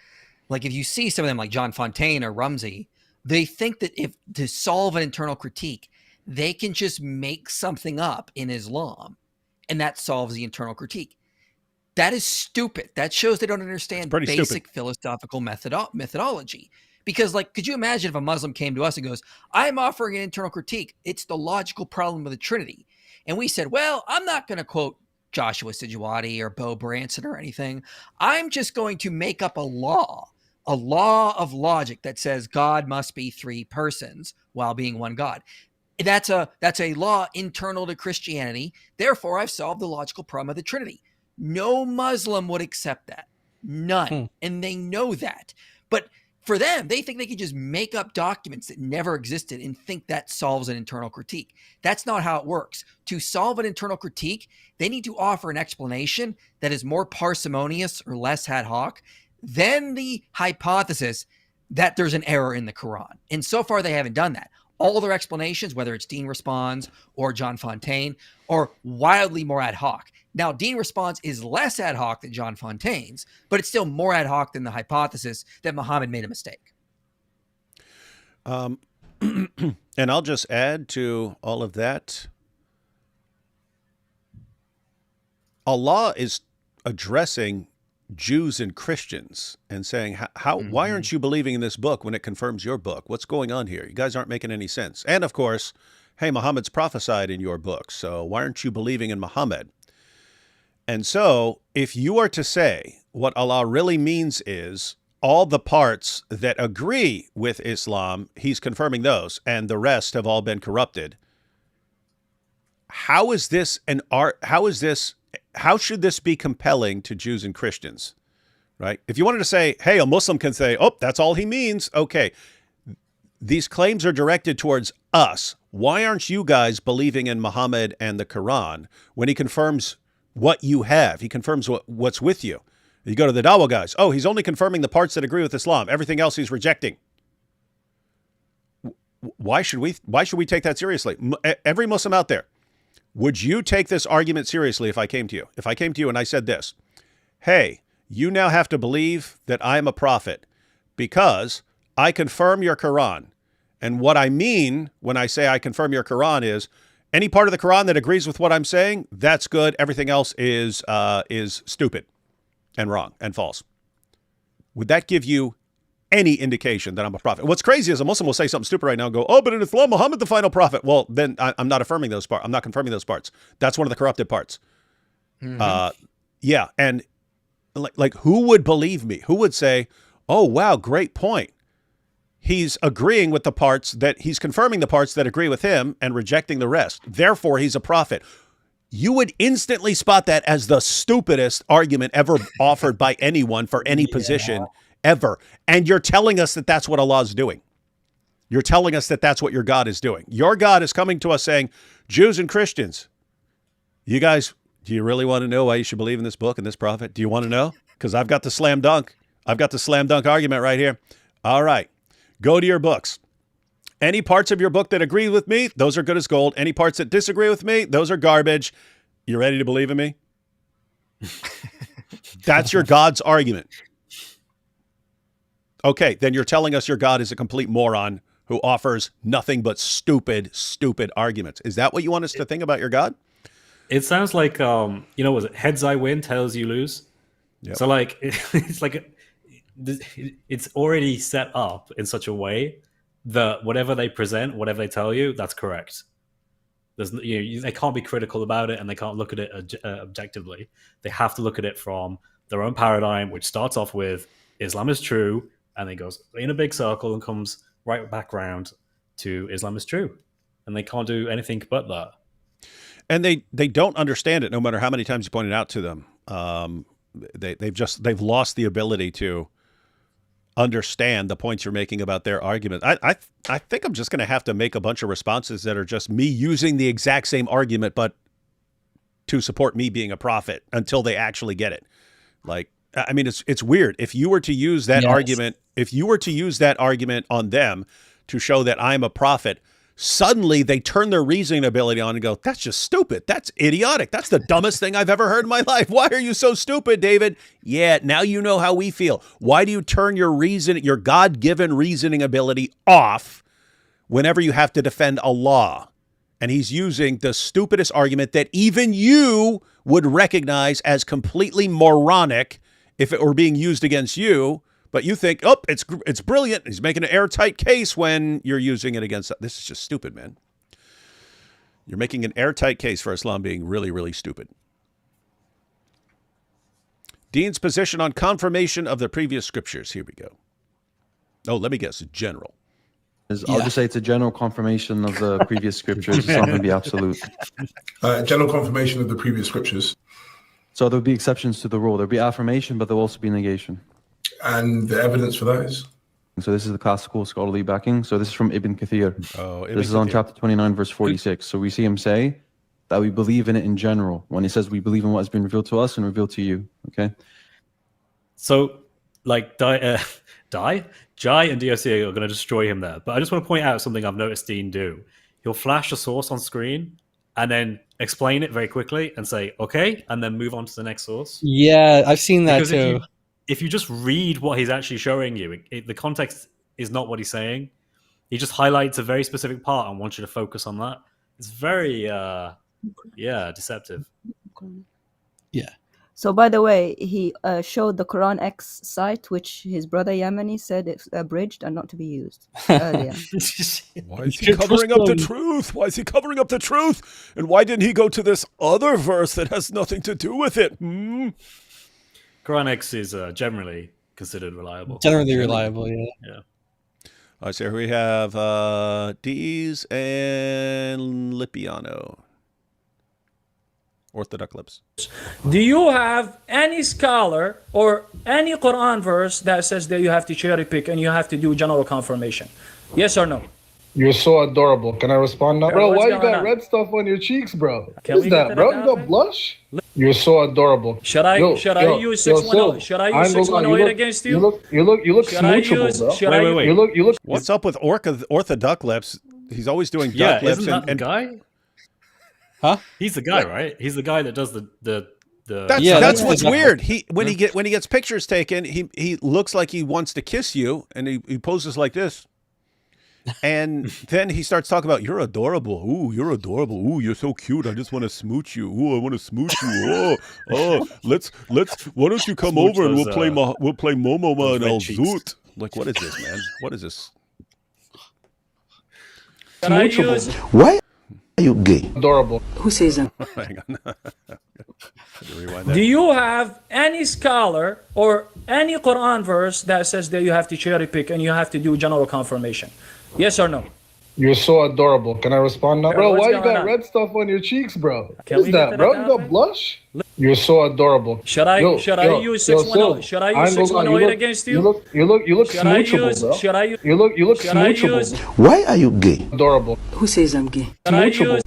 Like, if you see some of them like John Fontaine or Rumsey, they think that if to solve an internal critique, they can just make something up in Islam, and that solves the internal critique. That is stupid. That shows they don't understand basic philosophical methodology. Because, like, could you imagine if a Muslim came to us and goes, I'm offering an internal critique. It's the logical problem of the Trinity. And we said, well, I'm not going to quote Joshua Sijuwati or Bo Branson or anything. I'm just going to make up a law of logic that says God must be three persons while being one God. That's a law internal to Christianity. Therefore, I've solved the logical problem of the Trinity. No Muslim would accept that. None. And they know that. But for them, they think they can just make up documents that never existed and think that solves an internal critique. That's not how it works. To solve an internal critique, they need to offer an explanation that is more parsimonious or less ad hoc than the hypothesis that there's an error in the Quran. And so far, they haven't done that. All their explanations, whether it's Dean Responds or John Fontaine, are wildly more ad hoc. Now, Dean Responds is less ad hoc than John Fontaine's, but it's still more ad hoc than the hypothesis that Muhammad made a mistake. And I'll just add to all of that. Allah is addressing Jews and Christians and saying, why aren't you believing in this book when it confirms your book? What's going on here? You guys aren't making any sense. And of course, hey, Muhammad's prophesied in your book, so why aren't you believing in Muhammad? And so if you are to say what Allah really means is all the parts that agree with Islam, he's confirming those, and the rest have all been corrupted. How is this an art? How should this be compelling to Jews and Christians, right? If you wanted to say, hey, a Muslim can say, oh, that's all he means. Okay. These claims are directed towards us. Why aren't you guys believing in Muhammad and the Quran when he confirms what you have? He confirms what's with you. You go to the Dawa guys. Oh, he's only confirming the parts that agree with Islam. Everything else he's rejecting. Why should we take that seriously? Every Muslim out there, would you take this argument seriously if I came to you? If I came to you and I said this, hey, you now have to believe that I am a prophet because I confirm your Quran. And what I mean when I say I confirm your Quran is any part of the Quran that agrees with what I'm saying, that's good. Everything else is stupid and wrong and false. Would that give you any indication that I'm a prophet? What's crazy is a Muslim will say something stupid right now and go, oh, but in Islam, Muhammad the final prophet. Well, then I'm not affirming those parts. I'm not confirming those parts. That's one of the corrupted parts. Yeah. And like who would believe me? Who would say, oh, wow, great point. He's agreeing with the parts that he's confirming the parts that agree with him and rejecting the rest. Therefore, he's a prophet. You would instantly spot that as the stupidest argument ever offered by anyone for any position ever. And you're telling us that that's what Allah is doing. You're telling us that that's what your God is doing. Your God is coming to us saying, Jews and Christians, you guys, do you really want to know why you should believe in this book and this prophet? Do you want to know? Because I've got the slam dunk. I've got the slam dunk argument right here. All right. Go to your books. Any parts of your book that agree with me, those are good as gold. Any parts that disagree with me, those are garbage. You ready to believe in me? That's your God's argument. Okay, then you're telling us your God is a complete moron who offers nothing but stupid arguments. Is that what you want us to think about your God? It sounds like, was it heads I win, tails you lose? Yep. So like, it's like, it's already set up in such a way that whatever they present, whatever they tell you, that's correct. They can't be critical about it, and they can't look at it objectively. They have to look at it from their own paradigm, which starts off with Islam is true, and then goes in a big circle and comes right back round to Islam is true, and they can't do anything but that. And they don't understand it, no matter how many times you point it out to them. They've lost the ability to understand the points you're making about their argument. I think I'm just going to have to make a bunch of responses that are just me using the exact same argument, but to support me being a prophet until they actually get it. Like, I mean, it's weird. If you were to use that argument, on them to show that I'm a prophet, suddenly they turn their reasoning ability on and go, that's just stupid. That's idiotic. That's the dumbest thing I've ever heard in my life. Why are you so stupid, David? Yeah, now you know how we feel. Why do you turn your God-given reasoning ability off whenever you have to defend a law? And he's using the stupidest argument that even you would recognize as completely moronic if it were being used against you. But you think, oh, it's brilliant. He's making an airtight case when you're using it against. This is just stupid, man. You're making an airtight case for Islam being really, really stupid. Dean's position on confirmation of the previous scriptures. Here we go. Oh, let me guess. General. I'll just say it's a general confirmation of the previous scriptures. It's not going to be absolute. General confirmation of the previous scriptures. So there'll be exceptions to the rule. There'll be affirmation, but there'll also be negation. And the evidence for that is? So this is the classical scholarly backing. So this is from Ibn Kathir. This is on chapter 29, verse 46. So we see him say that we believe in it in general. When he says we believe in what has been revealed to us and revealed to you. Okay. So like Jai and DOC are going to destroy him there. But I just want to point out something I've noticed Dean do. He'll flash a source on screen and then explain it very quickly and say, okay, and then move on to the next source. Yeah, I've seen that Because too. If you just read what he's actually showing you, the context is not what he's saying. He just highlights a very specific part and wants you to focus on that. It's very, deceptive. Yeah. So, by the way, he showed the Quran X site, which his brother Yemeni said it's abridged and not to be used earlier. Why is he covering up the truth? Why is he covering up the truth? And why didn't he go to this other verse that has nothing to do with it? Quran X is generally considered reliable. Generally reliable, yeah. All right, so here we have Dees and Lipiano. Orthodox lips. Do you have any scholar or any Quran verse that says that you have to cherry pick and you have to do general confirmation? Yes or no? You're so adorable. Can I respond now? Bro, why you got red stuff on your cheeks, bro? What is that, bro? You got blush? You're so adorable. Should I use 610? Should I use 610 against you? You look smoochable, bro. Wait. You look. What's up with Orthodox lips? He's always doing duck lips. Isn't that the guy? Huh? He's the guy, right? He's the guy that does the. That's what's weird. When he gets pictures taken, he looks like he wants to kiss you, and he poses like this. And then he starts talking about, you're adorable. Ooh, you're adorable. Ooh, you're so cute. I just want to smooch you. Ooh, I want to smooch you. Oh, let's. Why don't you come over and we'll play Momoma and El Zoot? Like, what is this, man? What is this? Why are you gay? Adorable. Who says that? Hang on. Do you have any scholar or any Quran verse that says that you have to cherry pick and you have to do general confirmation? Yes or no? You're so adorable. Can I respond now? Bro, why you got red stuff on your cheeks, bro? What is that, bro? You got blush? You're so adorable. Should I use 610? Should I use 610 against you? You look smoochable, bro. You look smoochable. Why are you gay? Adorable. Who says I'm gay? Smoochable.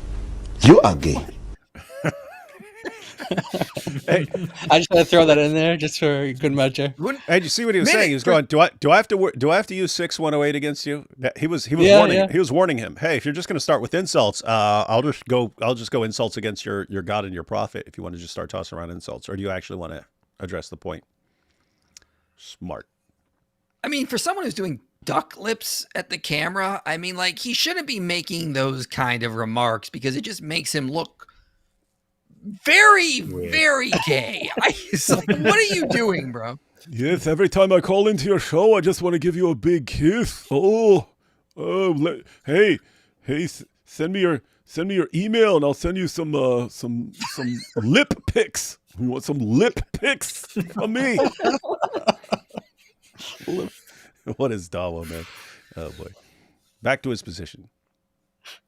You are gay. Hey, I just had to throw that in there just for good measure. Hey, did you see what he was saying? He was going, do I have to use 6108 against you? He was warning him. Hey, if you're just going to start with insults, I'll just go insults against your God and your prophet. If you want to just start tossing around insults, or do you actually want to address the point? Smart. I mean, for someone who's doing duck lips at the camera, I mean, like, he shouldn't be making those kind of remarks because it just makes him look very, very gay. Like, what are you doing, bro? Yes, every time I call into your show, I just want to give you a big kiss. Hey, send me Send me your email and I'll send you some lip pics. You want some lip pics from me? What is Dawa, man? Oh boy. Back to his position.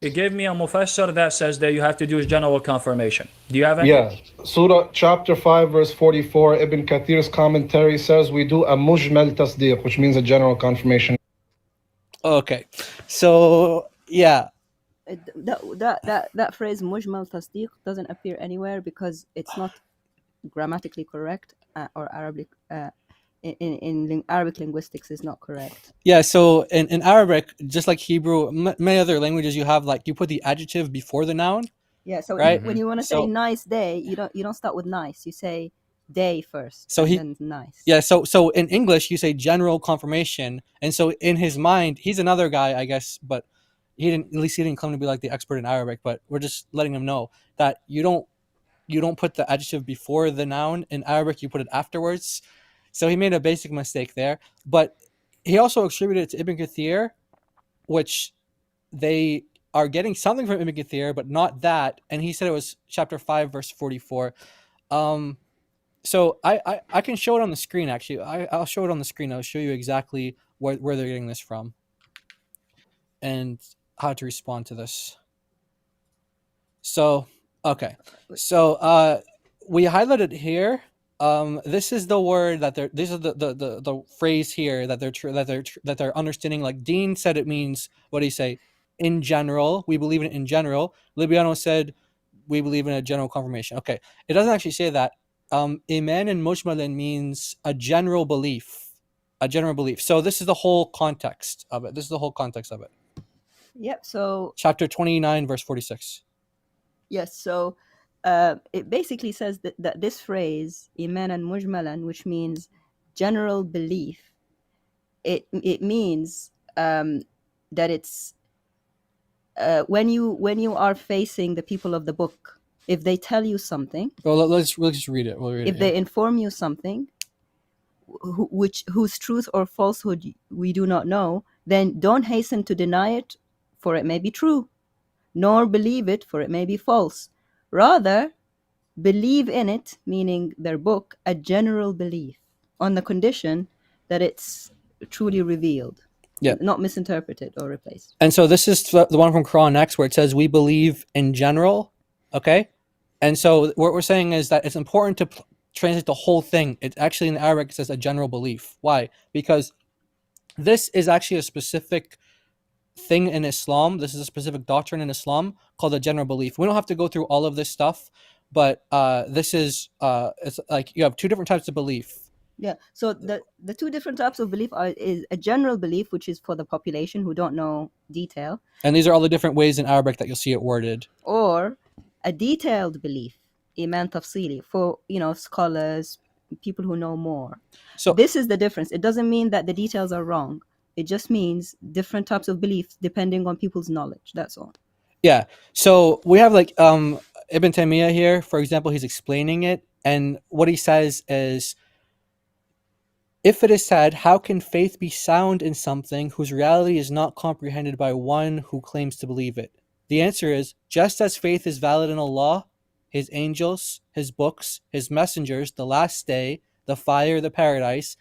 It gave me a mufassir that says that you have to do is general confirmation. Do you have any? Yeah. Surah chapter 5 verse 44, Ibn Kathir's commentary says we do a mujmal tasdeeq, which means a general confirmation. Okay. So, yeah. That phrase mujmal tasdeeq doesn't appear anywhere because it's not grammatically correct or Arabic in Arabic linguistics is not correct. Yeah, so in Arabic, just like Hebrew, many other languages, you have like you put the adjective before the noun. Yeah, so right? when you want to say nice day, you don't start with nice. You say day first. So then nice. Yeah, so in English you say general confirmation, and so in his mind, he's another guy, I guess, but he didn't claim to be like the expert in Arabic, but we're just letting him know that you don't put the adjective before the noun. In Arabic, you put it afterwards. So he made a basic mistake there. But he also attributed it to Ibn Kathir, which they are getting something from Ibn Kathir, but not that. And he said it was chapter 5, verse 44. So I can show it on the screen, actually. I'll show it on the screen. I'll show you exactly where they're getting this from and how to respond to this. So, okay. So we highlighted here. This is the word that this is the phrase here that they're understanding. Like Dean said, it means, what do you say? In general, we believe in it in general. Libiano said we believe in a general confirmation. Okay, it doesn't actually say that. Iman and mujmalan means a general belief. A general belief. So this is the whole context of it. Yep. So chapter 29, verse 46. Yes. So it basically says that this phrase iman and mujmalan, which means general belief, it means that it's when you are facing the people of the book, if they tell you something, well, let's just read it. We'll read if they inform you something whose truth or falsehood we do not know, then don't hasten to deny it, for it may be true, nor believe it, for it may be false. Rather, believe in it, meaning their book, a general belief, on the condition that it's truly revealed, not misinterpreted or replaced. And so this is the one from Quran Next, where it says we believe in general. Okay, and so what we're saying is that it's important to translate the whole thing. It actually in Arabic it says a general belief. Why? Because this is actually a specific thing in Islam. This is a specific doctrine in Islam called a general belief. We don't have to go through all of this stuff, but this is it's like you have two different types of belief. Yeah. So the two different types of belief is a general belief, which is for the population who don't know detail. And these are all the different ways in Arabic that you'll see it worded. Or a detailed belief, iman tafsili, for scholars, people who know more. So this is the difference. It doesn't mean that the details are wrong. It just means different types of beliefs depending on people's knowledge. That's all. Yeah. So we have like Ibn Taymiyyah here, for example, he's explaining it. And what he says is, if it is said, how can faith be sound in something whose reality is not comprehended by one who claims to believe it? The answer is, just as faith is valid in Allah, His angels, His books, His messengers, the last day, the fire, the paradise,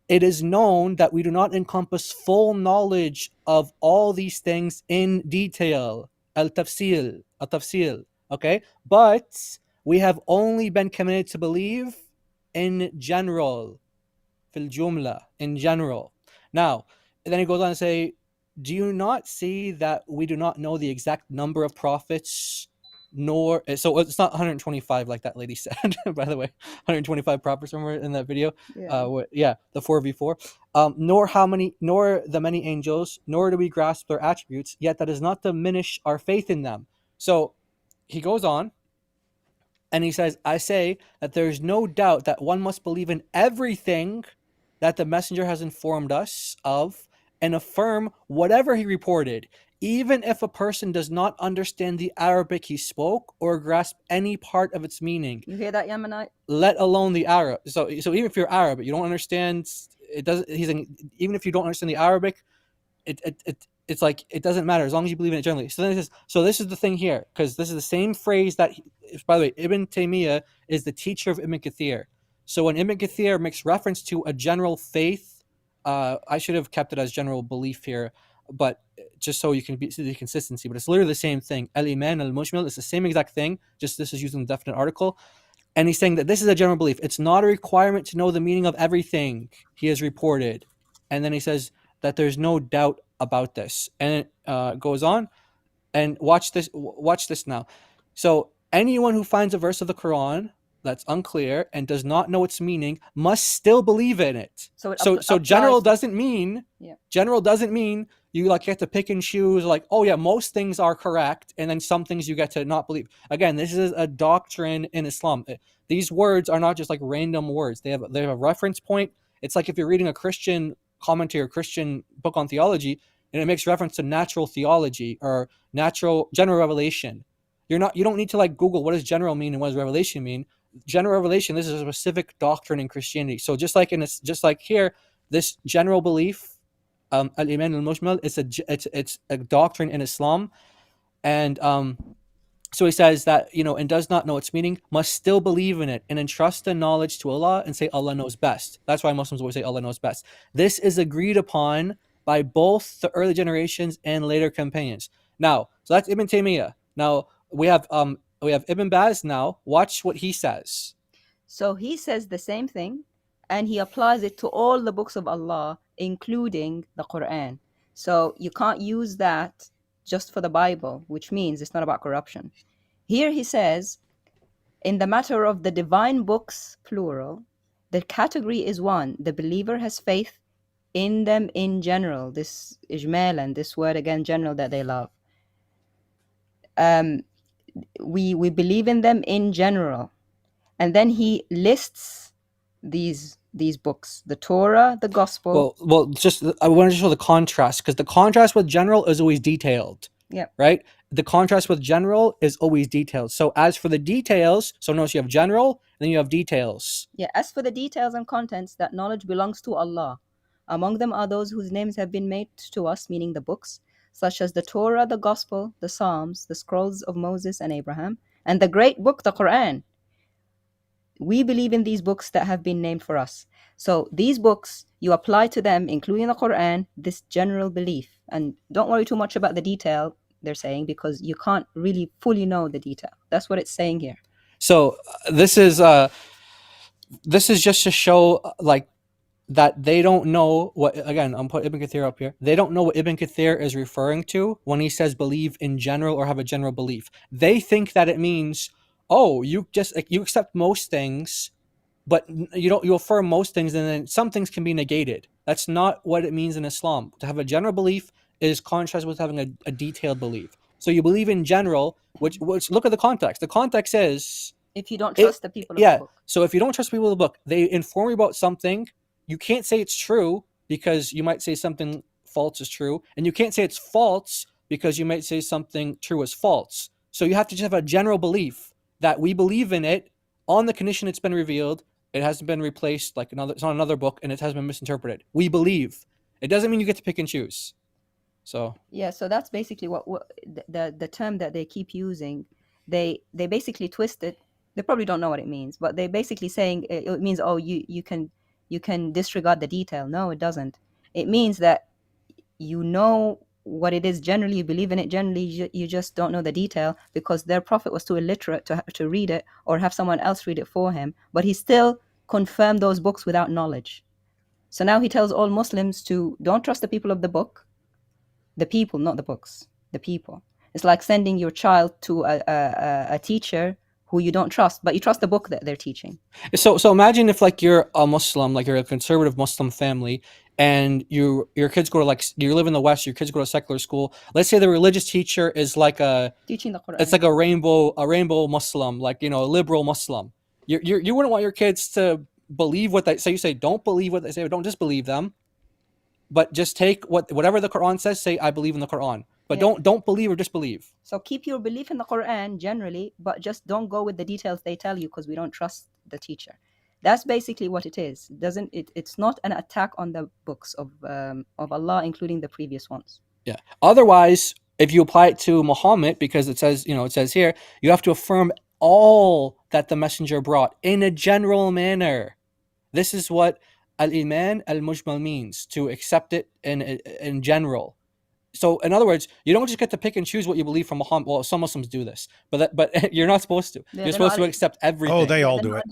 it is known that we do not encompass full knowledge of all these things in detail. Al-tafsil, okay? But we have only been commanded to believe in general. Fil jumla, in general. Now, then he goes on to say, do you not see that we do not know the exact number of prophets, nor, so it's not 125 like that lady said, by the way, 125 prophets somewhere in that video. The 4v4. Nor the many angels, nor do we grasp their attributes, yet that does not diminish our faith in them. So he goes on, and he says, I say that there is no doubt that one must believe in everything that the messenger has informed us of and affirm whatever he reported, even if a person does not understand the Arabic he spoke or grasp any part of its meaning. You hear that, Yemenite? Let alone the Arab. So even if you're Arab, but you don't understand, it doesn't. He's saying, even if you don't understand the Arabic, it it's like it doesn't matter as long as you believe in it generally. So then it says, so this is the thing here, because this is the same phrase that, by the way, Ibn Taymiyyah is the teacher of Ibn Kathir. So when Ibn Kathir makes reference to a general faith, I should have kept it as general belief here, but just so you can see the consistency, but it's literally the same thing. Al-Iman al-Mushmil, it's the same exact thing, just this is using the definite article. And he's saying that this is a general belief. It's not a requirement to know the meaning of everything he has reported. And then he says that there's no doubt about this. And it goes on, and watch this now. So anyone who finds a verse of the Quran that's unclear and does not know its meaning must still believe in it. So general doesn't mean you like get to pick and choose, like, oh yeah, most things are correct, and then some things you get to not believe. Again, this is a doctrine in Islam. These words are not just like random words. They have a reference point. It's like if you're reading a Christian commentary or Christian book on theology, and it makes reference to natural theology or general revelation. You don't need to like Google what does general mean and what does revelation mean. General revelation, this is a specific doctrine in Christianity. So just like here, this general belief, al-Iman al-Mushmal, it's a doctrine in Islam, and so he says that, and does not know its meaning, must still believe in it and entrust the knowledge to Allah and say Allah knows best. That's why Muslims always say Allah knows best. This is agreed upon by both the early generations and later companions. Now, so that's Ibn Taymiyyah. Now we have Ibn Baz. Now watch what he says. So he says the same thing, and he applies it to all the books of Allah, including the Quran. So you can't use that just for the Bible, which means it's not about corruption. Here he says, in the matter of the divine books, plural, the category is one. The believer has faith in them in general. This ijmal, and this word again, general, that they love. We believe in them in general. And then he lists these books, the Torah, the Gospel. Well, just I wanted to show the contrast, because the contrast with general is always detailed. Yeah. Right? The contrast with general is always detailed. So as for the details, so notice you have general, then you have details. Yeah, as for the details and contents, that knowledge belongs to Allah. Among them are those whose names have been made to us, meaning the books, such as the Torah, the Gospel, the Psalms, the scrolls of Moses and Abraham, and the great book, the Quran. We believe in these books that have been named for us. So these books, you apply to them, including the Quran, this general belief. And don't worry too much about the detail, they're saying, because you can't really fully know the detail. That's what it's saying here. So this is just to show like that they don't know what, again, I'm putting Ibn Kathir up here. They don't know what Ibn Kathir is referring to when he says believe in general or have a general belief. They think that it means, oh, you accept most things, but you affirm most things, and then some things can be negated. That's not what it means in Islam. To have a general belief is contrast with having a detailed belief. So you believe in general, which look at the context. The context is, if you don't trust the people of the book. So if you don't trust people of the book, they inform you about something. You can't say it's true because you might say something false is true, and you can't say it's false because you might say something true is false. So you have to just have a general belief that we believe in it on the condition it's been revealed. It hasn't been replaced like it's not another book, and it hasn't been misinterpreted. We believe. It doesn't mean you get to pick and choose. So yeah, so that's basically what the term that they keep using. They basically twist it. They probably don't know what it means, but they basically saying it means, oh, you can disregard the detail. No, it doesn't. It means that you know what it is generally, you believe in it generally, you just don't know the detail because their prophet was too illiterate to read it or have someone else read it for him, but he still confirmed those books without knowledge. So now he tells all Muslims to don't trust the people of the book, the people, not the books, the people. It's like sending your child to a teacher who you don't trust, but you trust the book that they're teaching. So imagine if like you're a Muslim, like you're a conservative Muslim family, and your kids go to you live in the West, your kids go to secular school. Let's say the religious teacher is like teaching the Quran. It's like a rainbow Muslim, like, a liberal Muslim. You wouldn't want your kids to believe what they say. You say don't believe what they say, but don't disbelieve them. But just take whatever the Quran says. Say I believe in the Quran, but don't believe or disbelieve. So keep your belief in the Quran generally, but just don't go with the details they tell you because we don't trust the teacher. That's basically what it is. It's not an attack on the books of Allah, including the previous ones. Yeah. Otherwise, if you apply it to Muhammad, because it says here, you have to affirm all that the messenger brought in a general manner. This is what al-iman al-mujmal means, to accept it in general. So, in other words, you don't just get to pick and choose what you believe from Muhammad. Well, some Muslims do this, but you're not supposed to. Yeah, you're supposed to accept everything. Oh, they all do it.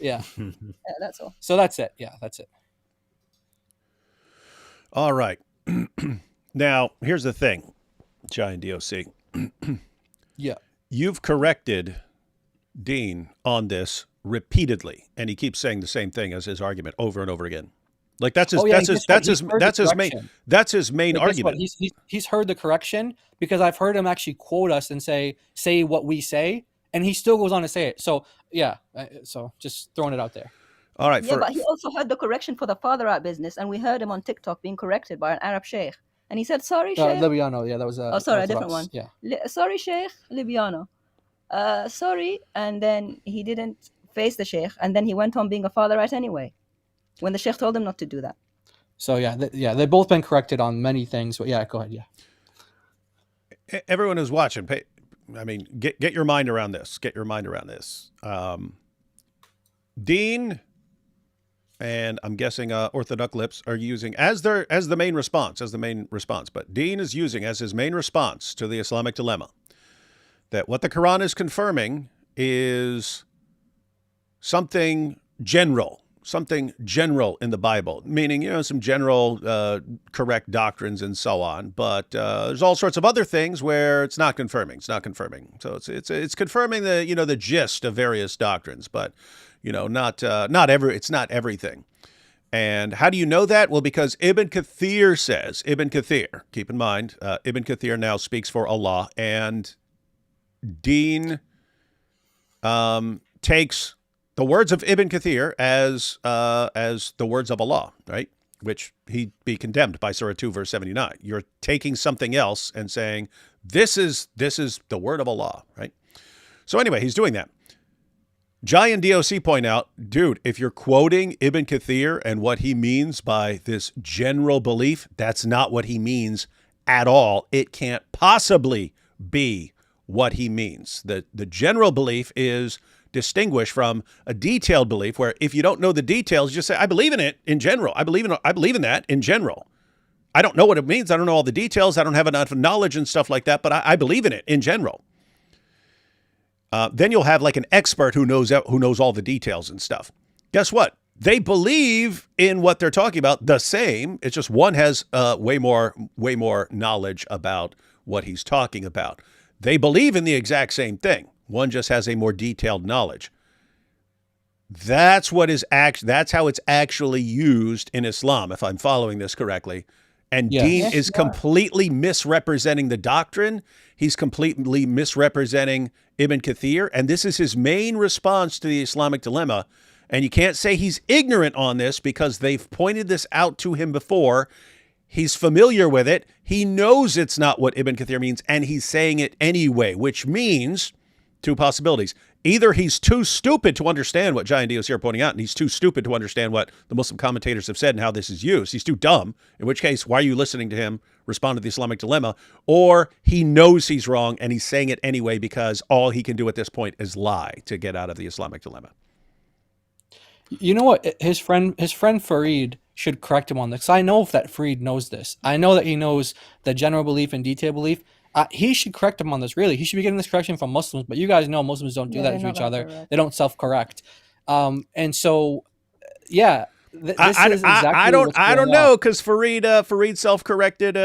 Yeah. Yeah, that's all. So that's it. Yeah, that's it. All right. Now, here's the thing, Giant DOC. Yeah. You've corrected Dean on this repeatedly, and he keeps saying the same thing as his argument over and over again. Like that's his main argument. He's heard the correction, because I've heard him actually quote us and say what we say, and he still goes on to say it. So yeah, so just throwing it out there. All right. Yeah, but he also heard the correction for the father out business, and we heard him on TikTok being corrected by an Arab sheikh, and he said, "Sorry, sheikh." Libiano, yeah, that was. Oh, sorry, a different one. Yeah. Sorry, sheikh, Libiano. Sorry, and then he didn't face the sheikh, and then he went on being a father out anyway, when the sheikh told him not to do that. So yeah, they've both been corrected on many things. But yeah, go ahead. Yeah. Everyone who's watching, get your mind around this. Get your mind around this. Dean, and I'm guessing Orthodox Lips are using as the main response. But Dean is using as his main response to the Islamic Dilemma that what the Quran is confirming is something general in the Bible, meaning, some general correct doctrines and so on. But there's all sorts of other things where it's not confirming. So it's confirming the gist of various doctrines, but it's not everything. And how do you know that? Well, because Ibn Kathir says, keep in mind, Ibn Kathir now speaks for Allah, and Dean takes the words of Ibn Kathir as the words of Allah, right? Which he'd be condemned by Surah 2, verse 79. You're taking something else and saying, this is the word of Allah, right? So anyway, he's doing that. Jai and DOC point out, dude, if you're quoting Ibn Kathir and what he means by this general belief, that's not what he means at all. It can't possibly be what he means. The general belief is distinguished from a detailed belief, where if you don't know the details, you just say, I believe in it in general. I believe in that in general. I don't know what it means. I don't know all the details. I don't have enough knowledge and stuff like that, but I believe in it in general. Then you'll have like an expert who knows all the details and stuff. Guess what? They believe in what they're talking about the same. It's just one has way more knowledge about what he's talking about. They believe in the exact same thing. One just has a more detailed knowledge. That's how it's actually used in Islam, if I'm following this correctly. And yes. Dean is completely misrepresenting the doctrine. He's completely misrepresenting Ibn Kathir. And this is his main response to the Islamic Dilemma. And you can't say he's ignorant on this, because they've pointed this out to him before. He's familiar with it. He knows it's not what Ibn Kathir means, and he's saying it anyway, which means two possibilities. Either he's too stupid to understand what Giant Dios here are pointing out, and he's too stupid to understand what the Muslim commentators have said and how this is used. He's too dumb, in which case, why are you listening to him respond to the Islamic Dilemma? Or he knows he's wrong, and he's saying it anyway because all he can do at this point is lie to get out of the Islamic Dilemma. You know what? His friend Fareed should correct him on this. I know that Fareed knows this. I know that he knows the general belief and detailed belief. He should correct him on this, really. He should be getting this correction from Muslims, but you guys know Muslims don't do that to each other. Correct. They don't self-correct. And so, yeah, this is exactly I don't know, because Fareed self-corrected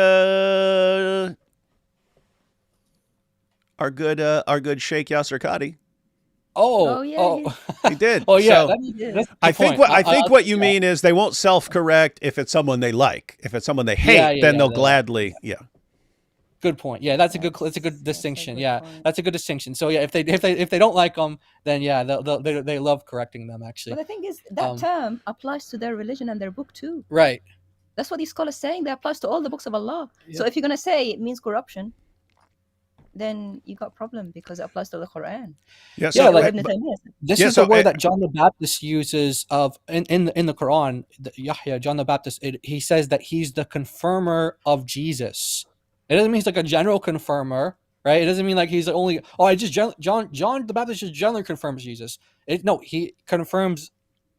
our good Sheikh Yasser Qadi. Oh yeah, he did. Oh yeah, so I think what you mean is they won't self-correct if it's someone they like. If it's someone they hate, then they'll gladly. Yeah. Good point. Yeah, that's a good distinction. Yeah, that's a good distinction. So yeah, if they don't like them, then yeah, they love correcting them, actually. But the thing is, that term applies to their religion and their book too. Right. That's what these scholars saying. That applies to all the books of Allah. Yeah. So if you're gonna say it means corruption, then you got a problem because it applies to the Quran. Yeah, Yeah, like Ibn Taymiyyah said. this Yeah, is so the word that John the Baptist uses of in the Quran. Yahya, John the Baptist, he says that he's the confirmer of Jesus. It doesn't mean he's like a general confirmer, right? It doesn't mean like he's only John the Baptist just generally confirms Jesus. No, he confirms.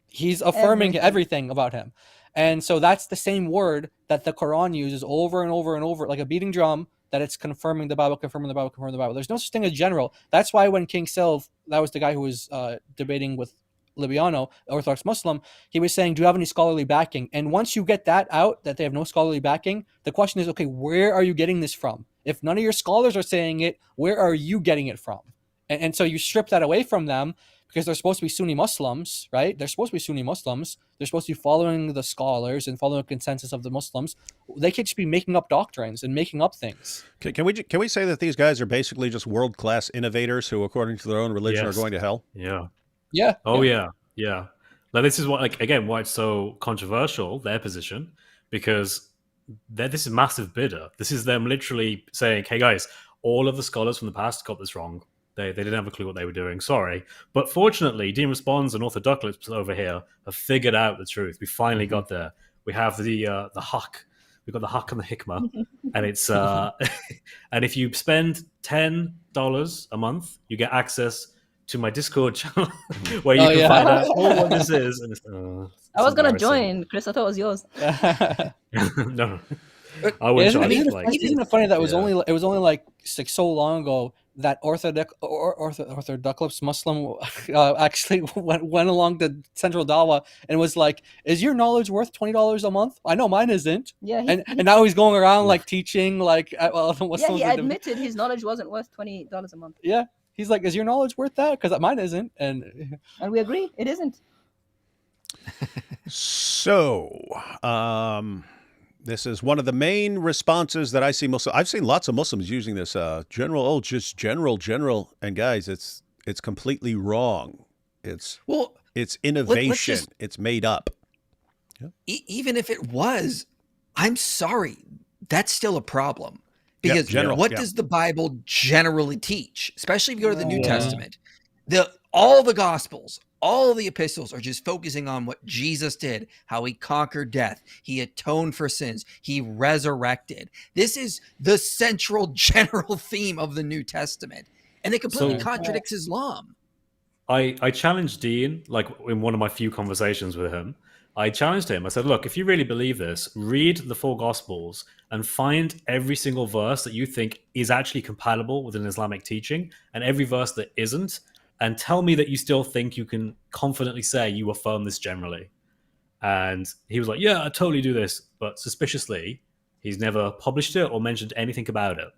He's affirming everything about him. And so that's the same word that the Quran uses over and over and over, like a beating drum, that it's confirming the Bible, confirming the Bible, confirming the Bible. There's no such thing as general. That's why when King Silv, that was the guy who was debating with Libiano, Orthodox Muslim, he was saying, do you have any scholarly backing? And once you get that out, that they have no scholarly backing, the question is, okay, where are you getting this from? If none of your scholars are saying it, where are you getting it from? And so you strip that away from them, because they're supposed to be Sunni Muslims, right? They're supposed to be Sunni Muslims. They're supposed to be following the scholars and following the consensus of the Muslims. They could just be making up doctrines and making up things. Can we say that these guys are basically just world-class innovators who, according to their own religion, are going to hell? Yeah. Yeah. Oh, yeah. Now, this is why it's so controversial, their position, because this is massive bidder. This is them literally saying, hey, guys, all of the scholars from the past got this wrong. They didn't have a clue what they were doing. Sorry. But fortunately, Dean Responds and Orthodox over here have figured out the truth. We finally got there. We have the Haq. We've got the Haq and the Hikmah. And it's and if you spend $10 a month, you get access to my Discord channel where you can find out all what this is. And I was gonna join, Chris. I thought it was yours. No. I would isn't it funny that it was only like so long ago that Orthodox Muslim actually went along the Central Dawa and was like, "Is your knowledge worth $20 a month? I know mine isn't." Yeah, and now he's going around like teaching like Muslims. Yeah, he admitted his knowledge wasn't worth $20 a month. Yeah, he's like, "Is your knowledge worth that? Because mine isn't." And we agree, it isn't. So, this is one of the main responses that I see. I've seen lots of Muslims using this just general. And guys, it's completely wrong. It's innovation. It's made up. Yeah. Even if it was, I'm sorry, that's still a problem. Because what does the Bible generally teach? Especially if you go to the New Testament. All the Gospels, all the epistles are just focusing on what Jesus did, how he conquered death, he atoned for sins, he resurrected. This is the central general theme of the New Testament. And it completely contradicts Islam. I challenged Dean, like in one of my few conversations with him. I challenged him. I said, look, if you really believe this, read the 4 Gospels and find every single verse that you think is actually compatible with an Islamic teaching and every verse that isn't, and tell me that you still think you can confidently say you affirm this generally. And he was like, yeah, I totally do this. But suspiciously, he's never published it or mentioned anything about it.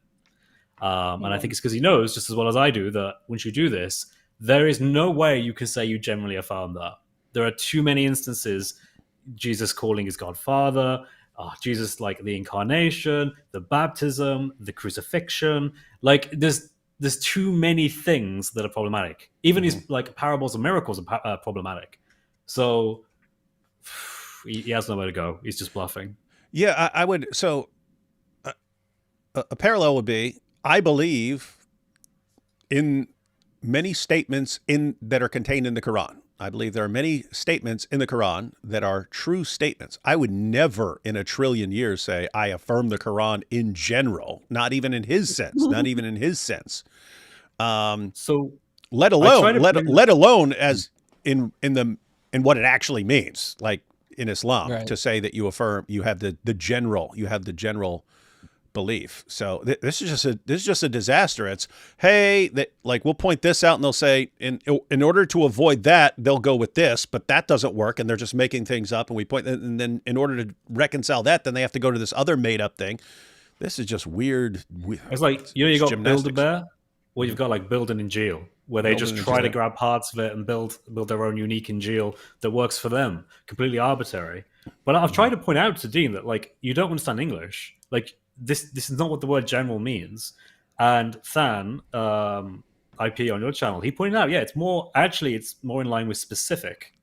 And I think it's because he knows, just as well as I do, that once you do this, there is no way you can say you generally affirm that. There are too many instances, Jesus calling his God Father, Jesus like the incarnation, the baptism, the crucifixion. Like there's too many things that are problematic. Even his like parables and miracles are problematic. So he has nowhere to go. He's just bluffing. Yeah, I would. So a parallel would be, I believe in many statements that are contained in the Quran. I believe there are many statements in the Quran that are true statements. I would never in a trillion years say I affirm the Quran in general, not even in his sense, So let alone as in what it actually means, like in Islam, to say that you affirm, you have the general belief. So this is just a disaster. It's, hey, we'll point this out and they'll say in order to avoid that, they'll go with this, but that doesn't work and they're just making things up, and we point, and then in order to reconcile that, then they have to go to this other made up thing. This is just weird. It's like, you got Build-A-Bear, or you've got like Build an Injil, where they just try to grab parts of it and build their own unique Injil that works for them, completely arbitrary. But I've tried to point out to Dean that like, you don't understand English. Like, this is not what the word general means. And Than, IP on your channel, he pointed out, it's more in line with specific.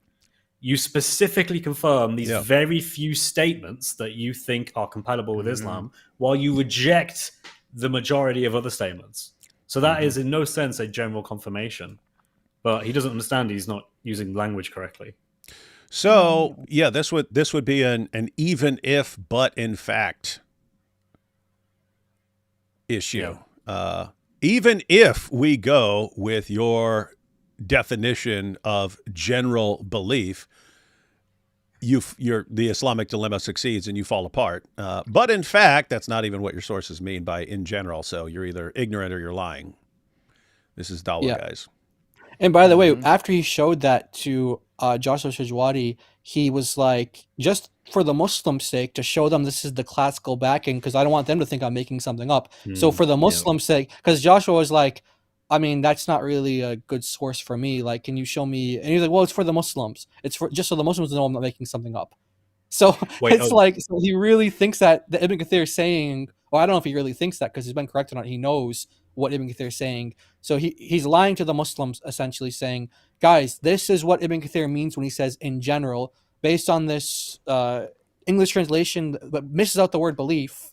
You specifically confirm these very few statements that you think are compatible with Islam, while you reject the majority of other statements. So that is in no sense a general confirmation. But he doesn't understand he's not using language correctly. So yeah, this would be an even if but in fact issue. Yeah. Even if we go with your definition of general belief, the Islamic dilemma succeeds and you fall apart. But in fact, that's not even what your sources mean by in general. So you're either ignorant or you're lying. This is Dawah, guys. And by the way, after he showed that to Joshua Shajwadi, he was like, just for the Muslims' sake, to show them this is the classical backing, because I don't want them to think I'm making something up. So for the Muslims' sake, because Joshua was like, I mean, that's not really a good source for me. Like, can you show me? And he's like, well, it's for the Muslims. It's for just so the Muslims know I'm not making something up. So so he really thinks that the Ibn Kathir is saying, well, I don't know if he really thinks that because he's been corrected on it. He knows what Ibn Kathir is saying. So he's lying to the Muslims, essentially saying, guys, this is what Ibn Kathir means when he says in general, based on this English translation that misses out the word belief.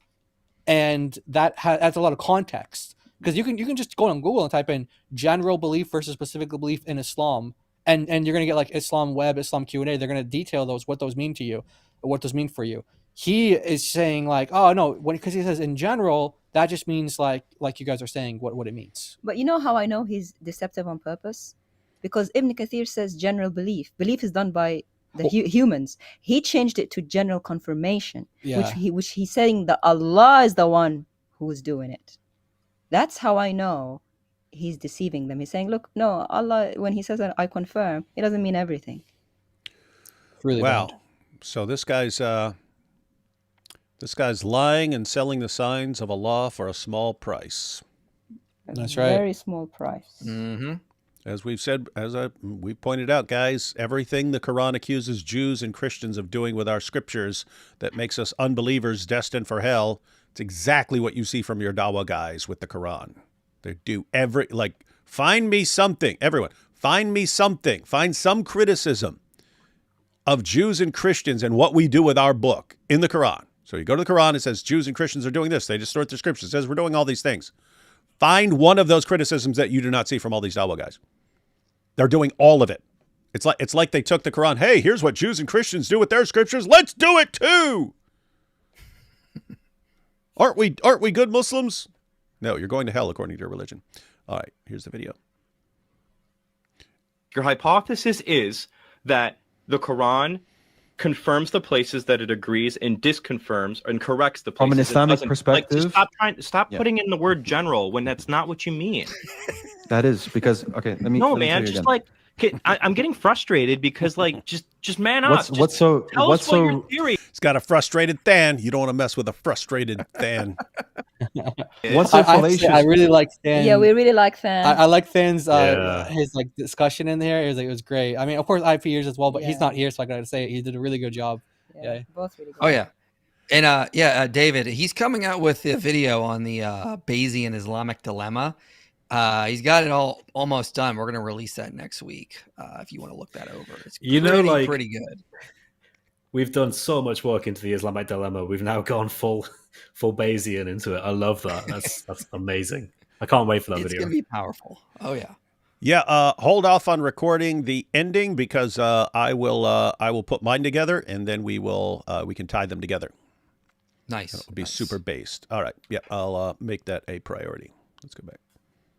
And that adds a lot of context. Because you can just go on Google and type in general belief versus specific belief in Islam. And you're going to get like Islam Web, Islam Q&A. They're going to detail what those mean to you, or what those mean for you. He is saying like, oh no, because he says in general, that just means like you guys are saying what it means. But you know how I know he's deceptive on purpose? Because Ibn Kathir says general belief. Belief is done by the humans. He changed it to general confirmation, which he's saying that Allah is the one who is doing it. That's how I know he's deceiving them. He's saying, look, no, Allah, when he says that I confirm, it doesn't mean everything. Really bad. So this guy's lying and selling the signs of Allah for a small price. That's right. Very small price. Mm-hmm. As we've said, we pointed out, guys, everything the Quran accuses Jews and Christians of doing with our scriptures that makes us unbelievers destined for hell, it's exactly what you see from your Dawah guys with the Quran. They do find me something, everyone, find me something, find some criticism of Jews and Christians and what we do with our book in the Quran. So you go to the Quran, it says Jews and Christians are doing this. They distort the scriptures. It says we're doing all these things. Find one of those criticisms that you do not see from all these Dawah guys. They're doing all of it. It's like they took the Quran. Hey, here's what Jews and Christians do with their scriptures. Let's do it too. Aren't we good Muslims? No, you're going to hell according to your religion. All right, here's the video. Your hypothesis is that the Quran confirms the places that it agrees and disconfirms and corrects the places from an Islamic perspective. Stop putting in the word general when that's not what you mean. That is because let me. No, let me man, just like I'm getting frustrated because just man up. What's your theory? It's got a frustrated Than. You don't want to mess with a frustrated Than. What's so fallacious? I really like Than. Yeah, we really like Than. I like Than's his discussion in there. It was great. I mean, of course, IP years as well, but he's not here, so I gotta say he did a really good job. Yeah, both really good. Oh yeah, and David, he's coming out with a video on the Bayesian Islamic Dilemma. He's got it all almost done. We're gonna release that next week. If you want to look that over, it's pretty good. We've done so much work into the Islamic Dilemma. We've now gone full Bayesian into it. I love that. That's amazing. I can't wait for that video. It's gonna be powerful. Oh yeah. Yeah. Hold off on recording the ending because I will put mine together and then we can tie them together. Nice. It'll be super based. All right. Yeah. I'll make that a priority. Let's go back.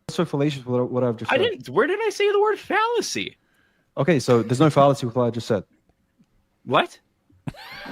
So fallacious with what I've just said. Where did I say the word fallacy? Okay, so there's no fallacy with what I just said. What?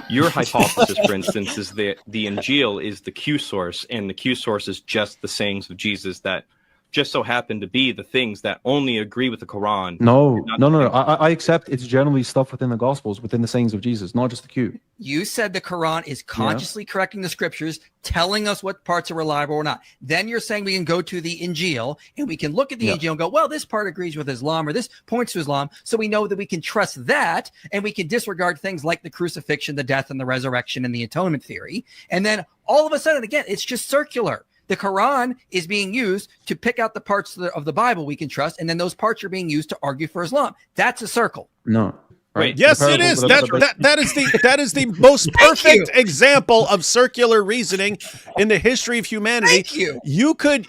Your hypothesis, for instance, is that the Injil is the Q source, and the Q source is just the sayings of Jesus that just so happen to be the things that only agree with the Quran. No. I accept it's generally stuff within the Gospels, within the sayings of Jesus, not just the Q. You said the Quran is consciously correcting the scriptures, telling us what parts are reliable or not. Then you're saying we can go to the Injil and we can look at the Injil and go, well, this part agrees with Islam or this points to Islam. So we know that we can trust that and we can disregard things like the crucifixion, the death and the resurrection and the atonement theory. And then all of a sudden, again, it's just circular. The Quran is being used to pick out the parts of the Bible we can trust, and then those parts are being used to argue for Islam. That's a circle. No. Right. Yes, it is. That is the most perfect example of circular reasoning in the history of humanity. Thank you. You could,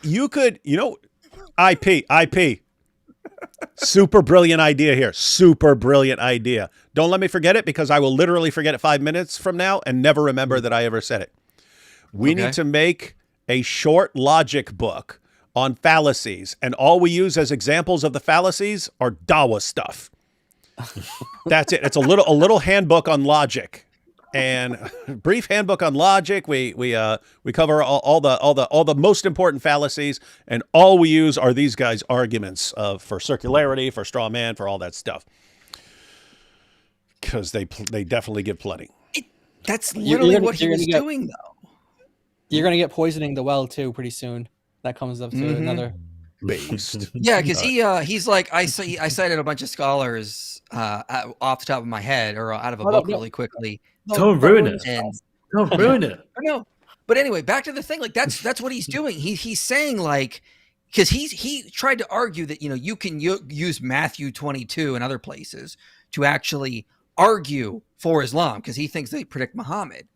IP. Super brilliant idea here. Super brilliant idea. Don't let me forget it, because I will literally forget it 5 minutes from now and never remember that I ever said it. We need to make a short logic book on fallacies, and all we use as examples of the fallacies are Dawa stuff. That's it. It's a little handbook on logic, and brief handbook on logic. We cover all the most important fallacies, and all we use are these guys' arguments for circularity, for straw man, for all that stuff, because they definitely give plenty. That's literally what he was doing, though. You're gonna get poisoning the well too pretty soon. That comes up to another beast. Yeah, because he's like, I cited a bunch of scholars off the top of my head or out of a book really quickly. Don't ruin it. Don't ruin it. No, but anyway, back to the thing. Like that's what he's doing. He's saying like, because he tried to argue that you can use Matthew 22 and other places to actually argue for Islam because he thinks they predict Muhammad.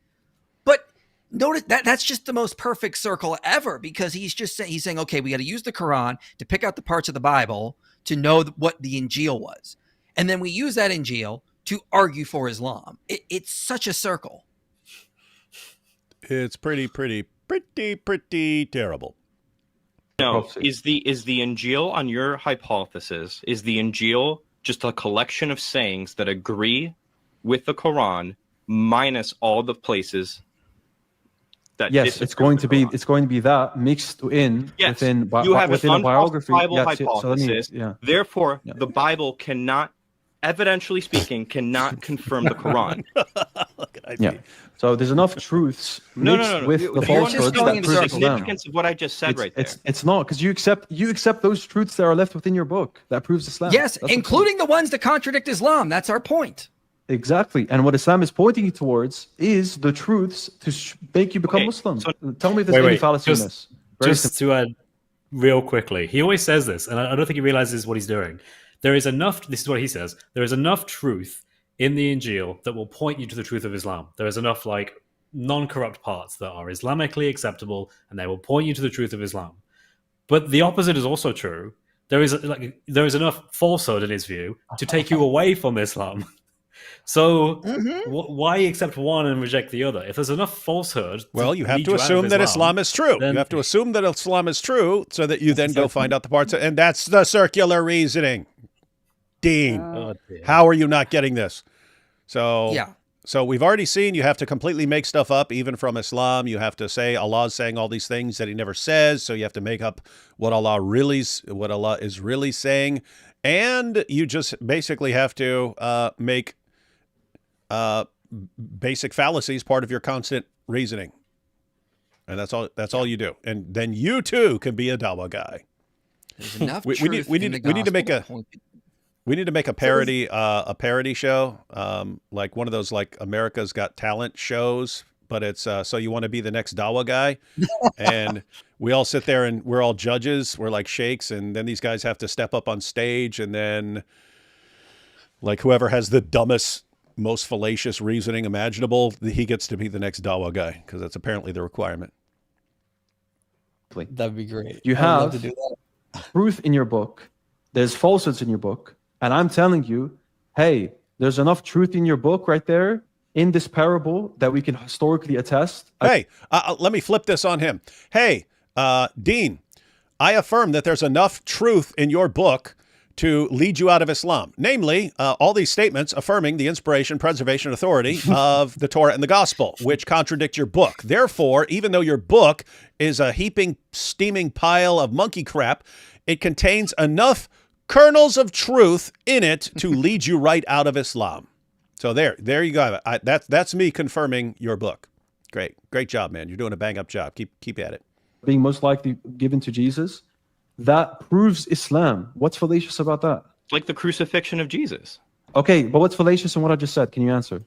But notice that's just the most perfect circle ever, because he's saying, okay, we got to use the Quran to pick out the parts of the Bible to know what the Injil was. And then we use that Injil to argue for Islam. It's such a circle. It's pretty terrible. No, is the Injil, on your hypothesis, is the Injil just a collection of sayings that agree with the Quran minus all the places that it's going to be that mixed in within you have within an a biography. hypothesis. Therefore, the Bible cannot, evidentially speaking, cannot confirm the Quran. So there's enough truths mixed with the falsehoods that prove the significance of what I just said right there. It's not, because you accept those truths that are left within your book that proves Islam. Yes, including the ones that contradict Islam. That's our point. Exactly. And what Islam is pointing towards is the truths to make you become Muslim. So tell me if there's any fallacy in this. Just to add real quickly, he always says this, and I don't think he realizes what he's doing. There is enough, this is what he says, there is enough truth in the Injil that will point you to the truth of Islam. There is enough like non-corrupt parts that are Islamically acceptable, and they will point you to the truth of Islam. But the opposite is also true. There is enough falsehood in his view to take you away from Islam. So why accept one and reject the other? If there's enough falsehood, you have to assume that Islam is true. You have to assume that Islam is true, so that you then go find out the parts, and that's the circular reasoning. Dean, how are you not getting this? So we've already seen you have to completely make stuff up, even from Islam. You have to say Allah's saying all these things that he never says, so you have to make up what Allah is really saying, and you just basically have to make basic fallacies part of your constant reasoning, and that's all you do. And then you too can be a Dawa guy. There's enough we need to make a parody show, like one of those like America's Got Talent shows, but it's so you want to be the next Dawa guy, and we all sit there and we're all judges, we're like sheikhs, and then these guys have to step up on stage, and then like whoever has the dumbest, most fallacious reasoning imaginable, he gets to be the next Dawa guy, because that's apparently the requirement. That'd be great. You have truth in your book. There's falsehoods in your book. And I'm telling you, hey, there's enough truth in your book right there in this parable that we can historically attest. Hey, let me flip this on him. Hey, Dean, I affirm that there's enough truth in your book to lead you out of Islam. Namely, all these statements affirming the inspiration, preservation, authority of the Torah and the Gospel, which contradict your book. Therefore, even though your book is a heaping, steaming pile of monkey crap, it contains enough kernels of truth in it to lead you right out of Islam. So there you go. That's me confirming your book. Great job, man. You're doing a bang up job. Keep at it. Being most likely given to Jesus, that proves Islam. What's fallacious about that? Like the crucifixion of Jesus. Okay, but what's fallacious in what I just said? Can you answer?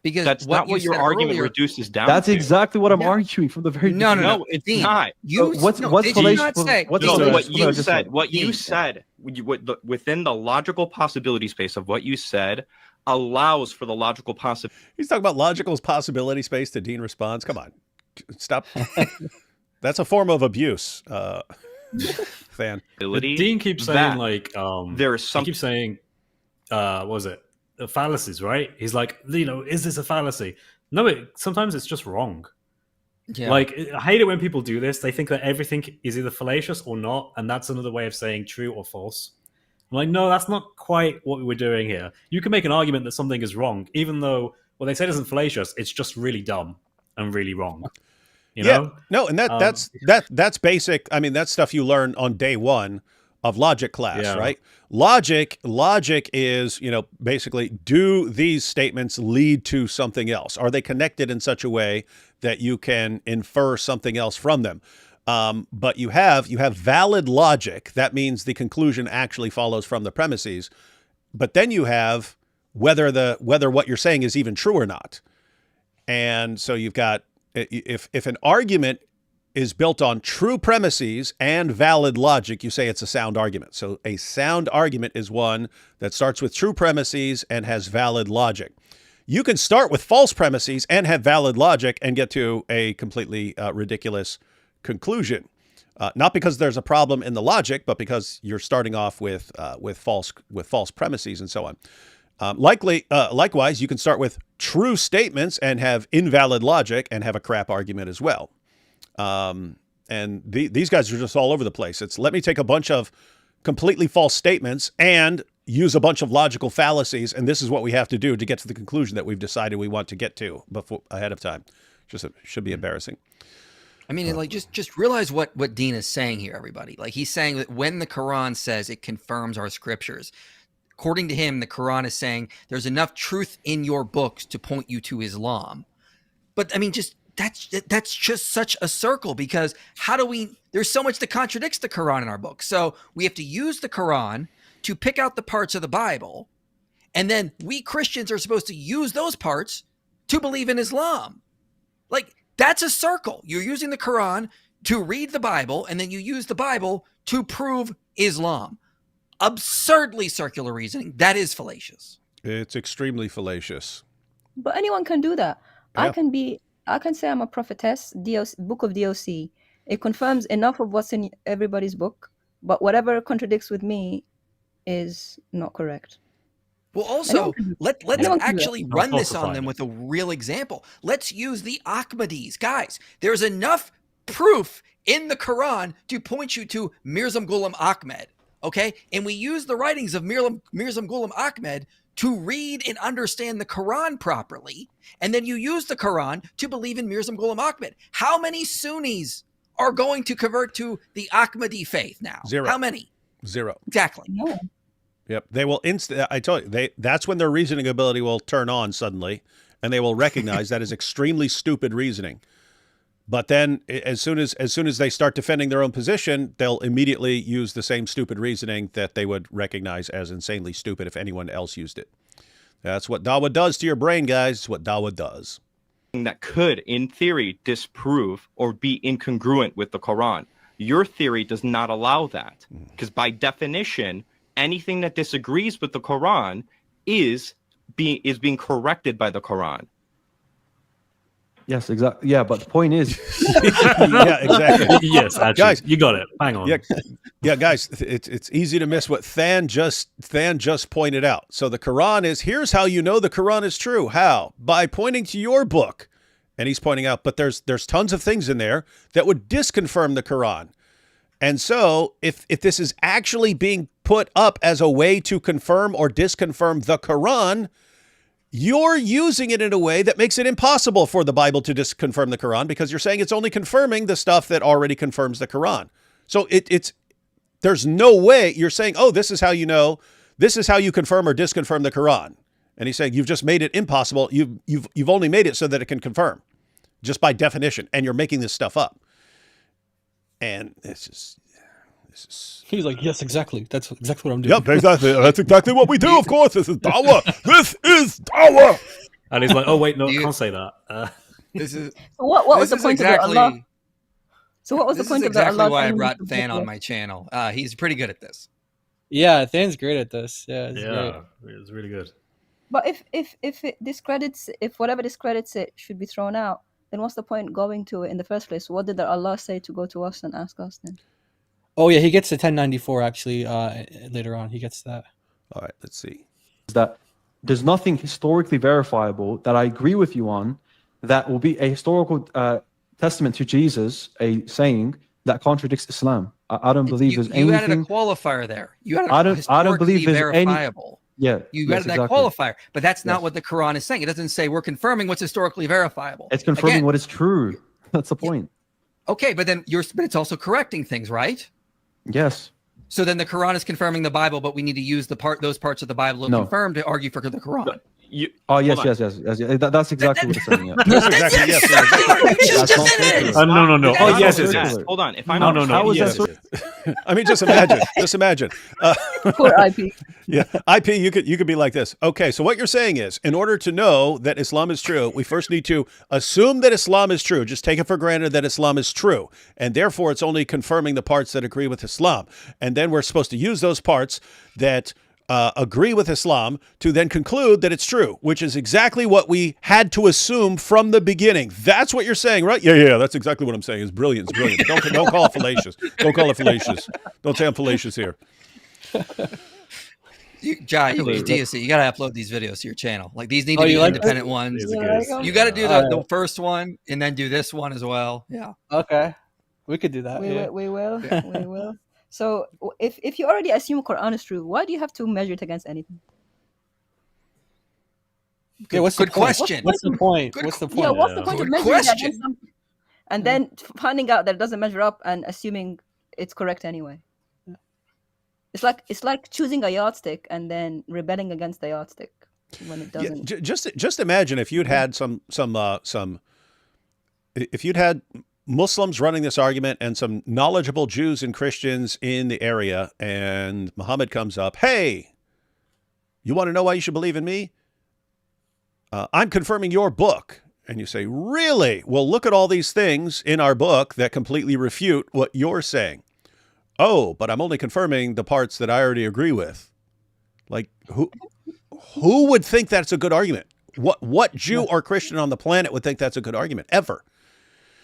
Because that's not what your argument reduces down That's to. exactly what I'm arguing from the very beginning. No, it's Dean, not. What's fallacious? What you said within the logical possibility space of what you said allows for the logical possibility. He's talking about logical possibility space. To Dean responds, "Come on, stop." That's a form of abuse. Fan. Dean keeps saying there is some. He keeps saying, what was it? Fallacies, right? He's like, is this a fallacy? No, sometimes it's just wrong. Yeah. Like, I hate it when people do this. They think that everything is either fallacious or not, and that's another way of saying true or false. I'm like, no, that's not quite what we're doing here. You can make an argument that something is wrong, even though what they said isn't fallacious. It's just really dumb and really wrong. You know? No, and that's basic. I mean, that's stuff you learn on day one of logic class, right? Logic is, basically, do these statements lead to something else? Are they connected in such a way that you can infer something else from them? But you have valid logic. That means the conclusion actually follows from the premises. But then you have whether what you're saying is even true or not. And so you've got, if an argument is built on true premises and valid logic, you say it's a sound argument. So a sound argument is one that starts with true premises and has valid logic. You can start with false premises and have valid logic and get to a completely ridiculous conclusion. Not because there's a problem in the logic, but because you're starting off with false premises and so on. Likewise, you can start with true statements and have invalid logic and have a crap argument as well. And these guys are just all over the place. It's let me take a bunch of completely false statements and use a bunch of logical fallacies, and this is what we have to do to get to the conclusion that we've decided we want to get to ahead of time. Should be embarrassing. I mean, just realize what Dean is saying here, everybody. Like, he's saying that when the Quran says it confirms our scriptures, according to him, the Quran is saying there's enough truth in your books to point you to Islam. But I mean, that's just such a circle, because there's so much that contradicts the Quran in our book. So we have to use the Quran to pick out the parts of the Bible, and then we Christians are supposed to use those parts to believe in Islam. Like, that's a circle. You're using the Quran to read the Bible, and then you use the Bible to prove Islam. Absurdly circular reasoning. That is fallacious. It's extremely fallacious. But anyone can do that. Yeah. I can say I'm a prophetess, book of DOC. It confirms enough of what's in everybody's book, but whatever contradicts with me is not correct. Well, also, let's actually run this on them with a real example. Let's use the Ahmadis. Guys, there's enough proof in the Quran to point you to Mirza Ghulam Ahmad, okay? And we use the writings of Mirza Ghulam Ahmad to read and understand the Quran properly, and then you use the Quran to believe in Mirza Ghulam Ahmad. How many Sunnis are going to convert to the Ahmadi faith now? 0. How many? 0. Exactly. No. Yep. They will I told you, that's when their reasoning ability will turn on suddenly, and they will recognize that is extremely stupid reasoning. But then as soon as they start defending their own position, they'll immediately use the same stupid reasoning that they would recognize as insanely stupid if anyone else used it. That's what Dawa does to your brain, guys. It's what Dawa does. That could, in theory, disprove or be incongruent with the Quran. Your theory does not allow that, because by definition, anything that disagrees with the Quran is being corrected by the Quran. Yes, exactly. Yeah, but the point is, yeah, exactly. Yes, actually, guys, you got it. Hang on. Yeah, guys, it's easy to miss what Than just pointed out. So the Quran is, here's how you know the Quran is true. How? By pointing to your book. And he's pointing out, but there's tons of things in there that would disconfirm the Quran. And so if this is actually being put up as a way to confirm or disconfirm the Quran, you're using it in a way that makes it impossible for the Bible to disconfirm the Quran, because you're saying it's only confirming the stuff that already confirms the Quran. So there's no way you're saying, oh, this is how you know, this is how you confirm or disconfirm the Quran. And he's saying you've just made it impossible. You've only made it so that it can confirm, just by definition, and you're making this stuff up. And he's like, yes, exactly. That's exactly what I'm doing. Yep, exactly. That's exactly what we do. Of course, this is Dawah. This is Dawah. And he's like, oh wait, no, I can't say that. This is what was the point of Allah? So what was the point of the Allah? Exactly why I brought Than on my channel. He's pretty good at this. Yeah, Than's great at this. Yeah, it's really good. But if whatever discredits it should be thrown out, then what's the point going to it in the first place? What did Allah say to go to us and ask us then? Oh yeah, he gets to 1094 actually later on. He gets that. All right, let's see. That there's nothing historically verifiable that I agree with you on that will be a historical testament to Jesus, a saying that contradicts Islam. I don't believe there's anything. You added a qualifier there. You added I don't believe there's verifiable. Yeah, you added that qualifier, but that's not what the Quran is saying. It doesn't say we're confirming what's historically verifiable. It's confirming what is true. That's the point. Okay, but then but it's also correcting things, right? Yes. So then the Quran is confirming the Bible, but we need to use those parts of the Bible to confirm to argue for the Quran. Yes. That's exactly what it's saying. Yeah. That's exactly yes. No. Oh, yes, it is. is. Hold on. If I'm no. How is yes, that? I mean, just imagine. Poor IP. Yeah, IP. You could be like this. Okay, so what you're saying is, in order to know that Islam is true, we first need to assume that Islam is true. Just take it for granted that Islam is true, and therefore it's only confirming the parts that agree with Islam. And then we're supposed to use those parts that agree with Islam to then conclude that it's true, which is exactly what we had to assume from the beginning. That's what you're saying, right? Yeah, that's exactly what I'm saying. It's brilliant. It's brilliant. Don't call it fallacious. Don't call it fallacious. Don't say I'm fallacious here. Jai, you got to upload these videos to your channel. Like these need to be independent ones. You got to do the first one and then do this one as well. Yeah. Okay. We could do that. We will. We will. So if you already assume Quran is true, why do you have to measure it against anything? Okay, what's the question? What's the point? What's the point? Yeah, what's the point of measuring it against something and then finding out that it doesn't measure up and assuming it's correct anyway? It's like choosing a yardstick and then rebelling against the yardstick when it doesn't. Yeah, just imagine if you'd had if you'd had Muslims running this argument and some knowledgeable Jews and Christians in the area, and Muhammad comes up, hey, you want to know why you should believe in me? I'm confirming your book. And you say, really? Well, look at all these things in our book that completely refute what you're saying. Oh, but I'm only confirming the parts that I already agree with. Like, who would think that's a good argument? What Jew or Christian on the planet would think that's a good argument, ever?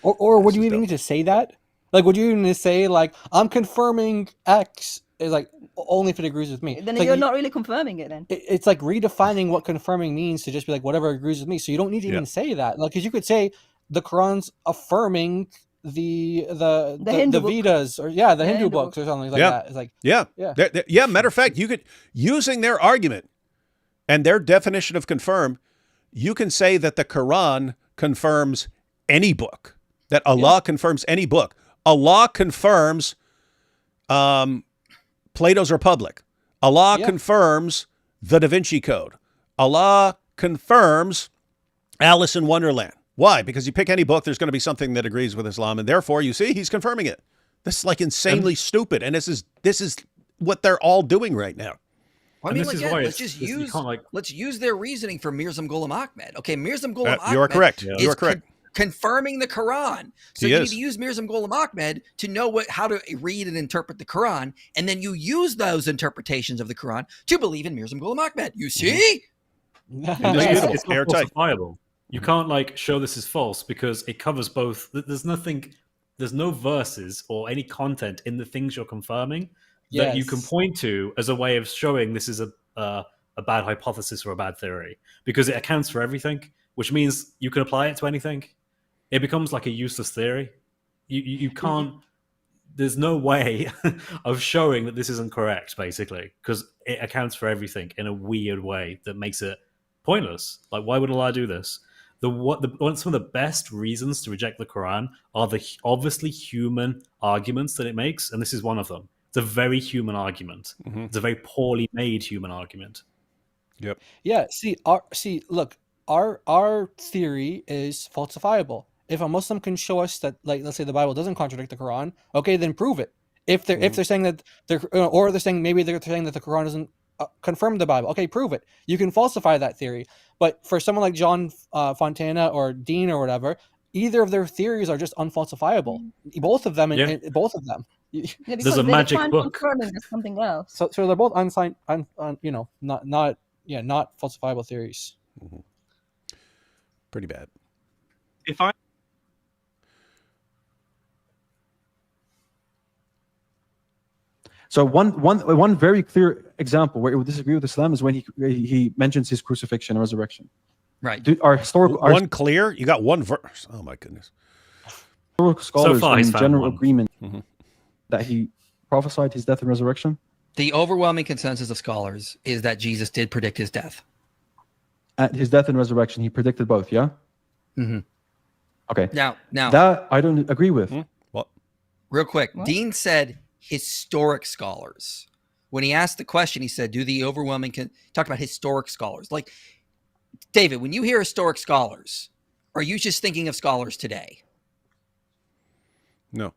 Or would you even need to say that? Like, would you even need to say, like, I'm confirming X is like only if it agrees with me? Then it's you're like, not really confirming it then. It's like redefining what confirming means to just be like, whatever agrees with me. So you don't need to even say that. Like, because you could say the Quran's affirming the Vedas or the Hindu books or something like that. It's like yeah. Matter of fact, you could, using their argument and their definition of confirm, you can say that the Quran confirms any book, that Allah confirms any book. Allah confirms Plato's Republic. Allah confirms the Da Vinci Code. Allah confirms Alice in Wonderland. Why? Because you pick any book, there's going to be something that agrees with Islam, and therefore, you see, he's confirming it. This is like insanely stupid, and this is what they're all doing right now. I mean, let's use their reasoning for Mirzam Ghulam Ahmed. Okay, Mirzam Ghulam Ahmed. You are correct. You are correct. Confirming the Quran. So you need to use Mirzam Ghulam Ahmed to know how to read and interpret the Quran, and then you use those interpretations of the Quran to believe in Mirzam Ghulam Ahmed. You see? It's not falsifiable. You can't show this is false because it covers both. There's no verses or any content in the things you're confirming that you can point to as a way of showing this is a bad hypothesis or a bad theory, because it accounts for everything, which means you can apply it to anything. It becomes like a useless theory. You can't. There's no way of showing that this isn't correct, basically, because it accounts for everything in a weird way that makes it pointless. Like, why would Allah do this? Some of the best reasons to reject the Quran are the obviously human arguments that it makes, and this is one of them. It's a very human argument. Mm-hmm. It's a very poorly made human argument. Yep. Yeah. Look, our theory is falsifiable. If a Muslim can show us that, like, let's say the Bible doesn't contradict the Quran, okay, then prove it. If they're saying that they're saying that the Quran doesn't confirm the Bible, okay, prove it. You can falsify that theory. But for someone like John Fontana or Dean or whatever, either of their theories are just unfalsifiable. Both of them, both of them. There's a magic book. Something else. So they're both not falsifiable theories. Mm-hmm. Pretty bad. So one very clear example where it would disagree with Islam is when he mentions his crucifixion and resurrection. Right. Our historical clear. You got one verse. Oh my goodness. Historical scholars far, he's in found general one. agreement that he prophesied his death and resurrection. The overwhelming consensus of scholars is that Jesus did predict his death. At his death and resurrection, he predicted both. Yeah. Mm-hmm. Okay. Now that I don't agree with. What? Real quick, Dean said historic scholars. When he asked the question, he said, "Do the overwhelming talk about historic scholars?" Like, David, when you hear historic scholars, are you just thinking of scholars today? No.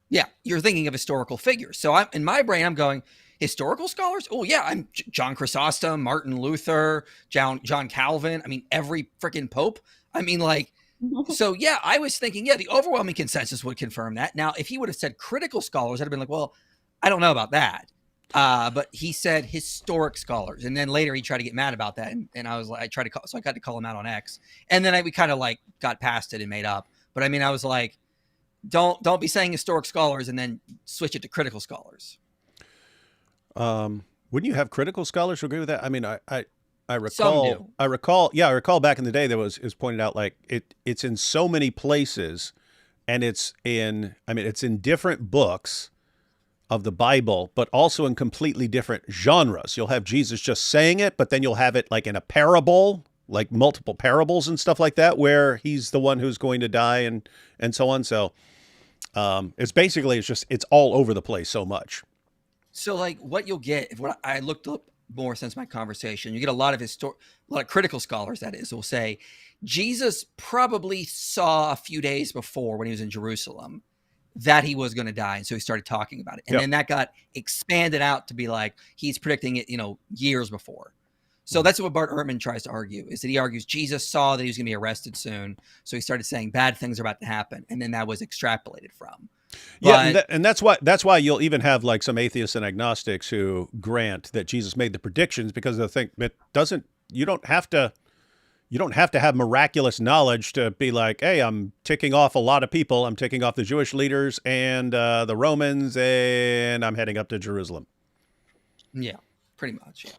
Yeah, you're thinking of historical figures. So in my brain, I'm going, historical scholars? Oh, yeah, I'm John Chrysostom, Martin Luther, John Calvin. I mean, every freaking pope. I mean, like, so yeah, I was thinking, yeah, the overwhelming consensus would confirm that. Now, if he would have said critical scholars, I'd have been like, well, I don't know about that. But he said historic scholars. And then later he tried to get mad about that. And I was like, I got to call him out on X. And then we kind of like got past it and made up. But I mean, I was like, don't be saying historic scholars and then switch it to critical scholars. Wouldn't you have critical scholars who agree with that? I mean, I Some recall back in the day there was pointed out like it's in so many places, and it's in different books of the Bible, but also in completely different genres. You'll have Jesus just saying it, but then you'll have it like in a parable, like multiple parables and stuff like that, where he's the one who's going to die and so on. So it's all over the place so much. So like what you'll get, if what I looked up more since my conversation, you get a lot of critical scholars, that is, will say Jesus probably saw a few days before when he was in Jerusalem that he was going to die. And so he started talking about it. And then that got expanded out to be like, he's predicting it, years before. So that's what Bart Ehrman tries to argue, is that he argues Jesus saw that he was going to be arrested soon. So he started saying bad things are about to happen. And then that was extrapolated from. Yeah, and that's why you'll even have like some atheists and agnostics who grant that Jesus made the predictions, because they think you don't have to have miraculous knowledge to be like, hey, I'm ticking off a lot of people. I'm ticking off the Jewish leaders and the Romans, and I'm heading up to Jerusalem. Yeah, pretty much. Yeah.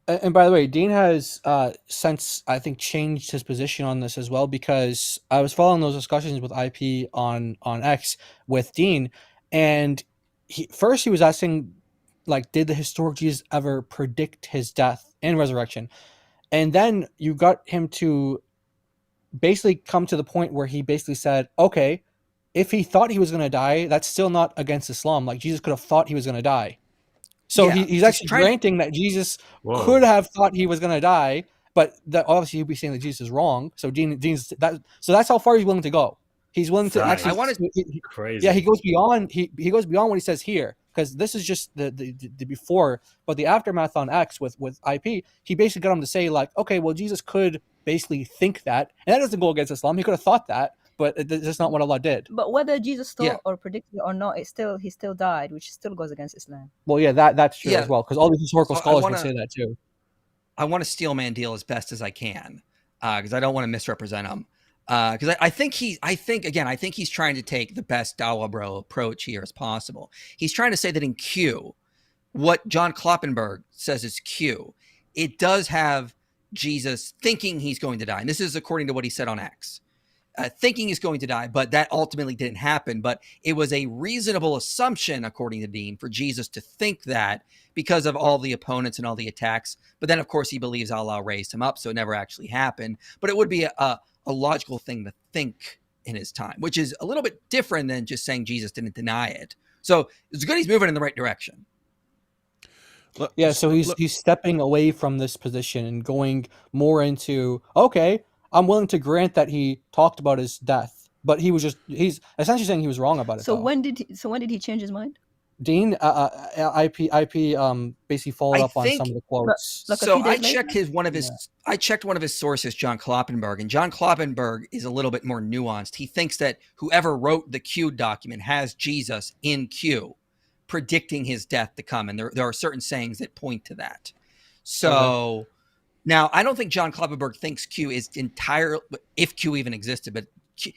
And by the way, Dean has since, I think, changed his position on this as well, because I was following those discussions with IP on X with Dean, and he was asking, like, did the historic Jesus ever predict his death and resurrection? And then you got him to basically come to the point where he basically said, okay, if he thought he was going to die, that's still not against Islam. Like, Jesus could have thought he was going to die. So he's actually granting that Jesus could have thought he was going to die, but that obviously he'd be saying that Jesus is wrong. So Dean's that. So that's how far he's willing to go. He's willing to actually. Crazy. Yeah, he goes beyond. He goes beyond what he says here, because this is just the before, but the aftermath on X with IP. He basically got him to say like, okay, well, Jesus could basically think that, and that doesn't go against Islam. He could have thought that, but that's not what Allah did. But whether Jesus thought or predicted it or not, he still died, which still goes against Islam. Well, yeah, that's true as well, because all these historical scholars would say that too. I want to steel man deal as best as I can, because I don't want to misrepresent him. Because I think he's trying to take the best Dawa bro approach here as possible. He's trying to say that in Q, what John Kloppenberg says is Q, it does have Jesus thinking he's going to die, and this is according to what he said on X. Thinking he's going to die, but that ultimately didn't happen. But it was a reasonable assumption, according to Dean, for Jesus to think that because of all the opponents and all the attacks. But then, of course, he believes Allah raised him up, so it never actually happened. But it would be a logical thing to think in his time, which is a little bit different than just saying Jesus didn't deny it. So it's good he's moving in the right direction. Yeah, so he's stepping away from this position and going more into, okay, I'm willing to grant that he talked about his death, but he's essentially saying he was wrong about it. So when did he change his mind? Dean, IP basically followed up on some of the quotes. So I checked one of his sources, John Kloppenberg, and John Kloppenberg is a little bit more nuanced. He thinks that whoever wrote the Q document has Jesus in Q, predicting his death to come, and there are certain sayings that point to that. So now I don't think John Kloppenberg thinks Q is entirely, if Q even existed, but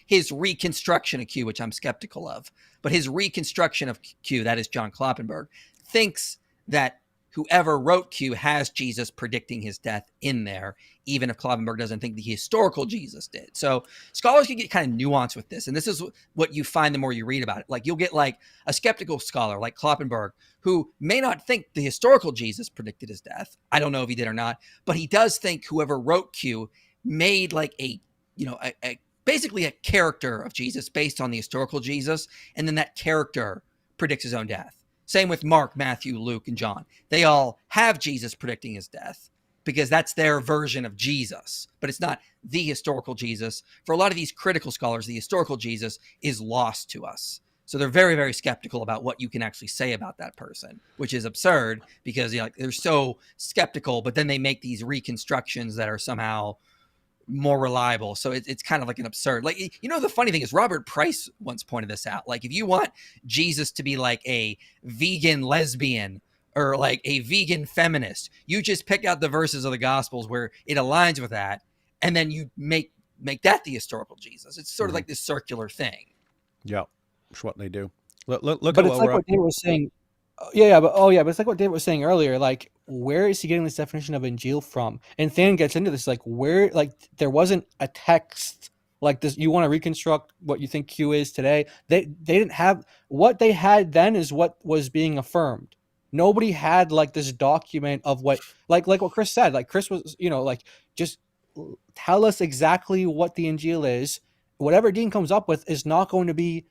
his reconstruction of Q, which I'm skeptical of, but his reconstruction of Q, that is John Kloppenberg, thinks that whoever wrote Q has Jesus predicting his death in there, even if Kloppenberg doesn't think the historical Jesus did. So scholars can get kind of nuanced with this. And this is what you find the more you read about it. Like you'll get like a skeptical scholar like Kloppenberg, who may not think the historical Jesus predicted his death. I don't know if he did or not, but he does think whoever wrote Q made like basically a character of Jesus based on the historical Jesus. And then that character predicts his own death. Same with Mark, Matthew, Luke, and John. They all have Jesus predicting his death because that's their version of Jesus, but it's not the historical Jesus. For a lot of these critical scholars, the historical Jesus is lost to us. So they're very, very skeptical about what you can actually say about that person, which is absurd because they're so skeptical, but then they make these reconstructions that are somehow more reliable. So it's kind of like an absurd, the funny thing is Robert Price once pointed this out. Like if you want Jesus to be like a vegan lesbian or like a vegan feminist, you just pick out the verses of the Gospels where it aligns with that. And then you make that the historical Jesus. It's sort of like this circular thing. Yeah. That's what they do. Look But at it's like what David was saying. But it's like what David was saying earlier. Like, where is he getting this definition of Injil from? And Than gets into this, like, where, like, there wasn't a text like this. You want to reconstruct what you think Q is today. They didn't have what they had then is what was being affirmed. Nobody had like this document of what, like what Chris said. Like Chris was, just tell us exactly what the Injil is. Whatever Dean comes up with is not going to be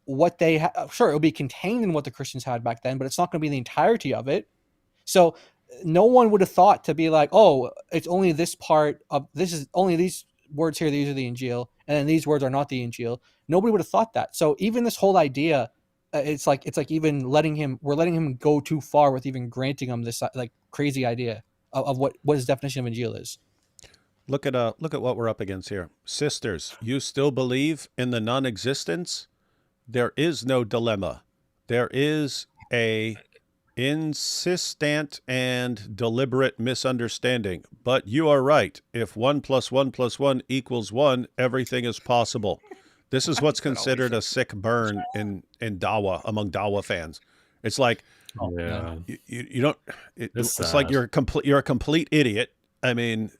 what they sure it'll be contained in what the Christians had back then, but it's not going to be the entirety of it. So no one would have thought to be like, oh, it's only this part of this is only these words here, these are the Injil, and then these words are not the Injil. Nobody would have thought that. So even this whole idea, it's like even letting him go too far with even granting him this like crazy idea of what his definition of Injil is. Look at what we're up against here. Sisters, you still believe in the non-existence? There is no dilemma. There is a insistent and deliberate misunderstanding. But you are right. If 1 + 1 + 1 = 1, everything is possible. This is what's considered a sick burn in Dawa among Dawa fans. It's like you don't. It's like you're a complete idiot. I mean,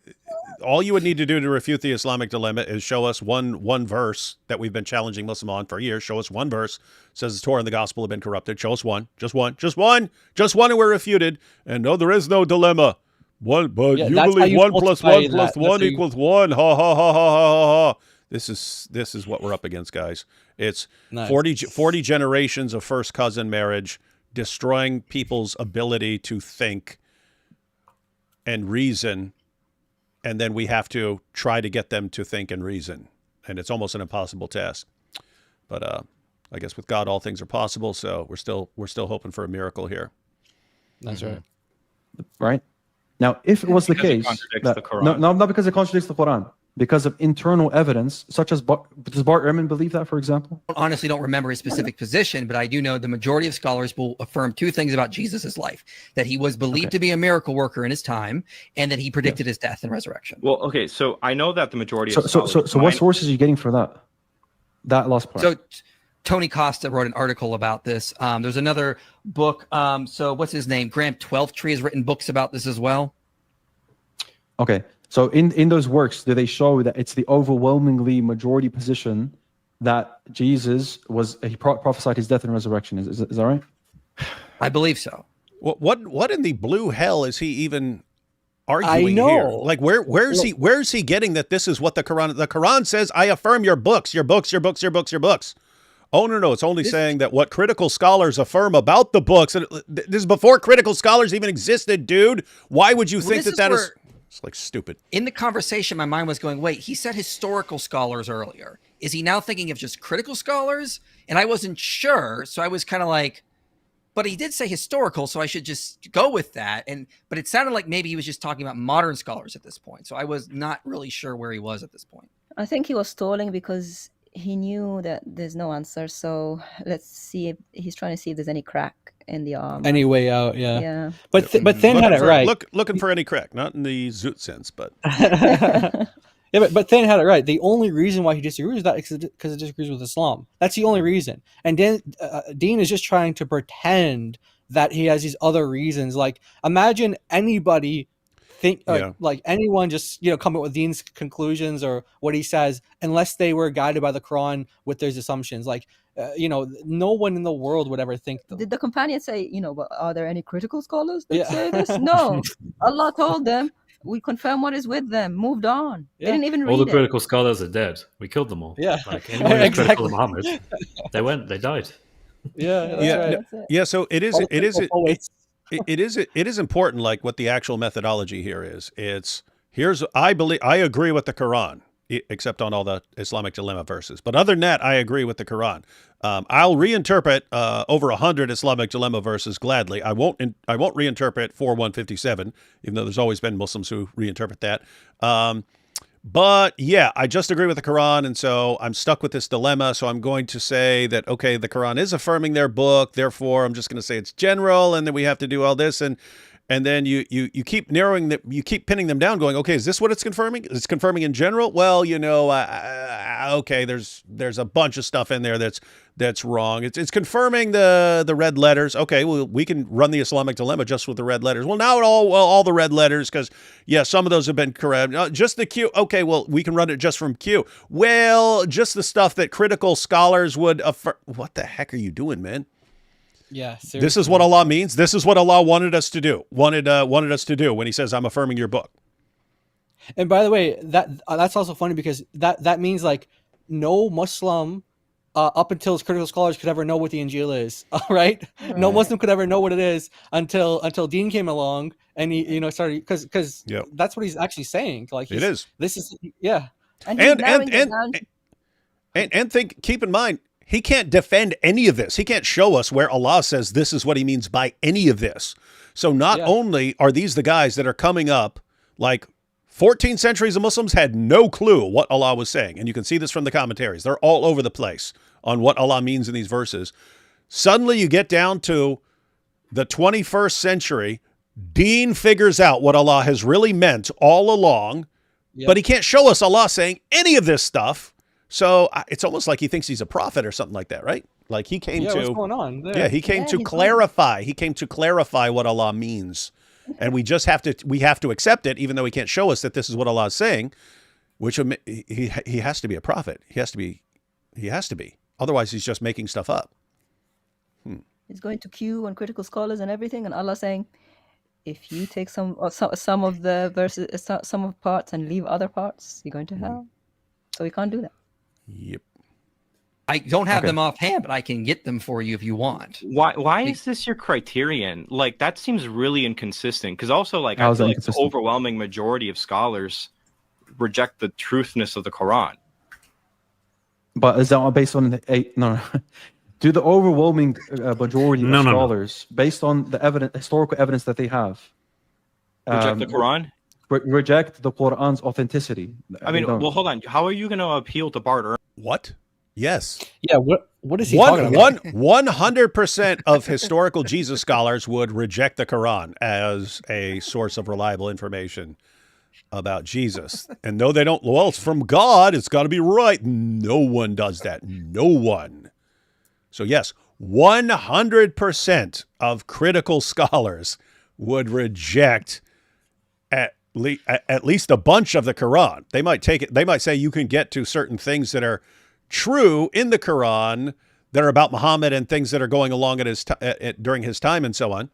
all you would need to do to refute the Islamic dilemma is show us one verse that we've been challenging Muslim on for years. Show us one verse says the Torah and the gospel have been corrupted. Show us one, just one, and we're refuted. And no, there is no dilemma. One, but you believe 1 + 1 + 1 = 1. Ha ha ha ha ha ha. This is what we're up against, guys. It's nice. 40 generations of first cousin marriage destroying people's ability to think and reason, and then we have to try to get them to think and reason, and it's almost an impossible task. But I guess with God all things are possible, so we're still hoping for a miracle here. That's right. Right? Now, if it was the case, not because it contradicts the Quran, because of internal evidence, such as does Bart Ehrman believe that, for example? I honestly don't remember his specific position, but I do know the majority of scholars will affirm two things about Jesus' life: that he was believed to be a miracle worker in his time, and that he predicted his death and resurrection. Well, okay, so I know that the majority of scholars... So what sources are you getting for that last part? So Tony Costa wrote an article about this. There's another book. So what's his name? Graham Twelftree has written books about this as well. Okay. So in those works, do they show that it's the overwhelmingly majority position that Jesus he prophesied his death and resurrection? Is that right? I believe so. What in the blue hell is he even arguing here? Like where is he getting that this is what the Quran says? I affirm your books. Oh no, it's only saying that what critical scholars affirm about the books. And this is before critical scholars even existed, dude. Why would you think that is? It's like stupid. In the conversation, my mind was going, wait, he said historical scholars earlier. Is he now thinking of just critical scholars? And I wasn't sure. So I was kind of like, but he did say historical, so I should just go with that. But it sounded like maybe he was just talking about modern scholars at this point. So I was not really sure where he was at this point. I think he was stalling because he knew that there's no answer. So let's see if he's trying to see if there's any crack in the arm. Any way out, yeah. But Than had it right. Looking for any crack, not in the Zoot sense, but. Yeah, but Thane had it right. The only reason why he disagrees with that is because it disagrees with Islam. That's the only reason. And then Dean is just trying to pretend that he has these other reasons. Like, imagine anybody like anyone just come up with Dean's conclusions or what he says, unless they were guided by the Quran with their assumptions. Like, no one in the world would ever think them. Did the companion say, but are there any critical scholars that say this? No. Allah told them, we confirm what is with them. Moved on. They didn't even read All the it. critical scholars are dead. We killed them all. Yeah. Like anyone who's critical of Muhammad, they died. Yeah. Yeah. So it is important, like what the actual methodology here is. I agree with the Quran, except on all the Islamic Dilemma verses. But other than that, I agree with the Quran. I'll reinterpret over 100 Islamic Dilemma verses gladly. I won't reinterpret 4157, even though there's always been Muslims who reinterpret that. But yeah, I just agree with the Quran, and so I'm stuck with this dilemma. So I'm going to say that, okay, the Quran is affirming their book, therefore I'm just going to say it's general, and then we have to do all this, and then you keep narrowing that, you keep pinning them down, going, okay, is this what it's confirming? It's confirming in general? Well, okay, there's a bunch of stuff in there that's wrong. It's confirming the red letters. Okay, well, we can run the Islamic Dilemma just with the red letters. Well, now all the red letters, because some of those have been correct. Just the Q. Okay, well, we can run it just from Q. Well, just the stuff that critical scholars would affirm. What the heck are you doing, man? Yeah, seriously. This is what Allah means. This is what Allah wanted us to do. Wanted us to do when He says, "I'm affirming your book." And by the way, that's also funny because that means like no Muslim up until critical scholars could ever know what the Injil is. All right, no Muslim could ever know what it is until Dean came along and he started because that's what he's actually saying. Like it is. This is yeah. And keep in mind, he can't defend any of this. He can't show us where Allah says this is what He means by any of this. So not only are these the guys that are coming up, like 14 centuries of Muslims had no clue what Allah was saying. And you can see this from the commentaries. They're all over the place on what Allah means in these verses. Suddenly you get down to the 21st century. Dean figures out what Allah has really meant all along, but he can't show us Allah saying any of this stuff. So it's almost like he thinks he's a prophet or something like that, right? Like he came to, what's going on there? Yeah, he came to clarify. He came to clarify what Allah means, and we have to accept it, even though He can't show us that this is what Allah is saying. Which he has to be a prophet. He has to be. Otherwise, he's just making stuff up. He's going to Q and critical scholars and everything, and Allah saying, if you take some of the verses, some of parts, and leave other parts, you're going to hell. So we can't do that. Yep. I don't have them offhand, but I can get them for you if you want. Why is this your criterion? Like, that seems really inconsistent. Because also, like, I feel like the overwhelming majority of scholars reject the truthness of the Quran. But is that based on no? Do the overwhelming majority of scholars, based on the historical evidence that they have, reject the Quran? Reject the Quran's authenticity? I mean, well, hold on. How are you going to appeal to Bart? What? Yes. Yeah. What is he talking about? 100% of historical Jesus scholars would reject the Quran as a source of reliable information about Jesus. And no, they don't. Well, it's from God. It's got to be right. No one does that. No one. So yes, 100% of critical scholars would reject at least a bunch of the Quran. They might take it. They might say you can get to certain things that are true in the Quran that are about Muhammad and things that are going along at during his time and so on.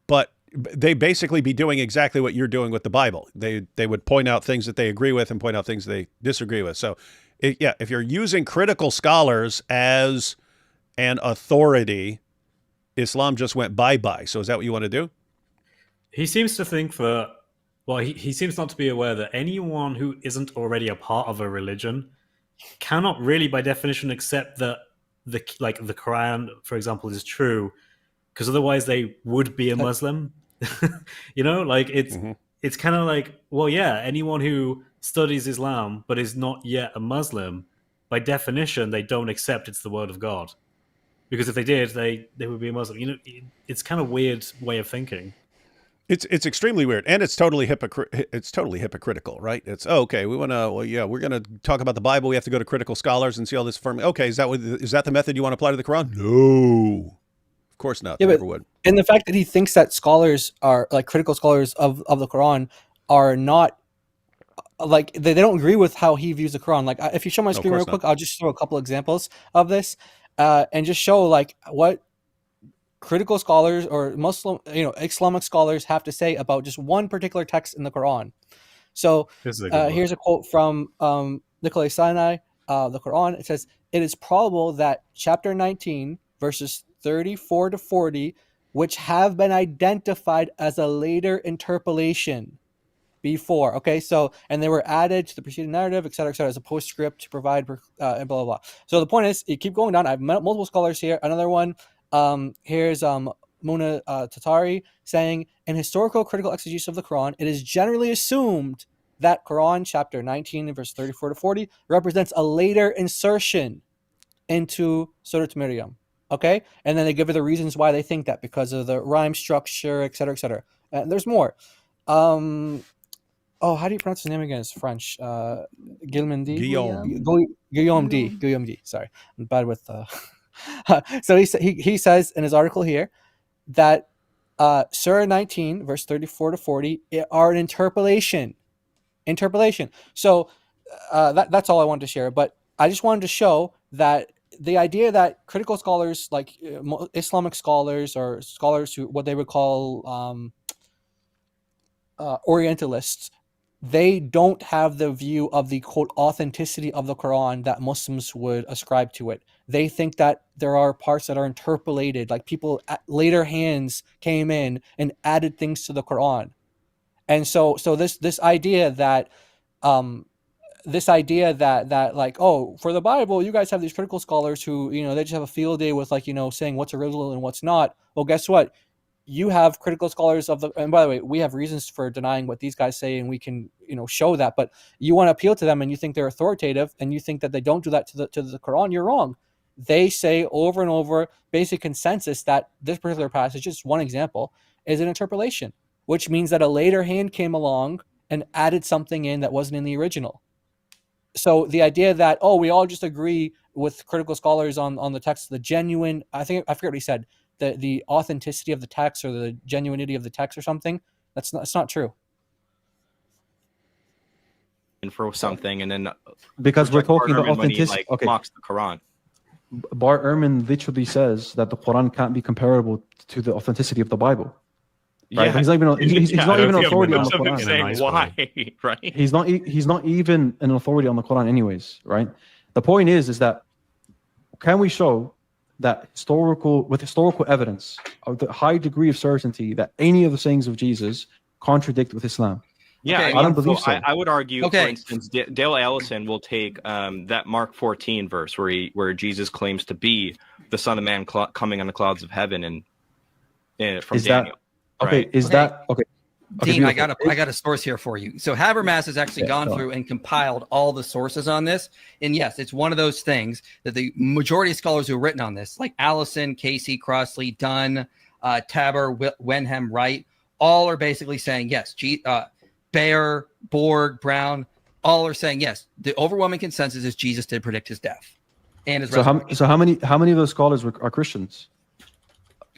But they basically be doing exactly what you're doing with the Bible. They would point out things that they agree with and point out things they disagree with. So if you're using critical scholars as an authority, Islam just went bye-bye. So is that what you want to do? He seems to think that, well, he seems not to be aware that anyone who isn't already a part of a religion cannot really, by definition, accept that the Quran, for example, is true, because otherwise they would be a Muslim. It's kind of like, well, yeah, anyone who studies Islam but is not yet a Muslim, by definition, they don't accept it's the word of God. Because if they did, they would be a Muslim. It's kind of weird way of thinking. It's extremely weird, and it's totally hypocritical, right? It's okay. We want to. Well, yeah, we're going to talk about the Bible. We have to go to critical scholars and see all this firmly. Okay, is that the method you want to apply to the Quran? No, of course not. Yeah, They but never would. and the fact that he thinks that scholars are like critical scholars of the Quran are not like they don't agree with how he views the Quran. Like if you show my screen real quick, I'll just throw a couple examples of this and just show like what critical scholars or Muslim, Islamic scholars have to say about just one particular text in the Quran. So here's a quote from Nikolai Sinai, the Quran. It says, "It is probable that chapter 19, verses 34 to 40, which have been identified as a later interpolation before." Okay, so and they were added to the preceding narrative, et cetera, as a postscript to provide and blah blah blah. So the point is, you keep going down. I've met multiple scholars here. Another one. Here's Muna Tatari saying, in historical critical exegesis of the Quran, it is generally assumed that Quran chapter 19 verse 34 to 40 represents a later insertion into Surah Maryam. Okay, and then they give you the reasons why they think that, because of the rhyme structure, et cetera, et cetera. And there's more. How do you pronounce his name again? It's French. Guillaume D. Sorry, I'm bad with. So he says in his article here that Surah 19, verse 34 to 40 are an interpolation. So that's all I wanted to share. But I just wanted to show that the idea that critical scholars, like Islamic scholars or scholars who what they would call Orientalists, they don't have the view of the quote authenticity of the Quran that Muslims would ascribe to it. They think that there are parts that are interpolated, like people at later hands came in and added things to the Quran. And so this idea that like, oh, for the Bible, you guys have these critical scholars who, they just have a field day with like, saying what's original and what's not. Well, guess what? You have critical scholars and by the way, we have reasons for denying what these guys say, and we can, show that. But you want to appeal to them, and you think they're authoritative, and you think that they don't do that to the Quran. You're wrong. They say over and over, basic consensus that this particular passage, just one example, is an interpolation, which means that a later hand came along and added something in that wasn't in the original. So the idea that, oh, we all just agree with critical scholars on the text, the genuine, I forget what he said, the authenticity of the text or the genuinity of the text or something, it's not true. And for something, and then because we're talking about authenticity, like, mocks the Quran. Bart Ehrman literally says that the Quran can't be comparable to the authenticity of the Bible. Right? Yeah. He's not even he's not even an authority on the Quran. Saying why, right? He's not even an authority on the Quran, anyways. Right? The point is that can we show that with historical evidence of the high degree of certainty that any of the sayings of Jesus contradict with Islam? Yeah, okay, I don't believe so. I would argue, for instance, Dale Allison will take that Mark 14 verse where Jesus claims to be the Son of Man coming on the clouds of heaven and from is Daniel. That, okay, right? is that okay? Dean, I got a source here for you. So Habermas has actually gone through and compiled all the sources on this. And yes, it's one of those things that the majority of scholars who have written on this, like Allison, Casey, Crossley, Dunn, Tabor, Wenham, Wright, all are basically saying yes. Bayer, Borg, Brown, all are saying yes. The overwhelming consensus is Jesus did predict his death and his resurrection. So how many of those scholars are Christians?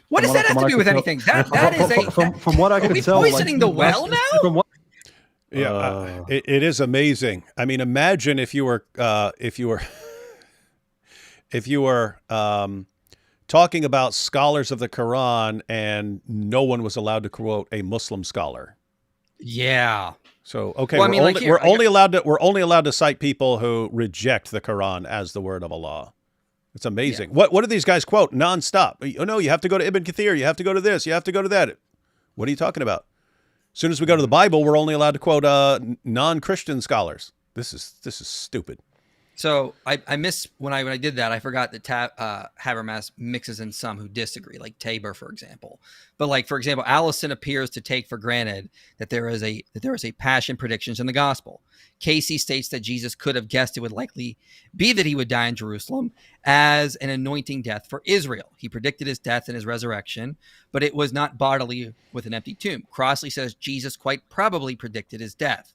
What does that have to do with anything? That is from what I can tell. Are we poisoning the well now? It is amazing. I mean, imagine if you were talking about scholars of the Quran and no one was allowed to quote a Muslim scholar. Yeah. So okay, well, we're only allowed to cite people who reject the Quran as the word of Allah. It's amazing. Yeah. What do these guys quote nonstop? Oh no, you have to go to Ibn Kathir, you have to go to this, you have to go to that. What are you talking about? As soon as we go to the Bible, we're only allowed to quote non-Christian scholars. This is stupid. So I miss when I did that. I forgot that Habermas mixes in some who disagree, like Tabor, for example. But like, for example, Allison appears to take for granted that there is a passion predictions in the gospel. Casey states that Jesus could have guessed it would likely be that he would die in Jerusalem as an anointing death for Israel. He predicted his death and his resurrection, but it was not bodily with an empty tomb. Crossley says Jesus quite probably predicted his death.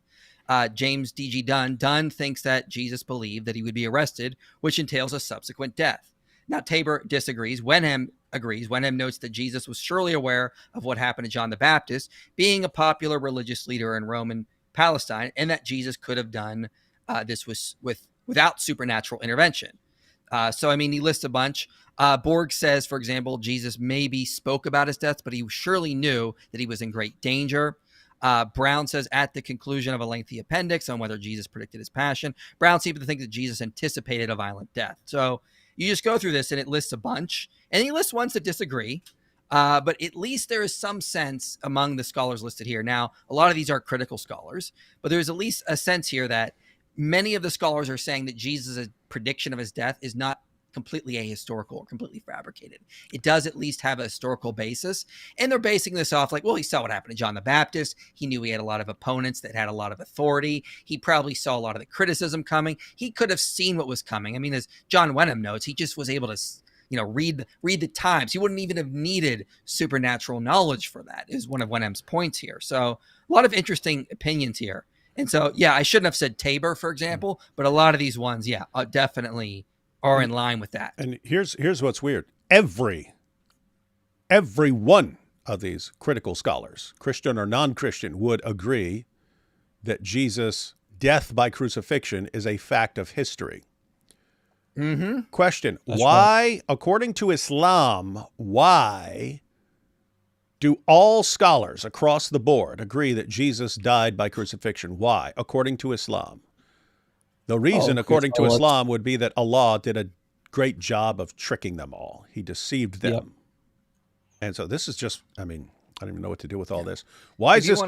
James D.G. Dunn thinks that Jesus believed that he would be arrested, which entails a subsequent death. Now, Tabor disagrees. Wenham agrees. Wenham notes that Jesus was surely aware of what happened to John the Baptist, being a popular religious leader in Roman Palestine, and that Jesus could have done this without supernatural intervention. So, I mean, he lists a bunch. Borg says, for example, Jesus maybe spoke about his death, but he surely knew that he was in great danger. Brown says at the conclusion of a lengthy appendix on whether Jesus predicted his passion, Brown seems to think that Jesus anticipated a violent death. So you just go through this and it lists a bunch, and he lists ones that disagree. But at least there is some sense among the scholars listed here. Now, a lot of these are critical scholars, but there's at least a sense here that many of the scholars are saying that Jesus' prediction of his death is not completely ahistorical or completely fabricated. It does at least have a historical basis. And they're basing this off like, well, he saw what happened to John the Baptist. He knew he had a lot of opponents that had a lot of authority. He probably saw a lot of the criticism coming. He could have seen what was coming. I mean, as John Wenham notes, he just was able to, read the times. He wouldn't even have needed supernatural knowledge for that, is one of Wenham's points here. So a lot of interesting opinions here. And so, yeah, I shouldn't have said Tabor, for example, but a lot of these ones, yeah, definitely are in line with that. And here's what's weird. Every one of these critical scholars, Christian or non-Christian, would agree that Jesus' death by crucifixion is a fact of history. Mm-hmm. Question, That's why, right. according to Islam, why do all scholars across the board agree that Jesus died by crucifixion? Why, according to Islam? The reason, according to Islam, would be that Allah did a great job of tricking them all. He deceived them. Yep. And so this is just, I mean, I don't even know what to do with all this. Why is this?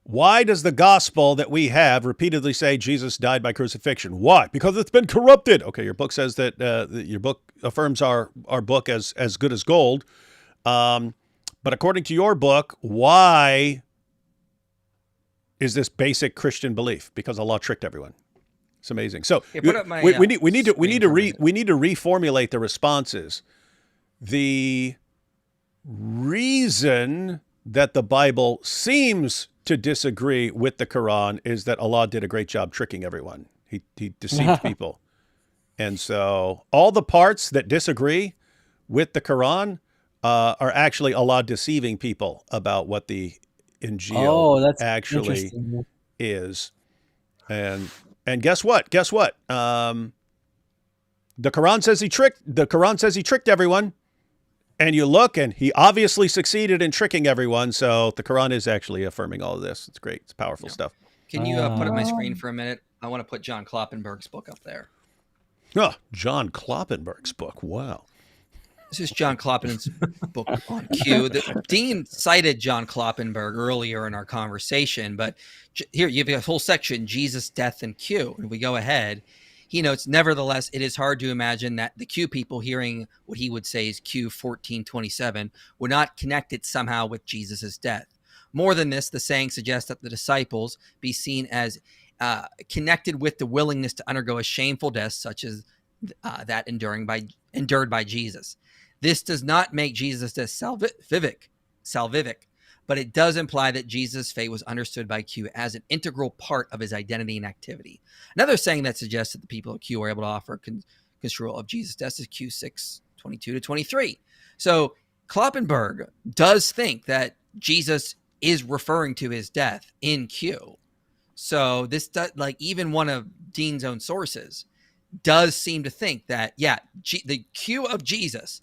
Why does the gospel that we have repeatedly say Jesus died by crucifixion? Why? Because it's been corrupted. Okay, your book says that your book affirms our book as good as gold. But according to your book, why is this basic Christian belief? Because Allah tricked everyone. It's amazing. So Hey, put up my, we need to screen for a minute. reformulate the responses. The reason that the Bible seems to disagree with the Quran is that Allah did a great job tricking everyone. He deceived people. And so all the parts that disagree with the Quran are actually Allah deceiving people about what the Injil actually is. And guess what? The Quran says he tricked everyone. And you look, and he obviously succeeded in tricking everyone. So the Quran is actually affirming all of this. It's great. It's powerful stuff. Can you put up my screen for a minute? I want to put John Kloppenberg's book up there. Oh, John Kloppenberg's book. Wow. This is John Kloppenberg's book on Q. The Dean cited John Kloppenberg earlier in our conversation, but here you have a whole section, Jesus, Death, and Q. And if we go ahead, he notes, nevertheless, it is hard to imagine that the Q people hearing what he would say is Q 1427 would not connect it somehow with Jesus' death. More than this, the saying suggests that the disciples be seen as connected with the willingness to undergo a shameful death, such as that endured by Jesus. This does not make Jesus' death salvific, but it does imply that Jesus' fate was understood by Q as an integral part of his identity and activity. Another saying that suggests that the people at Q are able to offer construal of Jesus' death is Q 6:22-23. So Kloppenberg does think that Jesus is referring to his death in Q. So this does, like, even one of Dean's own sources does seem to think that, the Q of Jesus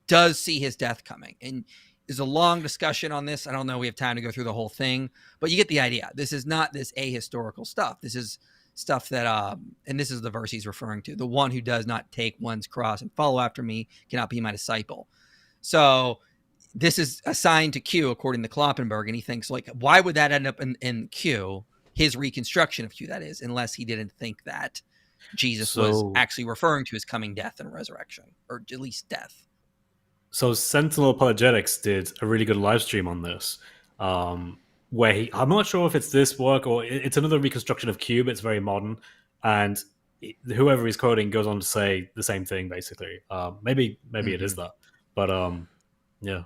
does see his death coming. And there's a long discussion on this. I don't know if we have time to go through the whole thing, but you get the idea. This is not this ahistorical stuff. This is stuff that, and this is the verse he's referring to. The one who does not take one's cross and follow after me cannot be my disciple. So this is assigned to Q according to Kloppenberg. And he thinks, like, why would that end up in Q? his reconstruction of Q, that is, unless he didn't think that Jesus was actually referring to his coming death and resurrection, or at least death. So Sentinel Apologetics did a really good live stream on this, where I'm not sure if it's this work or it's another reconstruction of Q, but it's very modern, and whoever he's quoting goes on to say the same thing, basically. Maybe it is that, but yeah.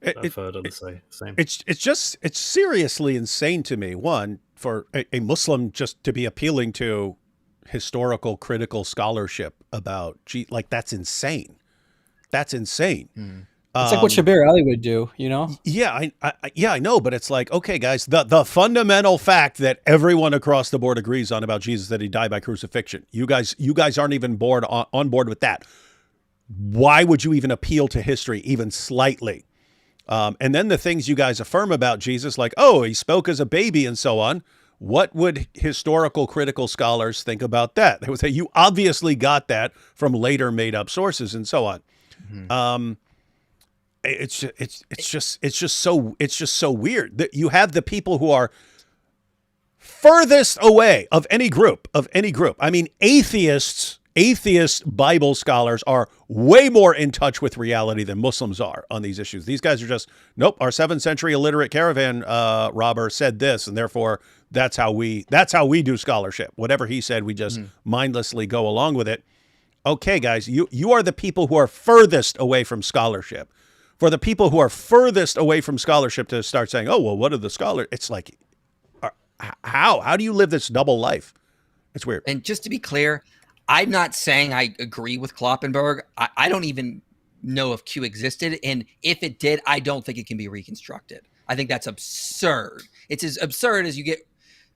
I've heard others say the same. It's seriously insane to me. One, for a Muslim just to be appealing to historical critical scholarship about like that's insane. That's insane. It's like what Shabir Ali would do, you know? Yeah, I know, but it's like, okay, guys, the fundamental fact that everyone across the board agrees on about Jesus, that he died by crucifixion. You guys aren't even on board with that. Why would you even appeal to history even slightly? And then the things you guys affirm about Jesus, like, oh, he spoke as a baby and so on. What would historical critical scholars think about that? They would say, you obviously got that from later made up sources and so on. It's just so weird that you have the people who are furthest away of any group. I mean, atheist Bible scholars are way more in touch with reality than Muslims are on these issues. These guys are just, nope, our 7th century illiterate caravan robber said this, and therefore that's how we do scholarship. Whatever he said, we just mindlessly go along with it. Okay, guys, you are the people who are furthest away from scholarship. For the people who are furthest away from scholarship to start saying, oh, well, what are the scholars? It's like, how do you live this double life? It's weird. And just to be clear, I'm not saying I agree with Kloppenberg. I don't even know if Q existed. And if it did, I don't think it can be reconstructed. I think that's absurd. It's as absurd as you get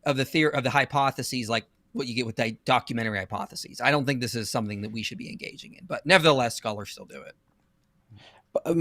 of the theory of the hypotheses, like what you get with documentary hypotheses. I don't think this is something that we should be engaging in. But nevertheless, scholars still do it.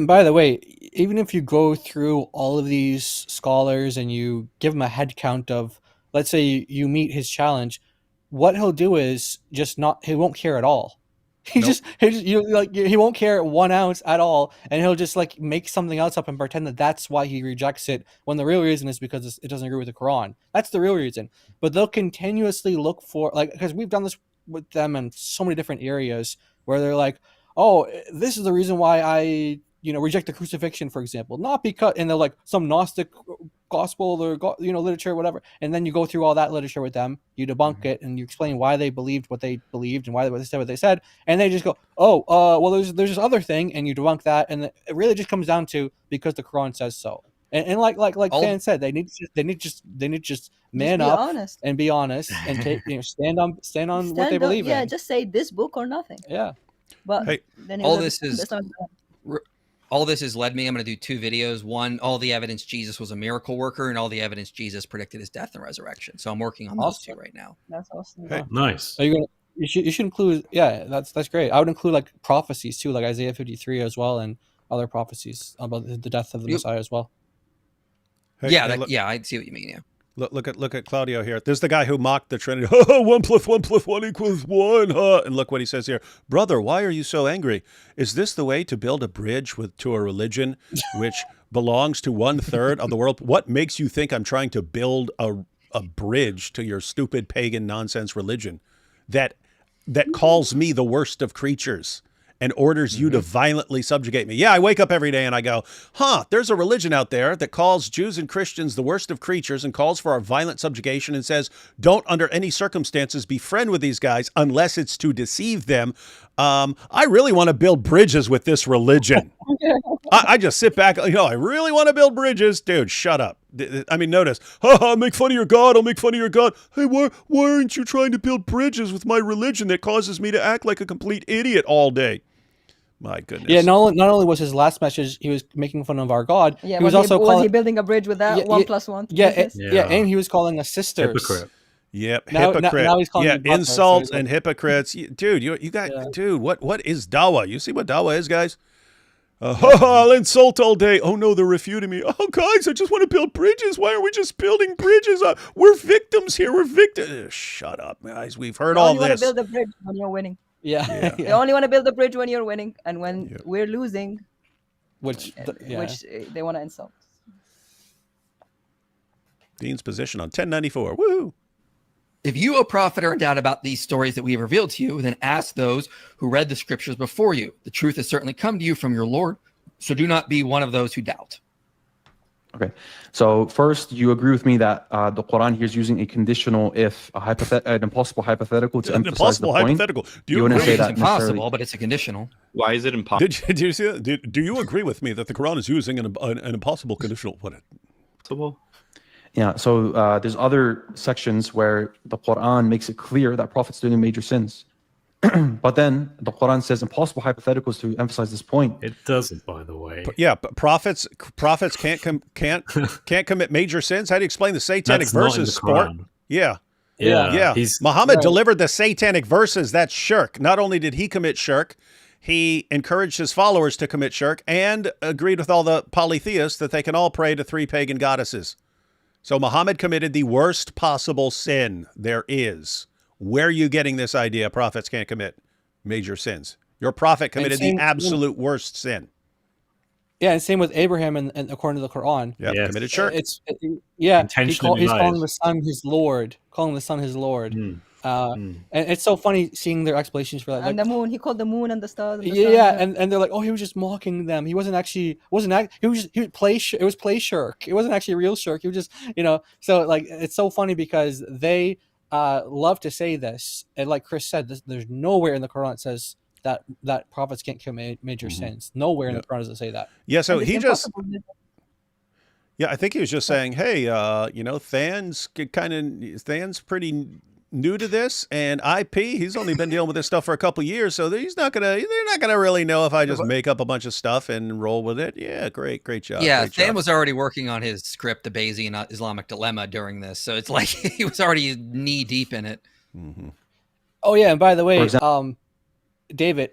By the way, even if you go through all of these scholars and you give them a head count of, let's say you meet his challenge, what he'll do is he won't care at all. He won't care 1 ounce at all, and he'll just like make something else up and pretend that that's why he rejects it, when the real reason is because it doesn't agree with the Quran. That's the real reason. But they'll continuously look for, like, because we've done this with them in so many different areas where they're like, oh, this is the reason why I reject the crucifixion, for example, not because, and they're like some Gnostic gospel or literature or whatever, and then you go through all that literature with them, you debunk it, and you explain why they believed what they believed and why they said what they said, and they just go, oh, well, there's this other thing, and you debunk that, and it really just comes down to because the Quran says so. And like Fan said, they need to just man up honest. And be honest and take stand on what they believe in. Yeah, just say this book or nothing. Yeah, but then all this has led me. I'm going to do 2 videos. One, all the evidence Jesus was a miracle worker, and all the evidence Jesus predicted his death and resurrection. So I'm working on those 2 right now. That's awesome. Hey, nice. Are you should include? Yeah, that's great. I would include like prophecies too, like Isaiah 53 as well, and other prophecies about the death of the Messiah as well. Hey, I see what you mean. Yeah. Look at Claudio here. There's the guy who mocked the Trinity. 1 + 1 + 1 = 1. And look what he says here. Brother, why are you so angry? Is this the way to build a bridge to a religion which belongs to 1/3 of the world? What makes you think I'm trying to build a bridge to your stupid pagan nonsense religion that calls me the worst of creatures and orders you to violently subjugate me? Yeah, I wake up every day and I go, there's a religion out there that calls Jews and Christians the worst of creatures and calls for our violent subjugation and says, don't under any circumstances be friend with these guys unless it's to deceive them. I really want to build bridges with this religion. I just sit back, I really want to build bridges. Dude, shut up. I mean, notice, make fun of your God, I'll make fun of your God. Hey, why aren't you trying to build bridges with my religion that causes me to act like a complete idiot all day? My goodness. Yeah, not only was his last message, he was making fun of our God. Yeah, he was also he building a bridge with that 1 + 1? And he was calling us sisters. Hypocrite. Yep, now he's calling insults and hypocrites. Dude, you got dude. What is Dawa? You see what Dawa is, guys? I'll insult all day. Oh no, they're refuting me. Oh guys, I just want to build bridges. Why are we just building bridges? We're victims here. We're victims. Shut up, guys. We've heard all this. You want to build a bridge when you're winning. Yeah. You only want to build a bridge when you're winning, and when we're losing, which they want to insult. Dean's position on 1094. Woo! If you, O prophet, are in doubt about these stories that we have revealed to you, then ask those who read the scriptures before you. The truth has certainly come to you from your Lord, so do not be one of those who doubt. Okay, so first, you agree with me that the Quran here is using a conditional if, an impossible hypothetical to emphasize the point. Hypothetical. Do you wouldn't agree? say that It's impossible, but it's a conditional. Why is it impossible? Did you see that? Do you agree with me that the Quran is using an impossible conditional? What? Possible. Yeah, so there's other sections where the Quran makes it clear that prophets doing major sins. But then the Quran says impossible hypotheticals to emphasize this point. It doesn't, by the way. Yeah, but prophets can't commit major sins. How do you explain the satanic That's not in verses? the Quran. Sport. Yeah. Yeah. Muhammad delivered the satanic verses. That's shirk. Not only did he commit shirk, he encouraged his followers to commit shirk and agreed with all the polytheists that they can all pray to 3 pagan goddesses. So Muhammad committed the worst possible sin there is. Where are you getting this idea prophets can't commit major sins? Your prophet committed the absolute worst sin. Yeah, and same with Abraham, and according to the Quran. Yeah, committed shirk. He's Intentionally calling the son his Lord, And it's so funny seeing their explanations for that. And the moon, he called the moon and the stars. And the sun. And they're like, oh, he was just mocking them. He wasn't actually, it was play shirk. It wasn't actually real shirk. He was just, so like, it's so funny because they love to say this. And like Chris said, there's nowhere in the Quran that says that prophets can't commit major sins. Nowhere in the Quran does it say that. Yeah, so he just... Yeah, I think he was just saying, hey, Than's pretty new to this, and IP, he's only been dealing with this stuff for a couple years, so they're not gonna really know if I just make up a bunch of stuff and roll with it. Yeah, great job. Yeah, great Than job. was already working on his script, The Bayesian Islamic Dilemma, during this, so it's like he was already knee deep in it. Mm-hmm. Oh yeah, and by the way, David,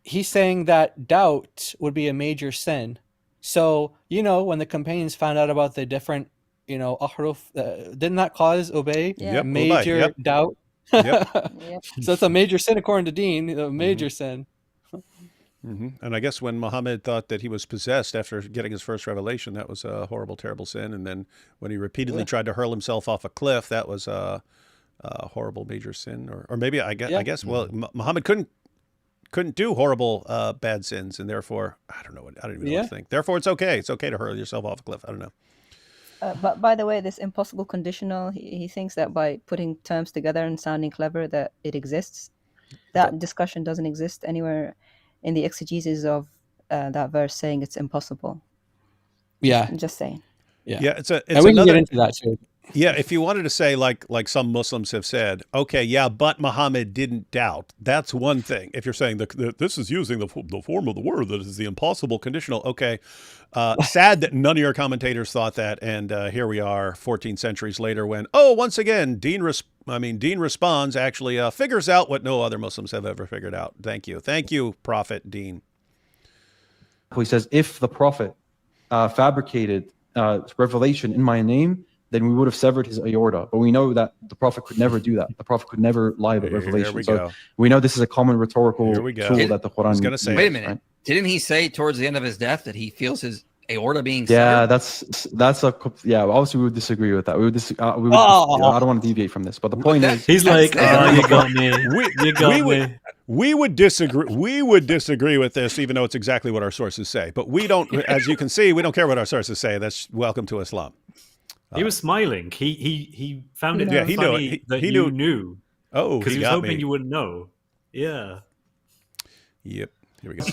he's saying that doubt would be a major sin. So, when the companions found out about the different, ahruf, didn't that cause Obey major doubt? Yep. So it's a major sin according to Dean, a major sin. Mm-hmm. And I guess when Muhammad thought that he was possessed after getting his first revelation, that was a horrible, terrible sin. And then when he repeatedly tried to hurl himself off a cliff, that was a horrible, major sin. Or maybe I guess Muhammad couldn't do horrible bad sins, and therefore I don't even know what to think. Therefore it's okay to hurl yourself off a cliff. I don't know. But by the way, this impossible conditional, he thinks that by putting terms together and sounding clever that it exists. That discussion doesn't exist anywhere in the exegesis of that verse saying it's impossible. Yeah, I'm just saying. Yeah, it's and we can get into that too. Yeah, if you wanted to say like some Muslims have said, okay, yeah, but Muhammad didn't doubt. That's one thing. If you're saying that this is using the form of the word that is the impossible conditional, okay. Sad that none of your commentators thought that, and here we are 14 centuries later when, once again, Dean responds, actually figures out what no other Muslims have ever figured out. Thank you, Prophet Dean. He says, if the Prophet fabricated revelation in my name, then we would have severed his aorta. But we know that the Prophet could never do that. The Prophet could never lie about revelation. We know this is a common retorical tool that the Quran uses. Wait a minute. Right? Didn't he say towards the end of his death that he feels his aorta being severed? Yeah, obviously we would disagree with that. I don't want to deviate from this. But the point is, he's like, you got me. We would disagree. We would disagree with this, even though it's exactly what our sources say. But we don't, as you can see, we don't care what our sources say. That's welcome to Islam. He was smiling. He found it he funny knew. He knew. Oh, because he was hoping you wouldn't know. Yeah. Yep. Here we go.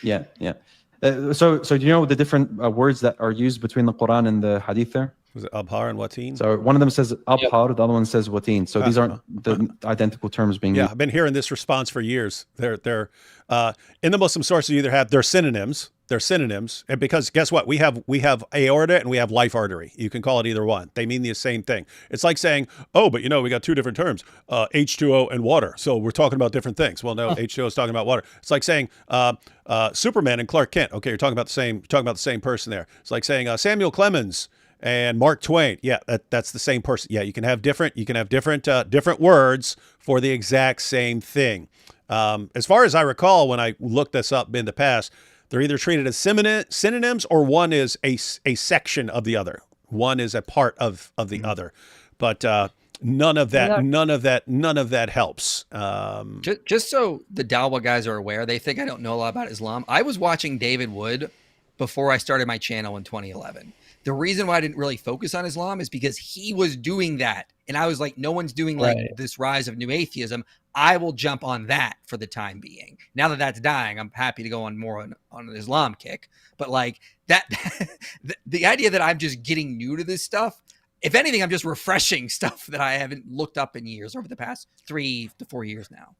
Yeah. So do you know the different words that are used between the Quran and the Hadith there? Was it abhar and wateen? So one of them says abhar, the other one says wateen. So these aren't the identical terms being used. Yeah, I've been hearing this response for years. They're in the Muslim sources. You either have they're synonyms, and because guess what? We have aorta and we have life artery. You can call it either one. They mean the same thing. It's like saying, we got two different terms, H2O and water. So we're talking about different things. Well, no, H2O is talking about water. It's like saying Superman and Clark Kent. Okay, you're talking about the same person there. It's like saying Samuel Clemens and Mark Twain. Yeah, that's the same person. Yeah, you can have different words for the exact same thing. As far as I recall, when I looked this up in the past, They're either treated as synonyms, or one is a section of the other. One is a part of the other. But none of that helps. Just so the Dawa guys are aware, they think I don't know a lot about Islam. I was watching David Wood before I started my channel in 2011. The reason why I didn't really focus on Islam is because he was doing that. And I was like, no one's doing like this rise of new atheism. I will jump on that for the time being. Now that that's dying, I'm happy to go on more on an Islam kick. But like that, the idea that I'm just getting new to this stuff, if anything, I'm just refreshing stuff that I haven't looked up in years over the past 3 to 4 years now.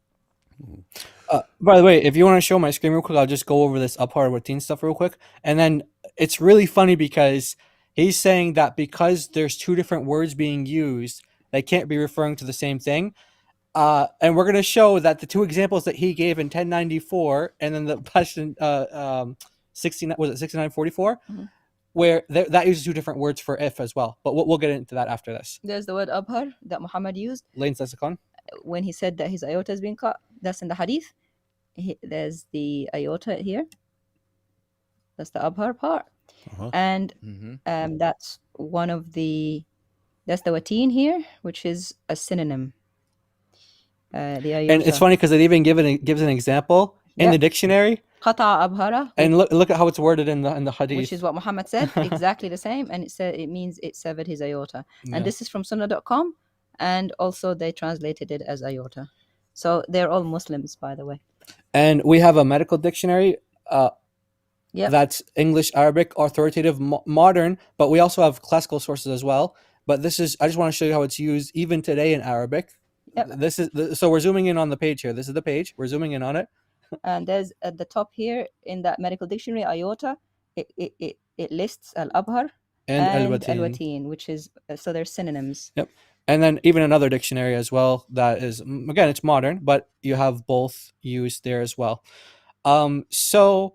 By the way, if you want to show my screen real quick, I'll just go over this Abhar routine stuff real quick. And then it's really funny because he's saying that because there's two different words being used, they can't be referring to the same thing. And we're going to show that the two examples that he gave in 1094 and then the question 6944, where that uses two different words for if as well. But we'll get into that after this. There's the word abhar that Muhammad used. Lane's lexicon. When he said that his aorta has been cut, that's in the hadith. There's the aorta here. That's the abhar part. And that's one of that's the wateen here, which is a synonym. The aorta. And it's funny because it even gives an example in the dictionary. Qata abhara. And look at how it's worded in the hadith. Which is what Muhammad said, exactly the same. And it means it severed his aorta. And this is from sunnah.com. And also they translated it as aorta. So they're all Muslims, by the way. And we have a medical dictionary that's English, Arabic, authoritative, modern, but we also have classical sources as well. But I just want to show you how it's used even today in Arabic. So we're zooming in on the page here. This is the page. We're zooming in on it. And there's at the top here in that medical dictionary, aorta, it lists al-abhar and al-wateen, which is, so they're synonyms. Yep. And then even another dictionary as well that is, again, it's modern, but you have both used there as well. So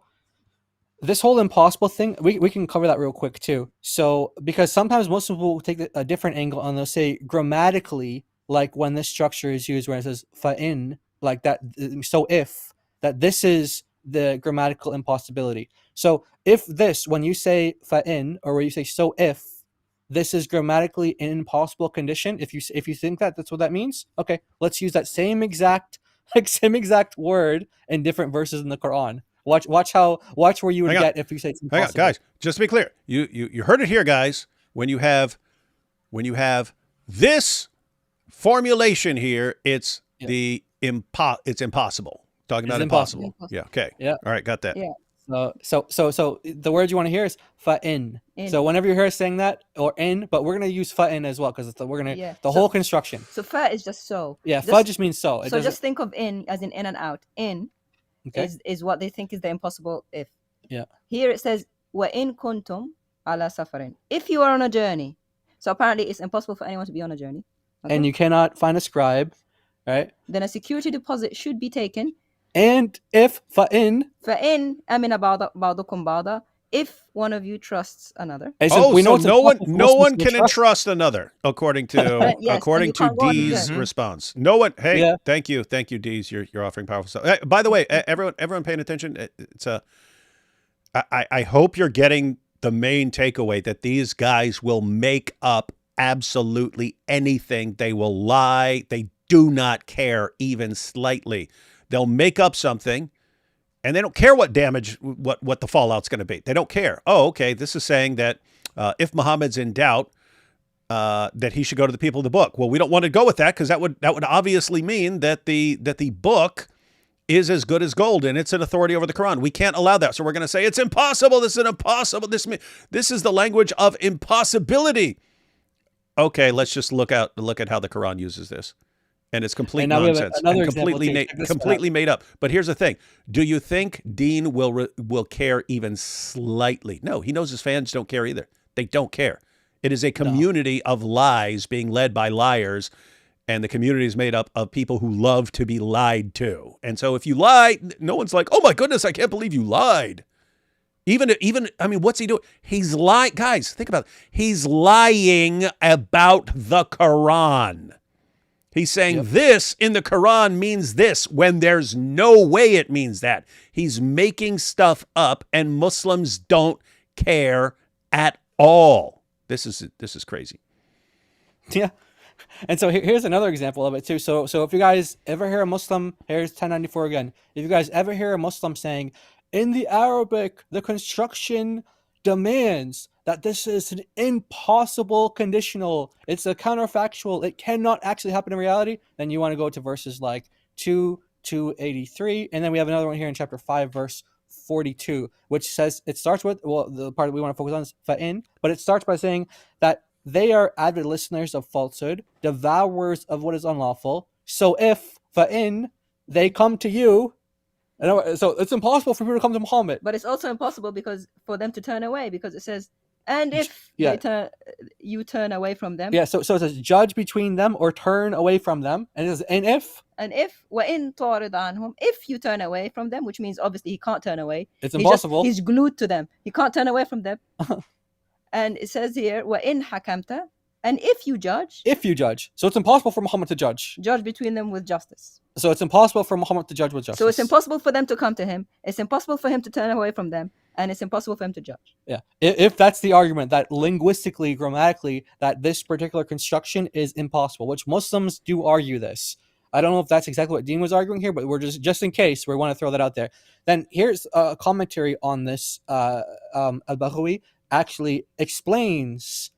this whole impossible thing, we can cover that real quick too. So because sometimes most people will take a different angle and they'll say grammatically, like when this structure is used where it says fa'in, like that, so if, that this is the grammatical impossibility. So if this, when you say fa'in, or when you say so if, this is grammatically an impossible condition. If you think that that's what that means, okay, let's use that same exact word in different verses in the Quran. Watch where you would get if you say it's impossible. Guys, just to be clear, you heard it here, guys. When you have this formulation here, it's it's impossible. Talking about impossible. Yeah. Okay. Yeah. All right. Got that. Yeah. So the word you want to hear is fa'in. So whenever you hear us saying that or in, but we're gonna use fa'in as well because the whole construction. So fa is just so. Yeah, fa just means so. So just think of in as in and out. In is what they think is the impossible if. Yeah. Here it says wa in kuntum ala safarin. If you are on a journey. So apparently it's impossible for anyone to be on a journey. Okay? And you cannot find a scribe, right? Then a security deposit should be taken. And if fa'in amina ba'dukum ba'da, if one of you trusts another. So no one can entrust another, according to to Dee's response. No one. Hey, thank you, Dee's. You're offering powerful stuff. By the way, everyone paying attention. I hope you're getting the main takeaway that these guys will make up absolutely anything. They will lie. They do not care even slightly. They'll make up something, and they don't care what damage, what the fallout's going to be. They don't care. Oh, okay, this is saying that if Muhammad's in doubt, that he should go to the people of the book. Well, we don't want to go with that because that would obviously mean that the book is as good as gold and it's an authority over the Quran. We can't allow that. So we're going to say it's impossible. This is an impossible. This is the language of impossibility. Okay, let's just look at how the Quran uses this. And it's complete nonsense and completely made up. But here's the thing. Do you think Dean will care even slightly? No, he knows his fans don't care either. They don't care. It is a community of lies being led by liars, and the community is made up of people who love to be lied to. And so if you lie, no one's like, oh my goodness, I can't believe you lied. Even, I mean, what's he doing? He's lying. Guys, think about it. He's lying about the Quran. He's saying this in the Quran means this when there's no way it means that. He's making stuff up, and Muslims don't care at all. This is crazy. Yeah. And so here's another example of it too. So if you guys ever hear a Muslim, here's 1094 again. If you guys ever hear a Muslim saying, in the Arabic, the construction demands that this is an impossible conditional, it's a counterfactual, it cannot actually happen in reality, then you want to go to verses like 2:83, and then we have another one here in chapter 5, verse 42, which says, it starts with, well, the part that we want to focus on is fa'in, but it starts by saying that they are avid listeners of falsehood, devourers of what is unlawful. So if fa'in, they come to you, so it's impossible for people to come to Muhammad. But it's also impossible because for them to turn away, because it says, and if you turn away from them. Yeah, so it says judge between them or turn away from them. And it says, and if وَإِن تُعْرِضْ عَنْهُمْ, if you turn away from them, which means obviously he can't turn away. It's impossible. He's glued to them. He can't turn away from them. And it says here, وَإِن حَكَمْتَ, and if you judge. If you judge. So it's impossible for Muhammad to judge. Judge between them with justice. So it's impossible for Muhammad to judge with justice. So it's impossible for them to come to him. It's impossible for him to turn away from them. And it's impossible for him to judge. Yeah. If that's the argument, that linguistically, grammatically, that this particular construction is impossible, which Muslims do argue this. I don't know if that's exactly what Dean was arguing here, but we're just in case, we want to throw that out there. Then here's a commentary on this. Al-Baghawi actually explains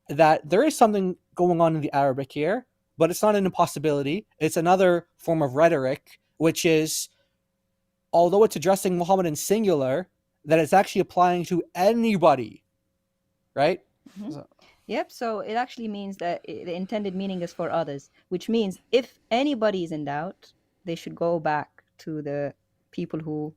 that there is something going on in the Arabic here, but it's not an impossibility. It's another form of rhetoric, which is, although it's addressing Muhammad in singular, that it's actually applying to anybody, right? Mm-hmm. Yep, so it actually means that the intended meaning is for others, which means if anybody is in doubt, they should go back to the people who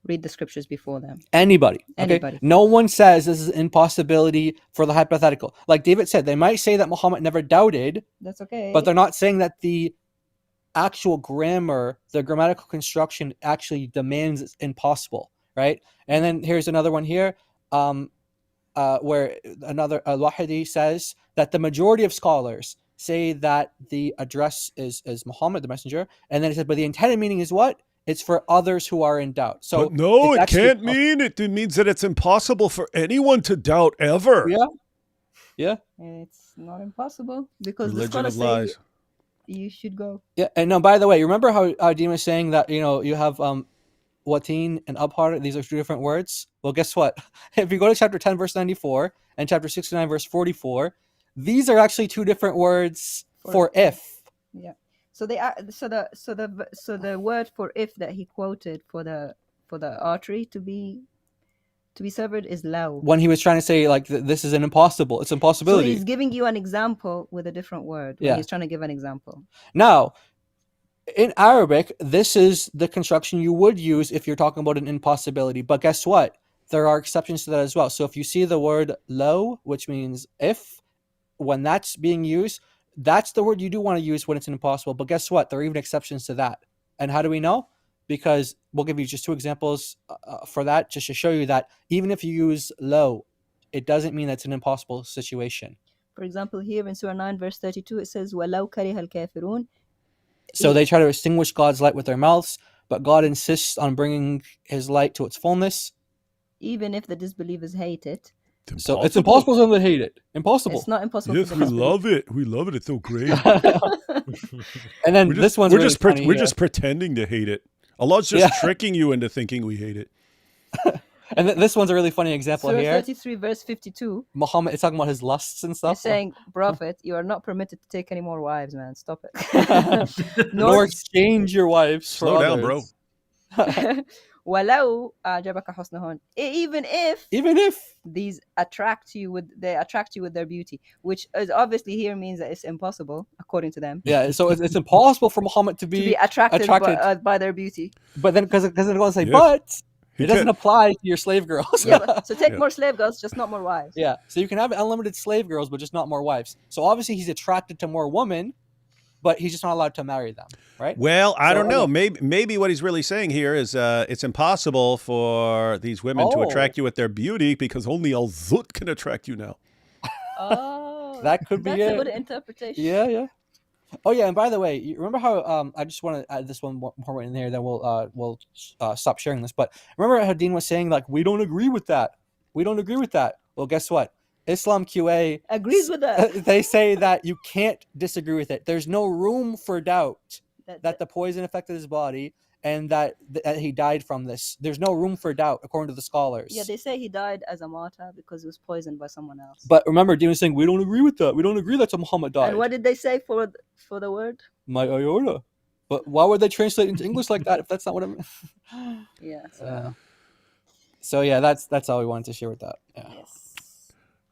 read the scriptures before them. Anybody. Anybody. Okay? No one says this is an impossibility for the hypothetical. Like David said, they might say that Muhammad never doubted. That's okay. But they're not saying that the actual grammar, the grammatical construction actually demands it's impossible, right? And then here's another one here, where another Al-Wahidi says that the majority of scholars say that the address is Muhammad, the messenger, and then he said, but the intended meaning is what? It's for others who are in doubt. So but no, it can't mean it. It means that it's impossible for anyone to doubt ever. Yeah. It's not impossible because religion of lies. You should go. Yeah, and no, by the way, remember how Dima was saying that, you have Watin and Abhar, these are two different words? Well, guess what? If you go to chapter 10, verse 94 and chapter 69, verse 44, these are actually two different words for if. Yeah. So they are so the word for if that he quoted for the artery to be severed is law. When he was trying to say like this is an impossible, it's impossibility. So he's giving you an example with a different word. Yeah. He's trying to give an example. Now, in Arabic, this is the construction you would use if you're talking about an impossibility. But guess what? There are exceptions to that as well. So if you see the word law, which means if, when that's being used, that's the word you do want to use when it's an impossible. But guess what? There are even exceptions to that. And how do we know? Because we'll give you just two examples for that, just to show you that even if you use low, it doesn't mean that's an impossible situation. For example, here in Surah 9, verse 32, it says, وَلَوْ كَرِهَ الْكَافِرُونَ. So they try to extinguish God's light with their mouths, but God insists on bringing his light to its fullness. Even if the disbelievers hate it. So it's impossible for them to hate it. Impossible. It's not impossible. Yes, we love it. We love it. It's so great. And then this one's really funny. We're just pretending to hate it. Allah's just tricking you into thinking we hate it. And this one's a really funny example Surah here. 33, verse 52. Muhammad is talking about his lusts and stuff. He's saying, Prophet, you are not permitted to take any more wives, man. Stop it. Nor exchange your wives. Slow down, bro. وَلَوْ أَعْجَبَكَ حُسْنُهُنَّ. Even if these attract you with their beauty, which is obviously here means that it's impossible according to them. Yeah, so it's impossible for Muhammad to be attracted. By their beauty. But then because they're going to say, but it doesn't apply to your slave girls. So take more slave girls, just not more wives. Yeah, so you can have unlimited slave girls, but just not more wives. So obviously he's attracted to more women, but he's just not allowed to marry them, right? Well, I don't know. Maybe what he's really saying here is it's impossible for these women to attract you with their beauty because only Al-Zut can attract you now. Oh, that could be that's a good interpretation. Yeah. Oh yeah, and by the way, you remember how I just want to add this one more point in there, then we'll stop sharing this. But remember how Dean was saying like we don't agree with that. We don't agree with that. Well, guess what? Islam QA agrees with that. They say that you can't disagree with it. There's no room for doubt that the poison affected his body and that he died from this. There's no room for doubt according to the scholars. Yeah, they say he died as a martyr because he was poisoned by someone else. But remember, Dean was saying we don't agree with that. We don't agree that Muhammad died. And what did they say for the word? My aorta. But why would they translate into English like that if that's not what I mean? Yeah. So yeah, that's all we wanted to share with that. Yeah. Yes.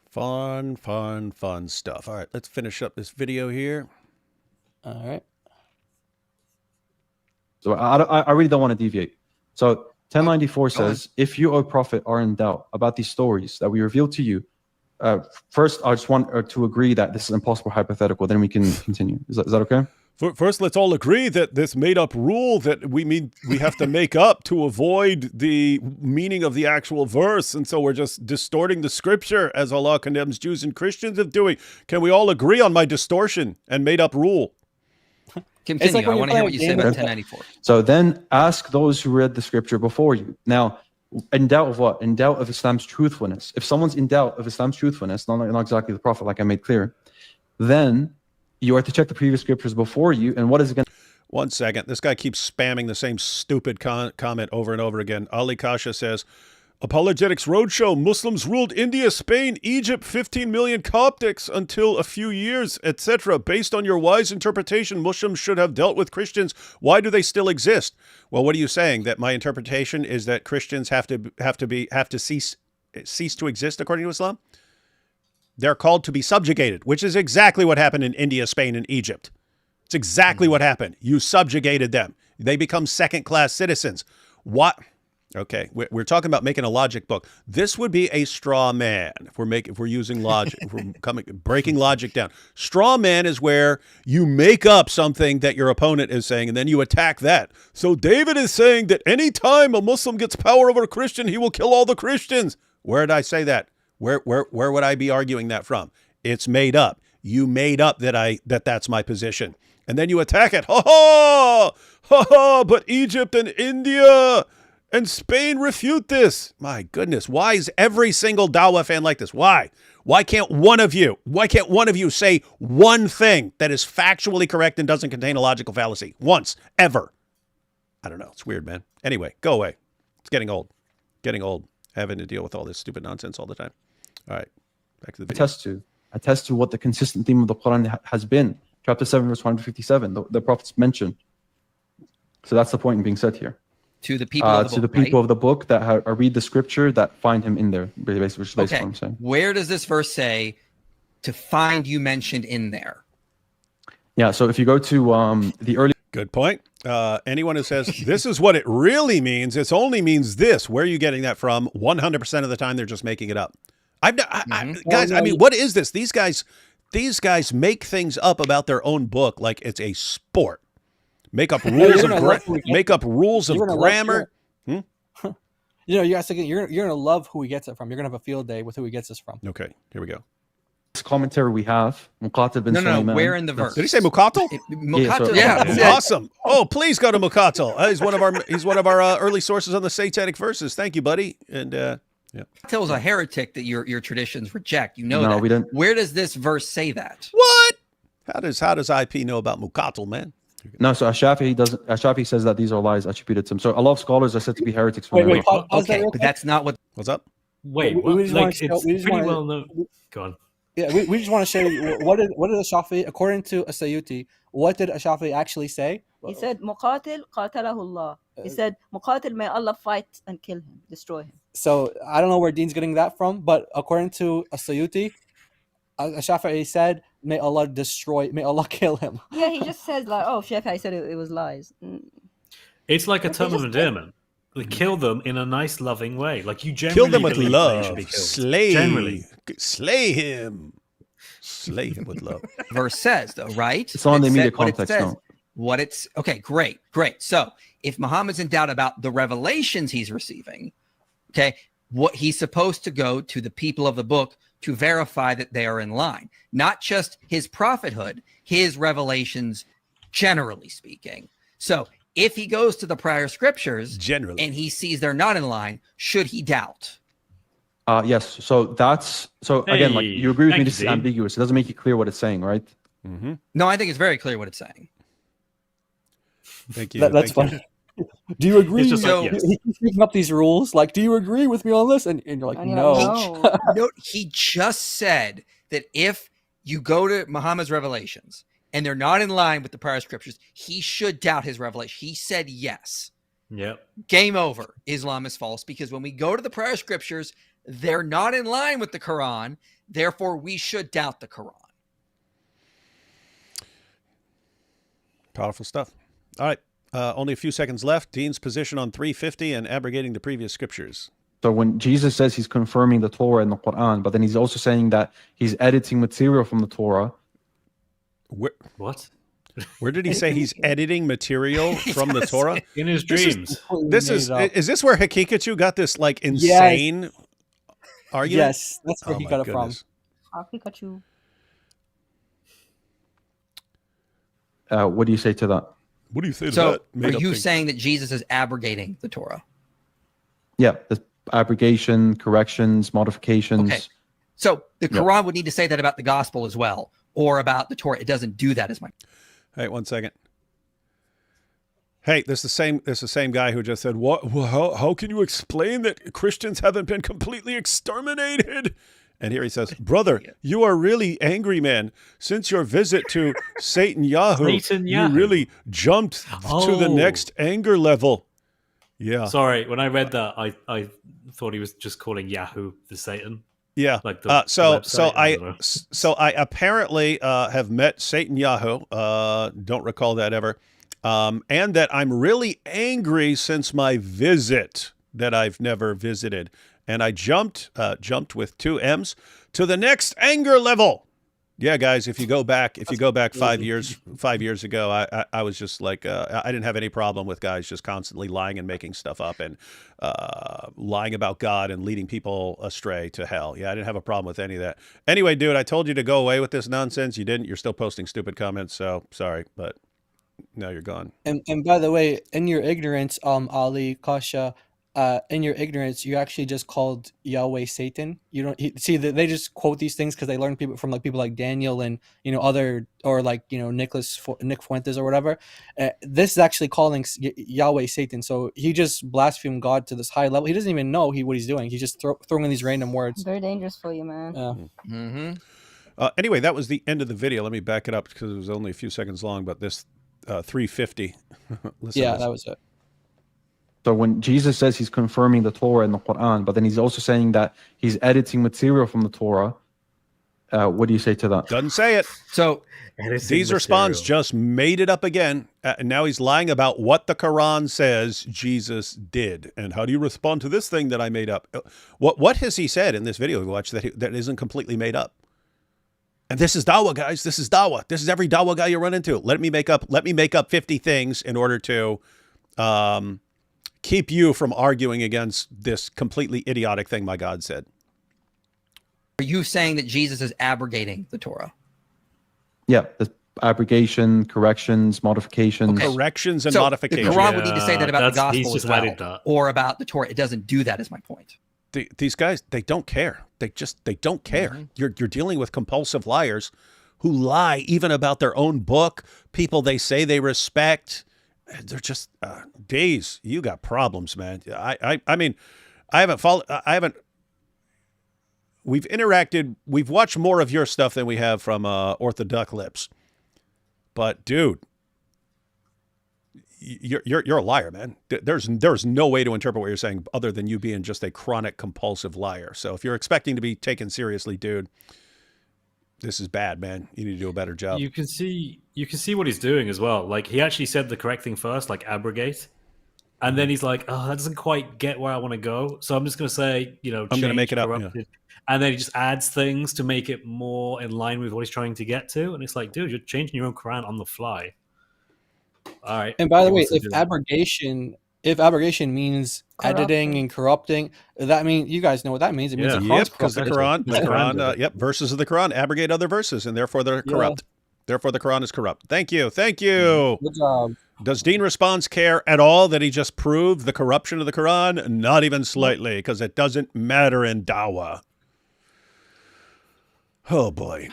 Fun stuff. All right, let's finish up this video here. All right. So I really don't want to deviate. So 1094 says, if you, O Prophet, are in doubt about these stories that we revealed to you, first I just want to agree that this is impossible hypothetical, then we can continue. Is that okay? First, let's all agree that this made-up rule that we have to make up to avoid the meaning of the actual verse, and so we're just distorting the scripture as Allah condemns Jews and Christians of doing. Can we all agree on my distortion and made-up rule? Continue. Like I want to hear what you say about 1094. So then ask those who read the scripture before you. Now, in doubt of what? In doubt of Islam's truthfulness. If someone's in doubt of Islam's truthfulness, not exactly the Prophet, like I made clear, then you are to check the previous scriptures before you, and what is it going to... 1 second. This guy keeps spamming the same stupid comment over and over again. Ali Kasha says, Apologetics Roadshow, Muslims ruled India, Spain, Egypt, 15 million Coptics until a few years, etc. Based on your wise interpretation, Muslims should have dealt with Christians. Why do they still exist? Well, what are you saying? That my interpretation is that Christians have to cease to exist according to Islam? They're called to be subjugated, which is exactly what happened in India, Spain, and Egypt. It's exactly what happened. You subjugated them. They become second-class citizens. What? Okay, we're talking about making a logic book. This would be a straw man if we're using logic. If we're breaking logic down. Straw man is where you make up something that your opponent is saying, and then you attack that. So David is saying that any time a Muslim gets power over a Christian, he will kill all the Christians. Where did I say that? Where would I be arguing that from? It's made up. You made up that's my position. And then you attack it. Ha ha! Ha ha! But Egypt and India and Spain refute this. My goodness. Why is every single Dawah fan like this? Why? Why can't one of you say one thing that is factually correct and doesn't contain a logical fallacy? Once. Ever. I don't know. It's weird, man. Anyway, go away. It's getting old. Having to deal with all this stupid nonsense all the time. All right, back to the video. Attest to what the consistent theme of the Quran has been. Chapter 7, verse 157, the prophets mentioned. So that's the point being said here. To the people of the book, to the people of the book that read the scripture that find him in there, basically, which is basically what I'm saying. Where does this verse say to find you mentioned in there? Yeah, so if you go to the early... Good point. Anyone who says, this is what it really means, it only means this, where are you getting that from? 100% of the time, they're just making it up. Guys, I mean, what is this? These guys make things up about their own book like it's a sport. Make up rules of grammar. You know, you guys thinking you're gonna love who he gets it from. You're gonna have a field day with who he gets this from. Okay, here we go. This commentary we have, Muqatil bin Sulaiman. No, where in the verse? Did he say Muqatil? Muqatil, yeah. Awesome. Oh, please go to Muqatil. He's one of our early sources on the satanic verses. Thank you, buddy. And yeah. Muqatil's a heretic that your traditions reject. You know no, that. We don't. Where does this verse say that? What? How does IP know about Muqatil, man? No, so Ashafi says that these are lies attributed to him. So a lot of scholars are said to be heretics. Wait, okay, but that's not what. What's up? Wait, it's pretty well known. Go on. Yeah, we just want to show you what did Ashafi, according to Asayuti, what did Ashafi actually say? He said, Muqatil qatalahu Allah. He said, Muqatil, may Allah fight and kill him, destroy him. So I don't know where Dean's getting that from, but according to Asayuti, Ashafi said, may Allah kill him. Yeah, he just says like, oh, Shafi'i said it was lies. It's like a term of endearment. Like, kill them in a nice, loving way. Like, you generally kill them with love. Slay him with love. Verse says, though, right? It's on the immediate context. Okay, great. So, if Muhammad's in doubt about the revelations he's receiving, okay, what he's supposed to go to the people of the book to verify that they are in line. Not just his prophethood, his revelations, generally speaking. So if he goes to the prior scriptures and he sees they're not in line, should he doubt? Yes. So again, like you agree with me, this is ambiguous. It doesn't make it clear what it's saying, right? Mm-hmm. No, I think it's very clear what it's saying. Thank you. That's fine. Do you agree? Just like, yes. He keeps making up these rules. Like, do you agree with me on this? And you're like, no. No, he just said that if you go to Muhammad's revelations and they're not in line with the prior scriptures, he should doubt his revelation. He said yes. Yep. Game over. Islam is false, because when we go to the prior scriptures, they're not in line with the Quran. Therefore, we should doubt the Quran. Powerful stuff. All right. Only a few seconds left. Dean's position on 350 and abrogating the previous scriptures. So when Jesus says he's confirming the Torah and the Quran, but then he's also saying that he's editing material from the Torah. What? Where did he say he's editing material from the Torah? In his dreams. Is this where Hakikachu got this like insane argument? Yes, that's where he got it from. Hakikachu. What do you say to that? What do you say to so that? Are you saying that Jesus is abrogating the Torah? Yeah, the abrogation, corrections, modifications. Okay. So the Quran would need to say that about the gospel as well, or about the Torah. It doesn't do that as much. Hey, 1 second. Hey, this is the same guy who just said, "What? How can you explain that Christians haven't been completely exterminated?" And here he says, "Brother, you are really angry, man. Since your visit to Satan Yahoo, you really jumped to the next anger level." Yeah. Sorry, when I read that, I thought he was just calling Yahoo the Satan. Yeah. Like the so I apparently have met Satan Yahoo. Don't recall that ever. And that I'm really angry since my visit that I've never visited. And I jumped with 2 M's to the next anger level. Yeah, guys, if you go back 5 years ago, I was just like, I didn't have any problem with guys just constantly lying and making stuff up and lying about God and leading people astray to hell. Yeah, I didn't have a problem with any of that. Anyway, dude, I told you to go away with this nonsense. You didn't. You're still posting stupid comments. So sorry, but now you're gone. And by the way, in your ignorance, Ali, Kasha, in your ignorance, you actually just called Yahweh Satan. You don't see that they just quote these things because they learn people from people like Daniel and other, or Nick Fuentes or whatever. This is actually calling Yahweh Satan. So he just blasphemed God to this high level. He doesn't even know what he's doing. He's just throwing in these random words. Very dangerous for you, man. Mm-hmm. Anyway, that was the end of the video. Let me back it up because it was only a few seconds long. But this 350. Yeah, that was it. So when Jesus says he's confirming the Torah and the Quran, but then he's also saying that he's editing material from the Torah, what do you say to that? Doesn't say it. So these response just made it up again. And now he's lying about what the Quran says Jesus did. And how do you respond to this thing that I made up? What has he said in this video we watched that isn't completely made up? And this is Dawah, guys. This is Dawah. This is every Dawah guy you run into. Let me make up 50 things in order to keep you from arguing against this completely idiotic thing my God said. Are you saying that Jesus is abrogating the Torah? Yeah, the abrogation, corrections, modifications. Okay. Corrections and So modifications. the Quran would need to say that about the he's gospel just as well, added that. or about the Torah. It doesn't do that, is my point. These guys, they don't care. They don't care. Mm-hmm. You're dealing with compulsive liars who lie even about their own book, people they say they respect. They're just Days. You got problems, man. I mean, we've interacted. We've watched more of your stuff than we have from Orthodox Lips. But dude, you're a liar, man. There's no way to interpret what you're saying other than you being just a chronic compulsive liar. So if you're expecting to be taken seriously, dude, this is bad, man. You need to do a better job. You can see what he's doing as well. Like, he actually said the correct thing first, like abrogate. And then he's like, oh, that doesn't quite get where I want to go. So I'm just going to say, I'm going to make it up. Yeah. And then he just adds things to make it more in line with what he's trying to get to. And it's like, dude, you're changing your own Quran on the fly. All right. And by the way, if abrogation if abrogation means editing Corrupting. and corrupting, that means you guys know what that means. It means the Quran's Yep, because the corrupted. Quran, yep, verses of the Quran abrogate other verses, and therefore they're corrupt. Therefore, the Quran is corrupt. Thank you. Thank you. Good job. Does Dean Response care at all that he just proved the corruption of the Quran? Not even slightly, because it doesn't matter in Dawah. Oh boy.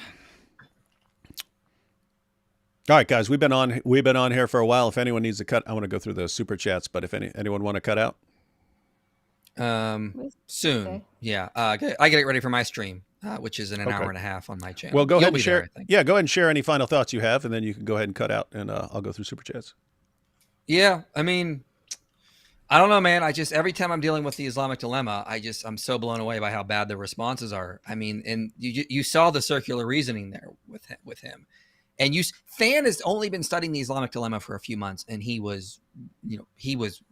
All right, guys, we've been on here for a while. If anyone needs to cut, I want to go through the super chats. But if anyone want to cut out, soon. Okay. Yeah, I get it ready for my stream, which is in an hour and a half on my channel. Well, go ahead and share. Yeah, go ahead and share any final thoughts you have, and then you can go ahead and cut out, and I'll go through super chats. Yeah, I mean, I don't know, man. Every time I'm dealing with the Islamic Dilemma, I'm so blown away by how bad the responses are. I mean, and you saw the circular reasoning there with him. And Fan has only been studying the Islamic Dilemma for a few months, and he was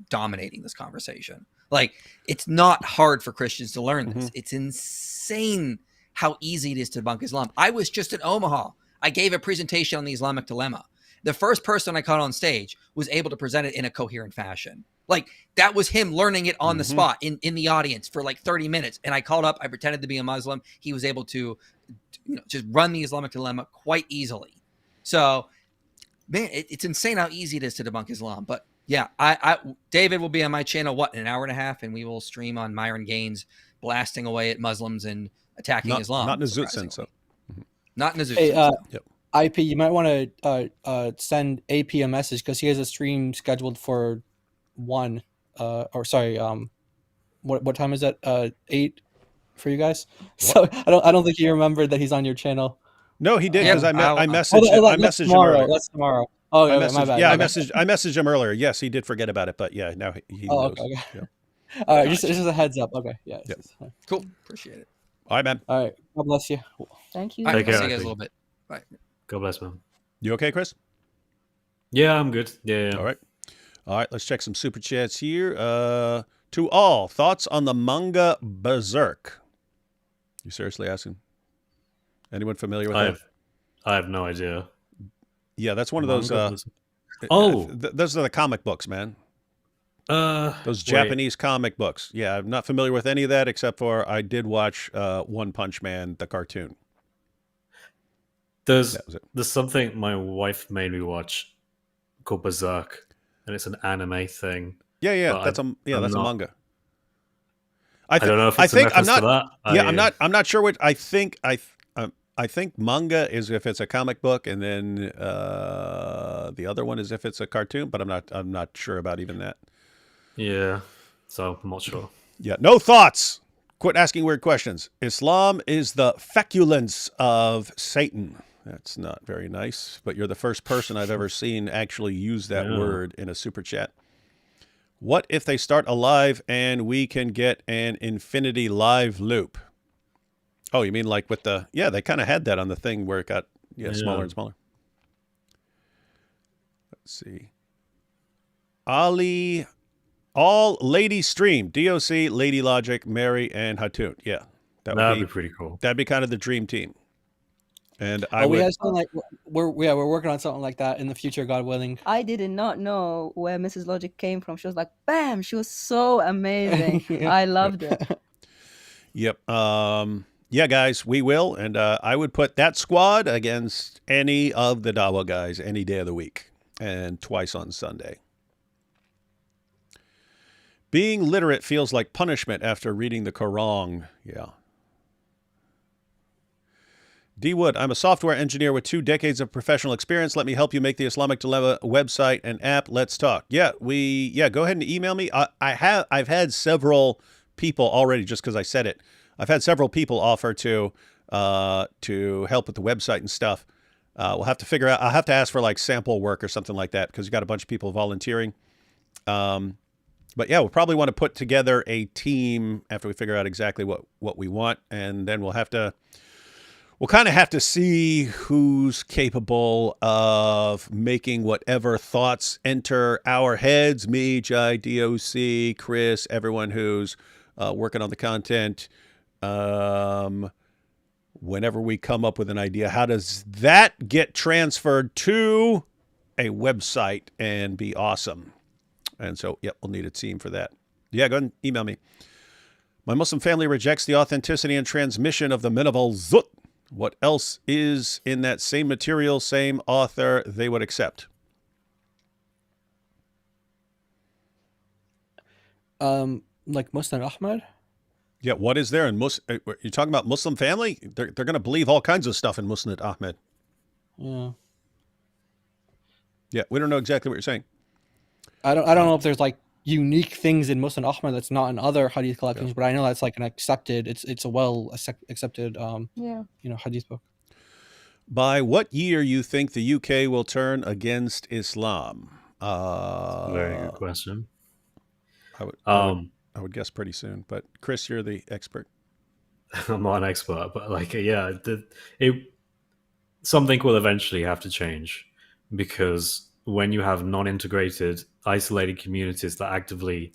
dominating this conversation. Like, it's not hard for Christians to learn this. It's insane how easy it is to debunk Islam. I was just in Omaha. I gave a presentation on the Islamic Dilemma. The first person I caught on stage was able to present it in a coherent fashion. Like, that was him learning it on the spot in the audience for like 30 minutes. And I called up, I pretended to be a Muslim. He was able to just run the Islamic Dilemma quite easily. So, man, it's insane how easy it is to debunk Islam. But yeah, David will be on my channel, in an hour and a half, and we will stream on Myron Gaines blasting away at Muslims and attacking Islam. Not in a Zoot sense, though. Not in a Zoot sense. Yep. IP, you might want to send AP a message because he has a stream scheduled for 1. What time is that? 8 for you guys. What? So I don't think you remembered that he's on your channel. No, he did because I messaged him earlier. That's tomorrow. Oh, my bad. Yeah, I messaged him earlier. Yes, he did forget about it, but yeah, now he knows. Okay. Yeah. All right, just a heads up. Okay, yeah. Yep. Cool. Appreciate it. All right, man. All right. God bless you. Thank you. All right, see you guys a little bit. Bye. God bless, man. You okay, Chris? Yeah, I'm good. Yeah. All right. Let's check some super chats here. To all, thoughts on the manga Berserk? You seriously asking? Anyone familiar with that? I have no idea. Yeah, that's one of those. Those are the comic books, man. Those Japanese comic books. Yeah, I'm not familiar with any of that except for I did watch One Punch Man, the cartoon. There's something my wife made me watch called Berserk, and it's an anime thing. Yeah, that's a manga. I don't know if it's a reference to that. Yeah, I'm not sure what I think. I think manga is if it's a comic book, and then the other one is if it's a cartoon. But I'm not sure about even that. Yeah, so I'm not sure. Yeah, no thoughts. Quit asking weird questions. Islam is the feculence of Satan. That's not very nice. But you're the first person I've ever seen actually use that word in a super chat. What if they start a live and we can get an infinity live loop? Oh, you mean like with the... Yeah, they kind of had that on the thing where it got smaller and smaller. Let's see. All lady stream. DOC, Lady Logic, Mary, and Hatun. Yeah. That'd be pretty cool. That'd be kind of the dream team. And we have something like we're working on something like that in the future, God willing. I did not know where Mrs. Logic came from. She was like, bam! She was so amazing. I loved it. Yep. Yeah, guys, we will, and I would put that squad against any of the Dawa guys any day of the week, and twice on Sunday. Being literate feels like punishment after reading the Quran. Yeah. D. Wood, I'm a software engineer with 2 decades of professional experience. Let me help you make the Islamic Dilemma website and app. Let's talk. Yeah, go ahead and email me. I've had several people already, just because I said it. I've had several people offer to help with the website and stuff. We'll have to figure out. I'll have to ask for like sample work or something like that because you got a bunch of people volunteering. But yeah, we'll probably want to put together a team after we figure out exactly what we want, and then we'll kind of have to see who's capable of making whatever thoughts enter our heads. Me, Jai, DOC, Chris, everyone who's working on the content. Whenever we come up with an idea, how does that get transferred to a website and be awesome? And so, yep, we'll need a team for that. Yeah, go ahead and email me. My Muslim family rejects the authenticity and transmission of the Min of al-Zut. What else is in that same material, same author, they would accept? Like Musnad Ahmad? Yeah, what is there in Muslim? You're talking about Muslim family? They're going to believe all kinds of stuff in Musnad Ahmad. Yeah. Yeah, we don't know exactly what you're saying. I don't know if there's like unique things in Musnad Ahmad that's not in other hadith collections, but I know that's like an accepted. It's a well accepted hadith book. By what year you think the UK will turn against Islam? Very good question. I would guess pretty soon, but Chris, you're the expert. I'm not an expert, but like, yeah, something will eventually have to change, because when you have non-integrated, isolated communities that actively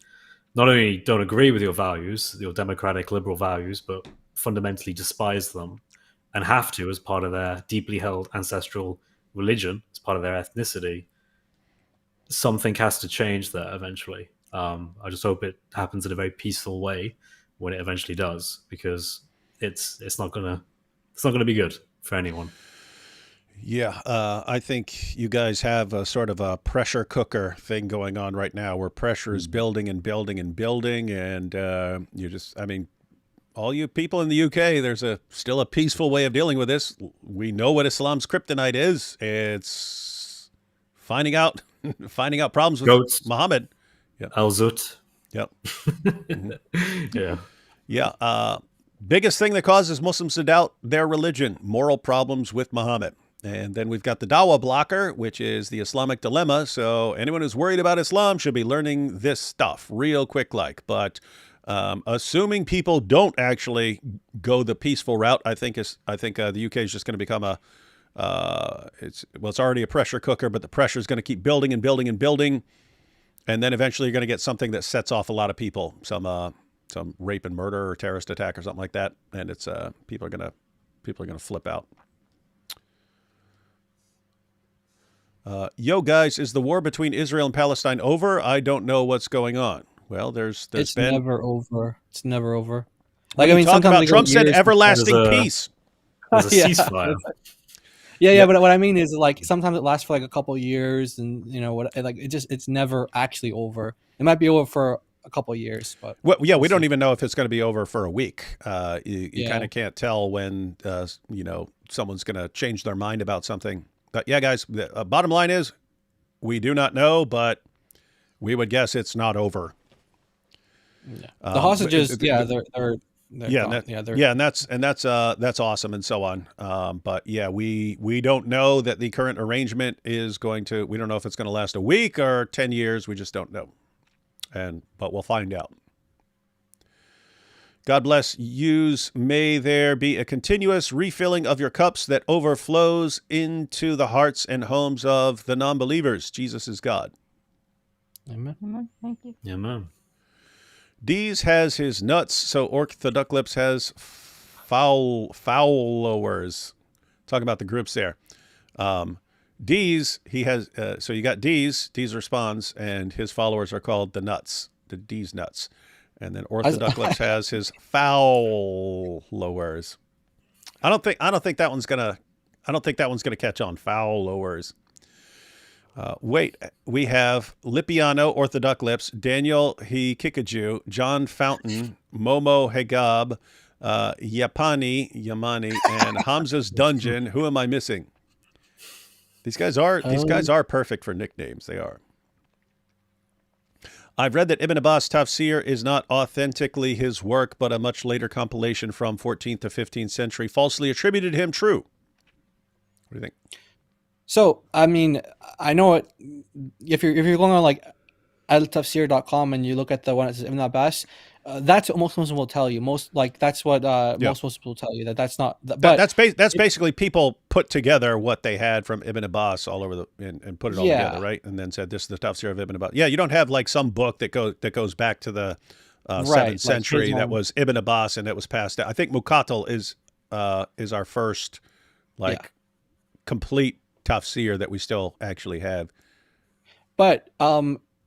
not only don't agree with your values, your democratic liberal values, but fundamentally despise them and have to as part of their deeply held ancestral religion, as part of their ethnicity, something has to change there eventually. I just hope it happens in a very peaceful way when it eventually does, because it's not gonna be good for anyone. Yeah, I think you guys have a sort of a pressure cooker thing going on right now, where pressure is building and building and building, and all you people in the UK, there's still a peaceful way of dealing with this. We know what Islam's kryptonite is. It's finding out problems with Goats. Muhammad. Yep. Al-Zut. Yep. Yeah. Yeah. Biggest thing that causes Muslims to doubt their religion, moral problems with Muhammad. And then we've got the Dawah blocker, which is the Islamic Dilemma. So anyone who's worried about Islam should be learning this stuff real quick like. But assuming people don't actually go the peaceful route, I think the UK is just going to become it's already a pressure cooker, but the pressure is going to keep building and building and building. And then eventually you're going to get something that sets off a lot of people, some rape and murder or terrorist attack or something like that. And it's people are going to flip out. Yo, guys, is the war between Israel and Palestine over? I don't know what's going on. Well, it's never over. It's never over. Like, I mean, sometimes Trump said everlasting peace. There's a ceasefire. Yeah, but what I mean is, like, sometimes it lasts for like a couple of years, and it's never actually over. It might be over for a couple of years, but we don't even know if it's going to be over for a week. You kind of can't tell when someone's going to change their mind about something. But yeah, guys, the bottom line is we do not know, but we would guess it's not over. Yeah. The hostages, and that's awesome and so on. But yeah, we don't know that the current arrangement is going to. We don't know if it's going to last a week or 10 years. We just don't know, but we'll find out. God bless yous. May there be a continuous refilling of your cups that overflows into the hearts and homes of the non-believers. Jesus is God. Amen. Amen. Thank you. Amen. Dees has his nuts, so Orthodox has followers. Talking about the groups there. Dees, he has, so you got Dees responds, and his followers are called the nuts, the Dees nuts. And then Orthodox has his followers. I don't think that one's gonna catch on. Followers. Wait, we have Lipiano, Orthodox Lips, Daniel Hikikaju, John Fountain, Momo Hegab, Yamani, and Hamza's Dungeon. Who am I missing? These guys are perfect for nicknames. They are. I've read that Ibn Abbas' Tafsir is not authentically his work, but a much later compilation from 14th to 15th century, falsely attributed him. True. What do you think? So, I mean, I know it. If you're going on like altafsir.com and you look at the one that says Ibn Abbas, that's what most Muslims will tell you. Most Muslims will tell you that's not. But that's basically people put together what they had from Ibn Abbas all over and put it all together, right? And then said this is the Tafsir of Ibn Abbas. Yeah, you don't have like some book that goes back to the 7th century that was Ibn Abbas and that was passed down. I think Muqatil is our first complete Tafsir that we still actually have. But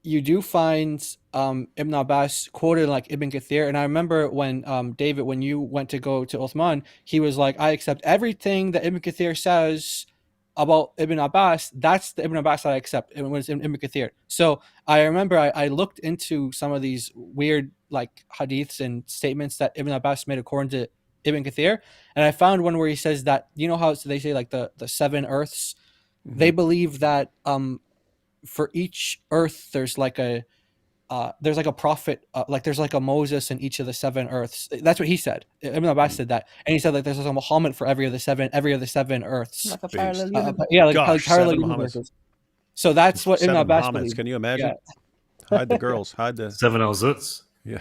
you do find Ibn Abbas quoted like Ibn Kathir. And I remember when David, when you went to go to Uthman, he was like, I accept everything that Ibn Kathir says about Ibn Abbas. That's the Ibn Abbas that I accept. It was in Ibn Kathir. So I remember I looked into some of these weird like hadiths and statements that Ibn Abbas made according to Ibn Kathir, and I found one where he says that, you know how they say like the 7 earths, they believe that for each earth there's like a prophet, like there's like a Moses in each of the 7 earths. That's what he said. Ibn Abbas said that, and he said like there's a Muhammad for every of the seven earths. Like a parallel universe. Like parallel universes. So that's what Ibn Abbas Muhammads. believed. Can you imagine? Hide the girls. Hide the 7 al-Zuts. Yeah.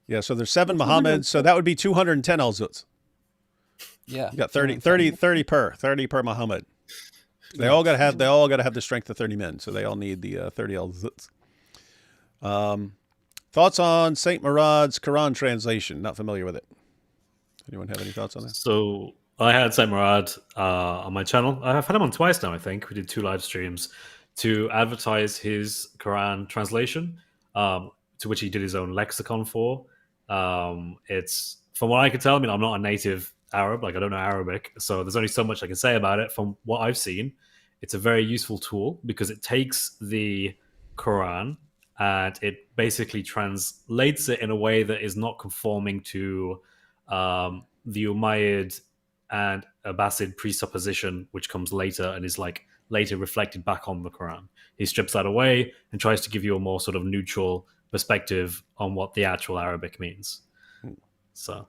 Yeah, So there's 7 Muhammads. So that would be 210 al-Zuts. Yeah. You got 30 per Muhammad. They all got to have the strength of 30 men. So they all need the 30 al-Zuts. Thoughts on Saint Murad's Quran translation? Not familiar with it. Anyone have any thoughts on that? So I had Saint Murad on my channel. I've had him on twice now, I think. We did 2 live streams to advertise his Quran translation, to which he did his own lexicon for. It's, from what I can tell, I mean, I'm not a native Arab, like I don't know Arabic, so there's only so much I can say about it. From what I've seen, it's a very useful tool because it takes the Quran and it basically translates it in a way that is not conforming to the Umayyad and Abbasid presupposition, which comes later and is like later reflected back on the Quran. He strips that away and tries to give you a more sort of neutral perspective on what the actual Arabic means. So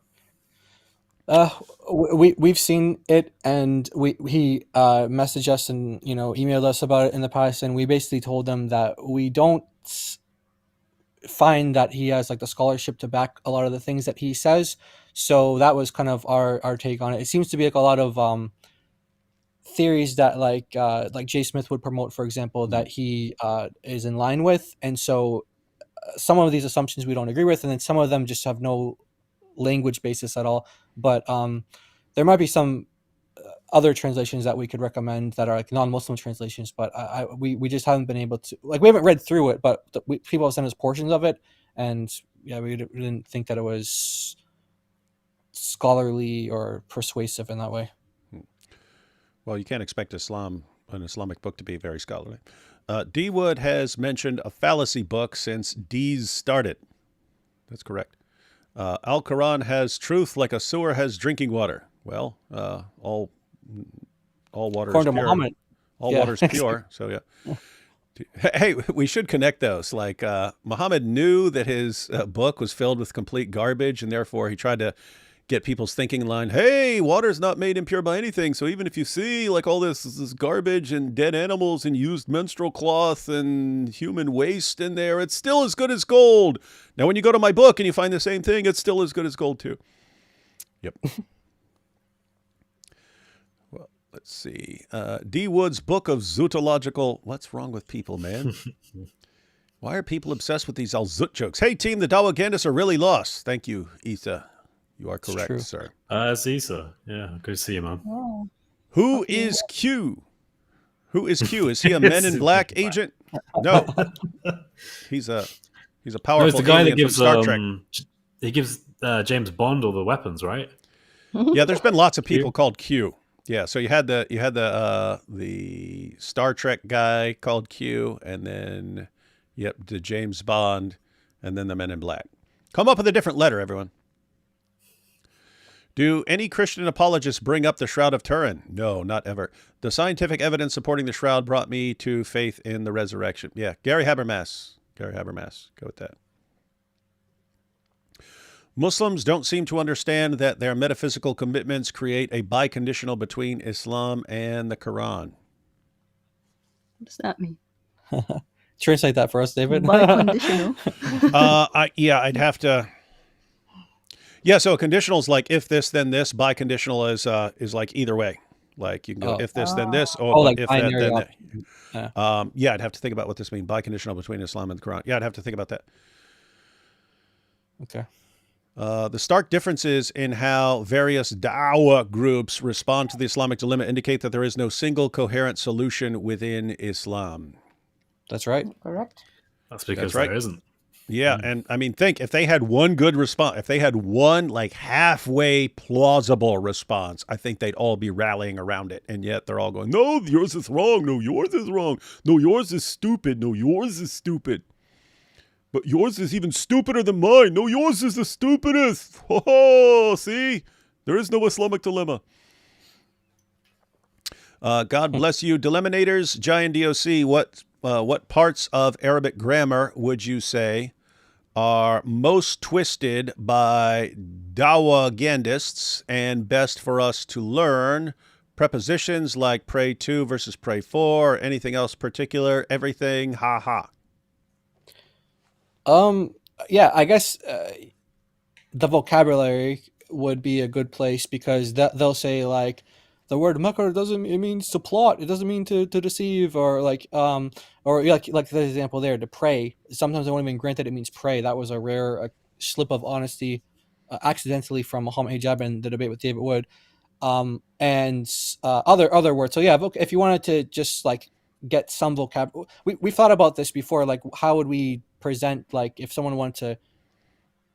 we've seen it, and he messaged us and emailed us about it in the past, and we basically told them that we don't find that he has like the scholarship to back a lot of the things that he says. So that was kind of our take on it. It seems to be like a lot of theories that like Jay Smith would promote, for example, that he is in line with, and so some of these assumptions we don't agree with, and then some of them just have no language basis at all. But there might be some other translations that we could recommend that are like non-Muslim translations, but we just haven't been able to, like, we haven't read through it, but people have sent us portions of it, and yeah, we didn't think that it was scholarly or persuasive in that way. Well, you can't expect an Islamic book to be very scholarly. D. Wood has mentioned a fallacy book since D's started. That's correct. Al-Quran has truth like a sewer has drinking water. Well, all water is pure. Muhammad. All water is pure. So yeah. Hey, we should connect those. Like Muhammad knew that his book was filled with complete garbage, and therefore he tried to get people's thinking in line. Hey, water's not made impure by anything. So even if you see like all this garbage and dead animals and used menstrual cloth and human waste in there, it's still as good as gold. Now, when you go to my book and you find the same thing, it's still as good as gold too. Yep. Well, let's see. D. Wood's book of zootological. What's wrong with people, man? Why are people obsessed with these al-Zut jokes? Hey, team, the Dawahgandists are really lost. Thank you, Isa. You are correct, sir. It's Isa. Yeah, good to see you, man. Oh. Who is Q? Who is Q? Is he a Men in Black agent? No. He's a powerful the guy that alien gives from Star Trek. He gives James Bond all the weapons, right? Yeah, there's been lots of people called Q. Yeah, so you had the Star Trek guy called Q, and then the James Bond, and then the Men in Black. Come up with a different letter, everyone. Do any Christian apologists bring up the Shroud of Turin? No, not ever. The scientific evidence supporting the Shroud brought me to faith in the resurrection. Yeah, Gary Habermas. Go with that. Muslims don't seem to understand that their metaphysical commitments create a biconditional between Islam and the Quran. What does that mean? Translate that for us, David. Biconditional. I'd have to. Yeah, so a conditional is like if this, then this. Biconditional is like either way. Like you can go if this, then this, or like if that, then that. Yeah, I'd have to think about what this means. Biconditional between Islam and the Quran. Yeah, I'd have to think about that. Okay. The stark differences in how various Dawah groups respond to the Islamic dilemma indicate that there is no single coherent solution within Islam. That's right. Correct. That's because That's right. there isn't. Yeah, and I mean, think if they had one good response, if they had one like halfway plausible response, I think they'd all be rallying around it. And yet they're all going, no, yours is wrong. No, yours is wrong. No, yours is stupid. No, yours is stupid. But yours is even stupider than mine. No, yours is the stupidest. Oh, see? There is no Islamic dilemma. God bless you, Dilemminators. Giant DOC, what parts of Arabic grammar would you say are most twisted by Dawahgandists and best for us to learn? Prepositions like pray to versus pray for, anything else particular, everything, ha ha. Yeah, I guess the vocabulary would be a good place because they'll say like the word makr doesn't, it means to plot, it doesn't mean to deceive, or like the example there, to pray. Sometimes I won't even grant that it means pray. That was a rare slip of honesty accidentally from Muhammad Hijab in the debate with David Wood, and other words. So yeah, if you wanted to just like get some vocabulary, we thought about this before, like how would we present, like if someone wanted to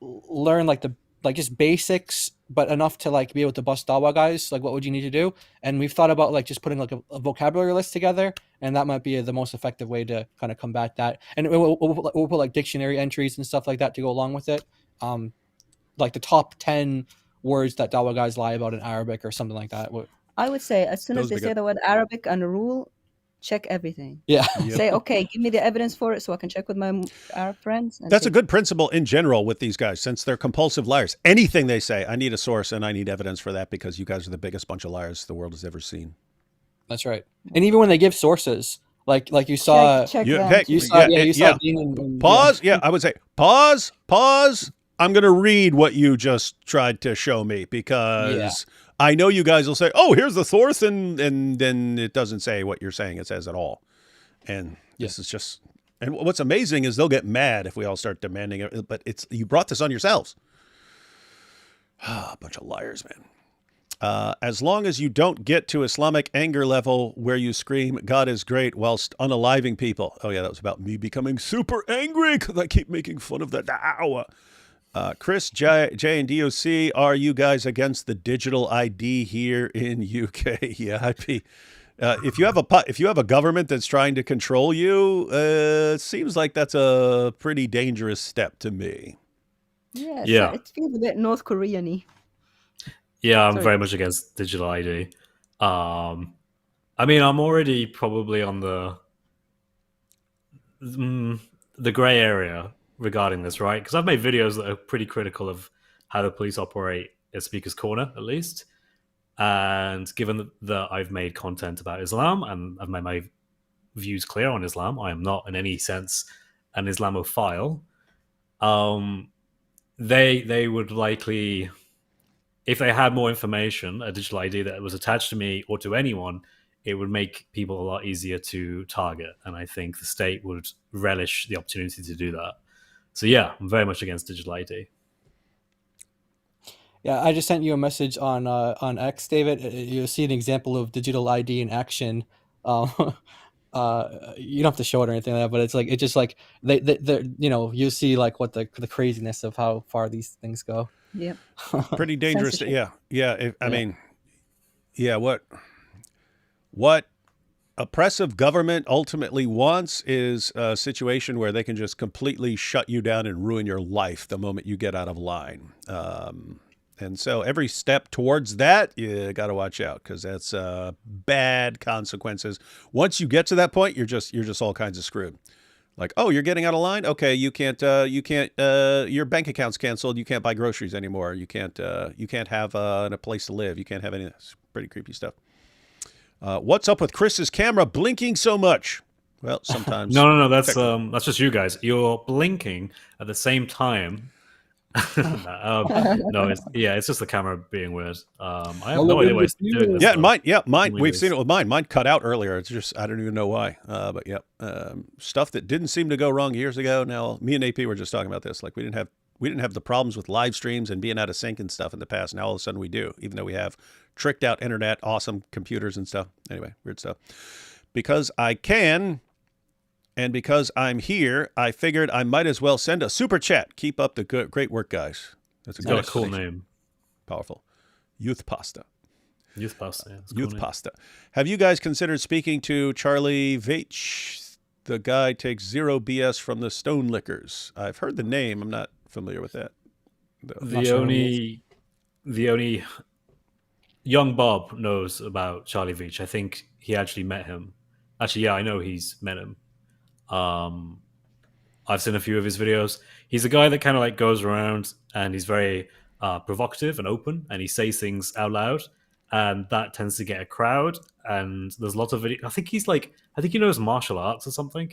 learn like just basics but enough to like be able to bust Dawah guys, like what would you need to do? And we've thought about like just putting like a vocabulary list together, and that might be the most effective way to kind of combat that. And we'll put like dictionary entries and stuff like that to go along with it, like the top 10 words that Dawah guys lie about in Arabic or something like that. I would say as soon as they say the word Arabic and rule, check everything. Yeah. Yep. Say, okay, give me the evidence for it so I can check with my Arab friends. That's a good principle in general with these guys, since they're compulsive liars. Anything they say, I need a source and I need evidence for that, because you guys are the biggest bunch of liars the world has ever seen. That's right. And even when they give sources, like you saw, check you them. saw pause. Yeah, I would say pause. I'm going to read what you just tried to show me, because I know you guys will say, oh, here's the source, and then it doesn't say what you're saying it says at all. And this is just, and what's amazing is they'll get mad if we all start demanding it, but it's, you brought this on yourselves. A bunch of liars, man. As long as you don't get to Islamic anger level where you scream, God is great, whilst unaliving people. Oh yeah, that was about me becoming super angry because I keep making fun of the da'wah. Chris, J and DOC, are you guys against the digital ID here in UK? Yeah, I'd be. If you have a government that's trying to control you, it seems like that's a pretty dangerous step to me. Yeah. It feels a bit North Korean-y. Yeah, I'm very much against digital ID. I mean, I'm already probably on the gray area regarding this, right? Because I've made videos that are pretty critical of how the police operate at Speaker's Corner, at least. And given that I've made content about Islam and I've made my views clear on Islam, I am not in any sense an Islamophile. They would likely, if they had more information, a digital ID that was attached to me or to anyone, it would make people a lot easier to target. And I think the state would relish the opportunity to do that. So yeah, I'm very much against digital ID. Yeah, I just sent you a message on X, David. You'll see an example of digital ID in action. You don't have to show it or anything like that, but it's just like they you see like what the craziness of how far these things go. Yep. Pretty dangerous. I mean, what oppressive government ultimately wants is a situation where they can just completely shut you down and ruin your life the moment you get out of line. And so every step towards that, you got to watch out, because that's bad consequences. Once you get to that point, you're just all kinds of screwed. Like, oh, you're getting out of line? Okay, you can't your bank account's canceled. You can't buy groceries anymore. You can't have a place to live. You can't have any. It's pretty creepy stuff. What's up with Chris's camera blinking so much? Well, sometimes. No, that's just you guys. You're blinking at the same time. It's just the camera being weird. I have no idea why it's doing this. Mine. We've seen it with mine. Mine cut out earlier. It's just, I don't even know why. But stuff that didn't seem to go wrong years ago. Now, me and AP were just talking about this. Like, we didn't have We didn't have the problems with live streams and being out of sync and stuff in the past. Now all of a sudden we do, even though we have tricked out internet, awesome computers and stuff. Anyway, weird stuff. Because I can, and because I'm here, I figured I might as well send a super chat. Keep up the great work, guys. That's a got a cool name. Powerful. Youth Pasta. Youth Pasta. Yeah, Youth Pasta. Have you guys considered speaking to Charlie Veitch? The guy takes zero BS from the Stone Lickers. I've heard the name. I'm not familiar with that. The only young Bob knows about Charlie Veitch. I think he actually met him. Actually, yeah, I know he's met him. I've seen a few of his videos. He's a guy that kind of like goes around and he's very provocative and open, and he says things out loud, and that tends to get a crowd. And there's lots of videos. I think he knows martial arts or something.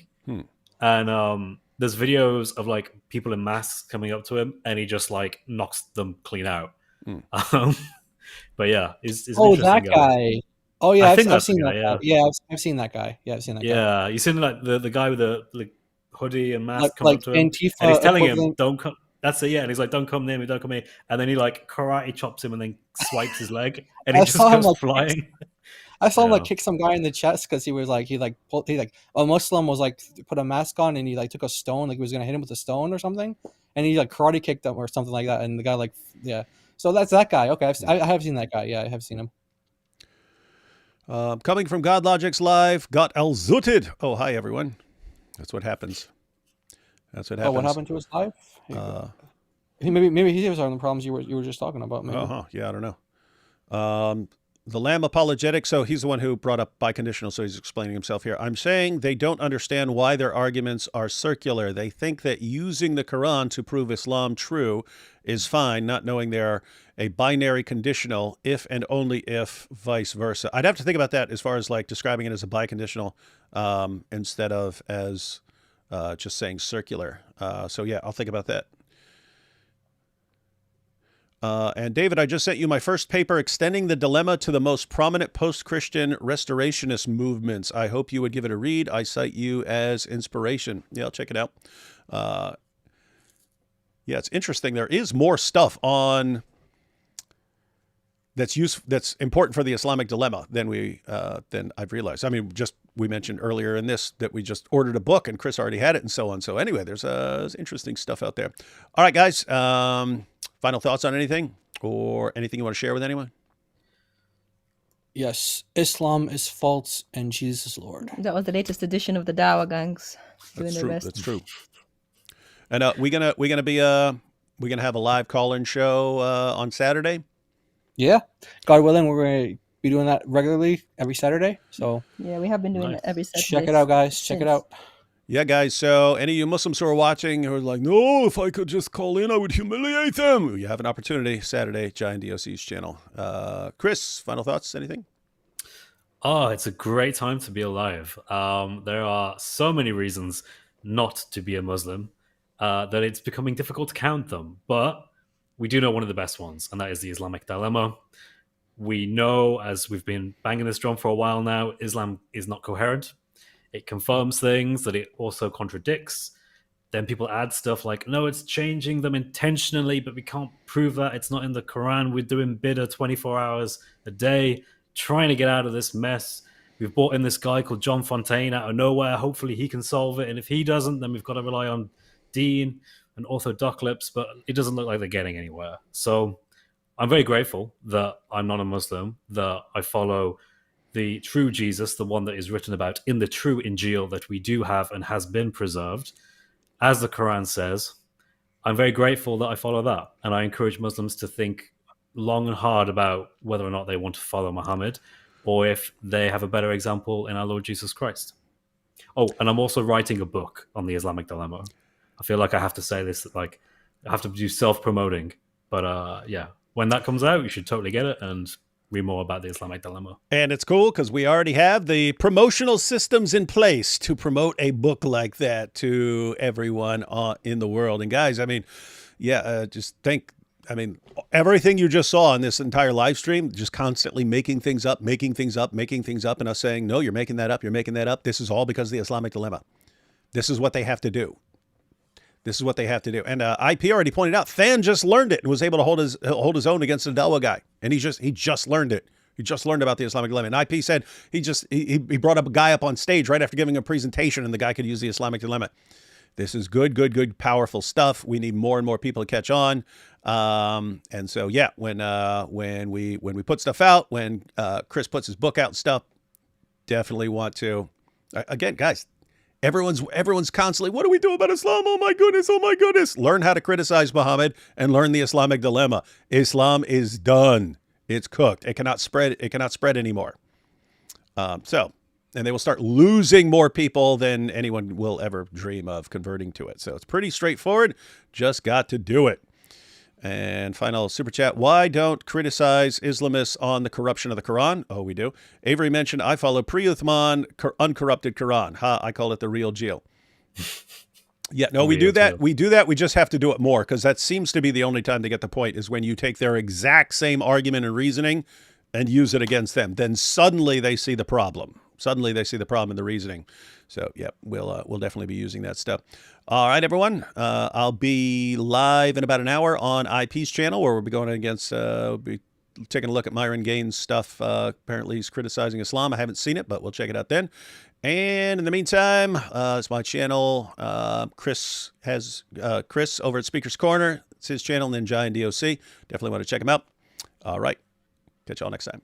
And there's videos of like people in masks coming up to him, and he just like knocks them clean out. But yeah, he's that guy. Oh yeah, I've seen that guy. Yeah, I've seen that guy. Yeah, I've seen that guy. Yeah, you seen like the guy with the like hoodie and mask coming like up to him, Antifa and he's telling him, equivalent. "Don't come." That's it. Yeah, and he's like, "Don't come near me, don't come here." And then he like karate chops him and then swipes his leg, and he just goes flying. I saw him like kick some guy in the chest because he a Muslim was like put a mask on and he like took a stone, like he was gonna hit him with a stone or something, and he like karate kicked him or something like that, and the guy like So that's that guy. Okay, I have seen that guy. Yeah, I have seen him. Coming from God Logic's live, got Al-Zutid. Oh, hi everyone. That's what happens. That's what happens. Oh, what happened to his life? Maybe he was having the problems you were just talking about. Maybe. Yeah, I don't know. The Lamb Apologetic. So he's the one who brought up biconditional. So he's explaining himself here. I'm saying they don't understand why their arguments are circular. They think that using the Quran to prove Islam true is fine, not knowing they're a binary conditional, if and only if, vice versa. I'd have to think about that as far as like describing it as a biconditional instead of as just saying circular. So yeah, I'll think about that. And David, I just sent you my first paper extending the dilemma to the most prominent post-Christian restorationist movements. I hope you would give it a read. I cite you as inspiration. Yeah, I'll check it out. Yeah, it's interesting. There is more stuff on that's important for the Islamic dilemma than I've realized. I mean, we mentioned earlier in this that we just ordered a book and Chris already had it and so on. So anyway, there's interesting stuff out there. All right, guys. Final thoughts on anything or anything you want to share with anyone? Yes, Islam is false and Jesus is Lord. That was the latest edition of the Dawah gangs. That's true. That's true. And we're gonna have a live call-in show on Saturday. Yeah, God willing, we're going to be doing that regularly every Saturday. So yeah, we have been doing it every Saturday. Check it out, guys. Check it out. Yeah, guys. So any of you Muslims who are watching who are like, no, if I could just call in, I would humiliate them. You have an opportunity Saturday, Giant DOC's channel. Chris, final thoughts? Anything? Oh, it's a great time to be alive. There are so many reasons not to be a Muslim that it's becoming difficult to count them. But we do know one of the best ones, and that is the Islamic Dilemma. We know, as we've been banging this drum for a while now, Islam is not coherent. It confirms things that it also contradicts. Then people add stuff like, no, it's changing them intentionally, but we can't prove that. It's not in the Quran. We're doing bid'ah 24 hours a day, trying to get out of this mess. We've brought in this guy called John Fontaine out of nowhere. Hopefully he can solve it. And if he doesn't, then we've got to rely on Dean and Orthodox, but it doesn't look like they're getting anywhere. So I'm very grateful that I'm not a Muslim, that I follow the true Jesus, the one that is written about in the true Injil that we do have and has been preserved, as the Quran says. I'm very grateful that I follow that. And I encourage Muslims to think long and hard about whether or not they want to follow Muhammad or if they have a better example in our Lord Jesus Christ. Oh, and I'm also writing a book on the Islamic Dilemma. I feel like I have to say this, like I have to do self-promoting. But yeah, when that comes out, you should totally get it and read more about the Islamic Dilemma. And it's cool because we already have the promotional systems in place to promote a book like that to everyone in the world. And guys, I mean, yeah, just think, I mean, everything you just saw in this entire live stream, just constantly making things up, and us saying, no, you're making that up. This is all because of the Islamic Dilemma. This is what they have to do. This is what they have to do. And IP already pointed out, Than just learned it and was able to hold his own against the Dawa guy. And he just learned it. He just learned about the Islamic Dilemma. And IP said he brought up a guy up on stage right after giving a presentation, and the guy could use the Islamic Dilemma. This is good, powerful stuff. We need more and more people to catch on. And so, yeah, when we put stuff out, when Chris puts his book out and stuff, definitely want to, again, guys, everyone's constantly, what do we do about Islam? Oh my goodness. Learn how to criticize Muhammad and learn the Islamic Dilemma. Islam is done. It's cooked. It cannot spread anymore. And they will start losing more people than anyone will ever dream of converting to it. So it's pretty straightforward. Just got to do it. And final super chat. Why don't criticize Islamists on the corruption of the Quran? Oh, we do. Avery mentioned, I follow pre-Uthman uncorrupted Quran. Ha, I call it the real deal. Yeah, no, we do that. We do that. We just have to do it more, because that seems to be the only time they get the point, is when you take their exact same argument and reasoning and use it against them. Then suddenly they see the problem. Suddenly they see the problem in the reasoning. So, yeah, we'll definitely be using that stuff. All right, everyone. I'll be live in about an hour on IP's channel, where we'll be going against, be taking a look at Myron Gaines' stuff. Apparently he's criticizing Islam. I haven't seen it, but we'll check it out then. And in the meantime, it's my channel. Chris over at Speaker's Corner. It's his channel, Ninja and DOC. Definitely want to check him out. All right. Catch y'all next time.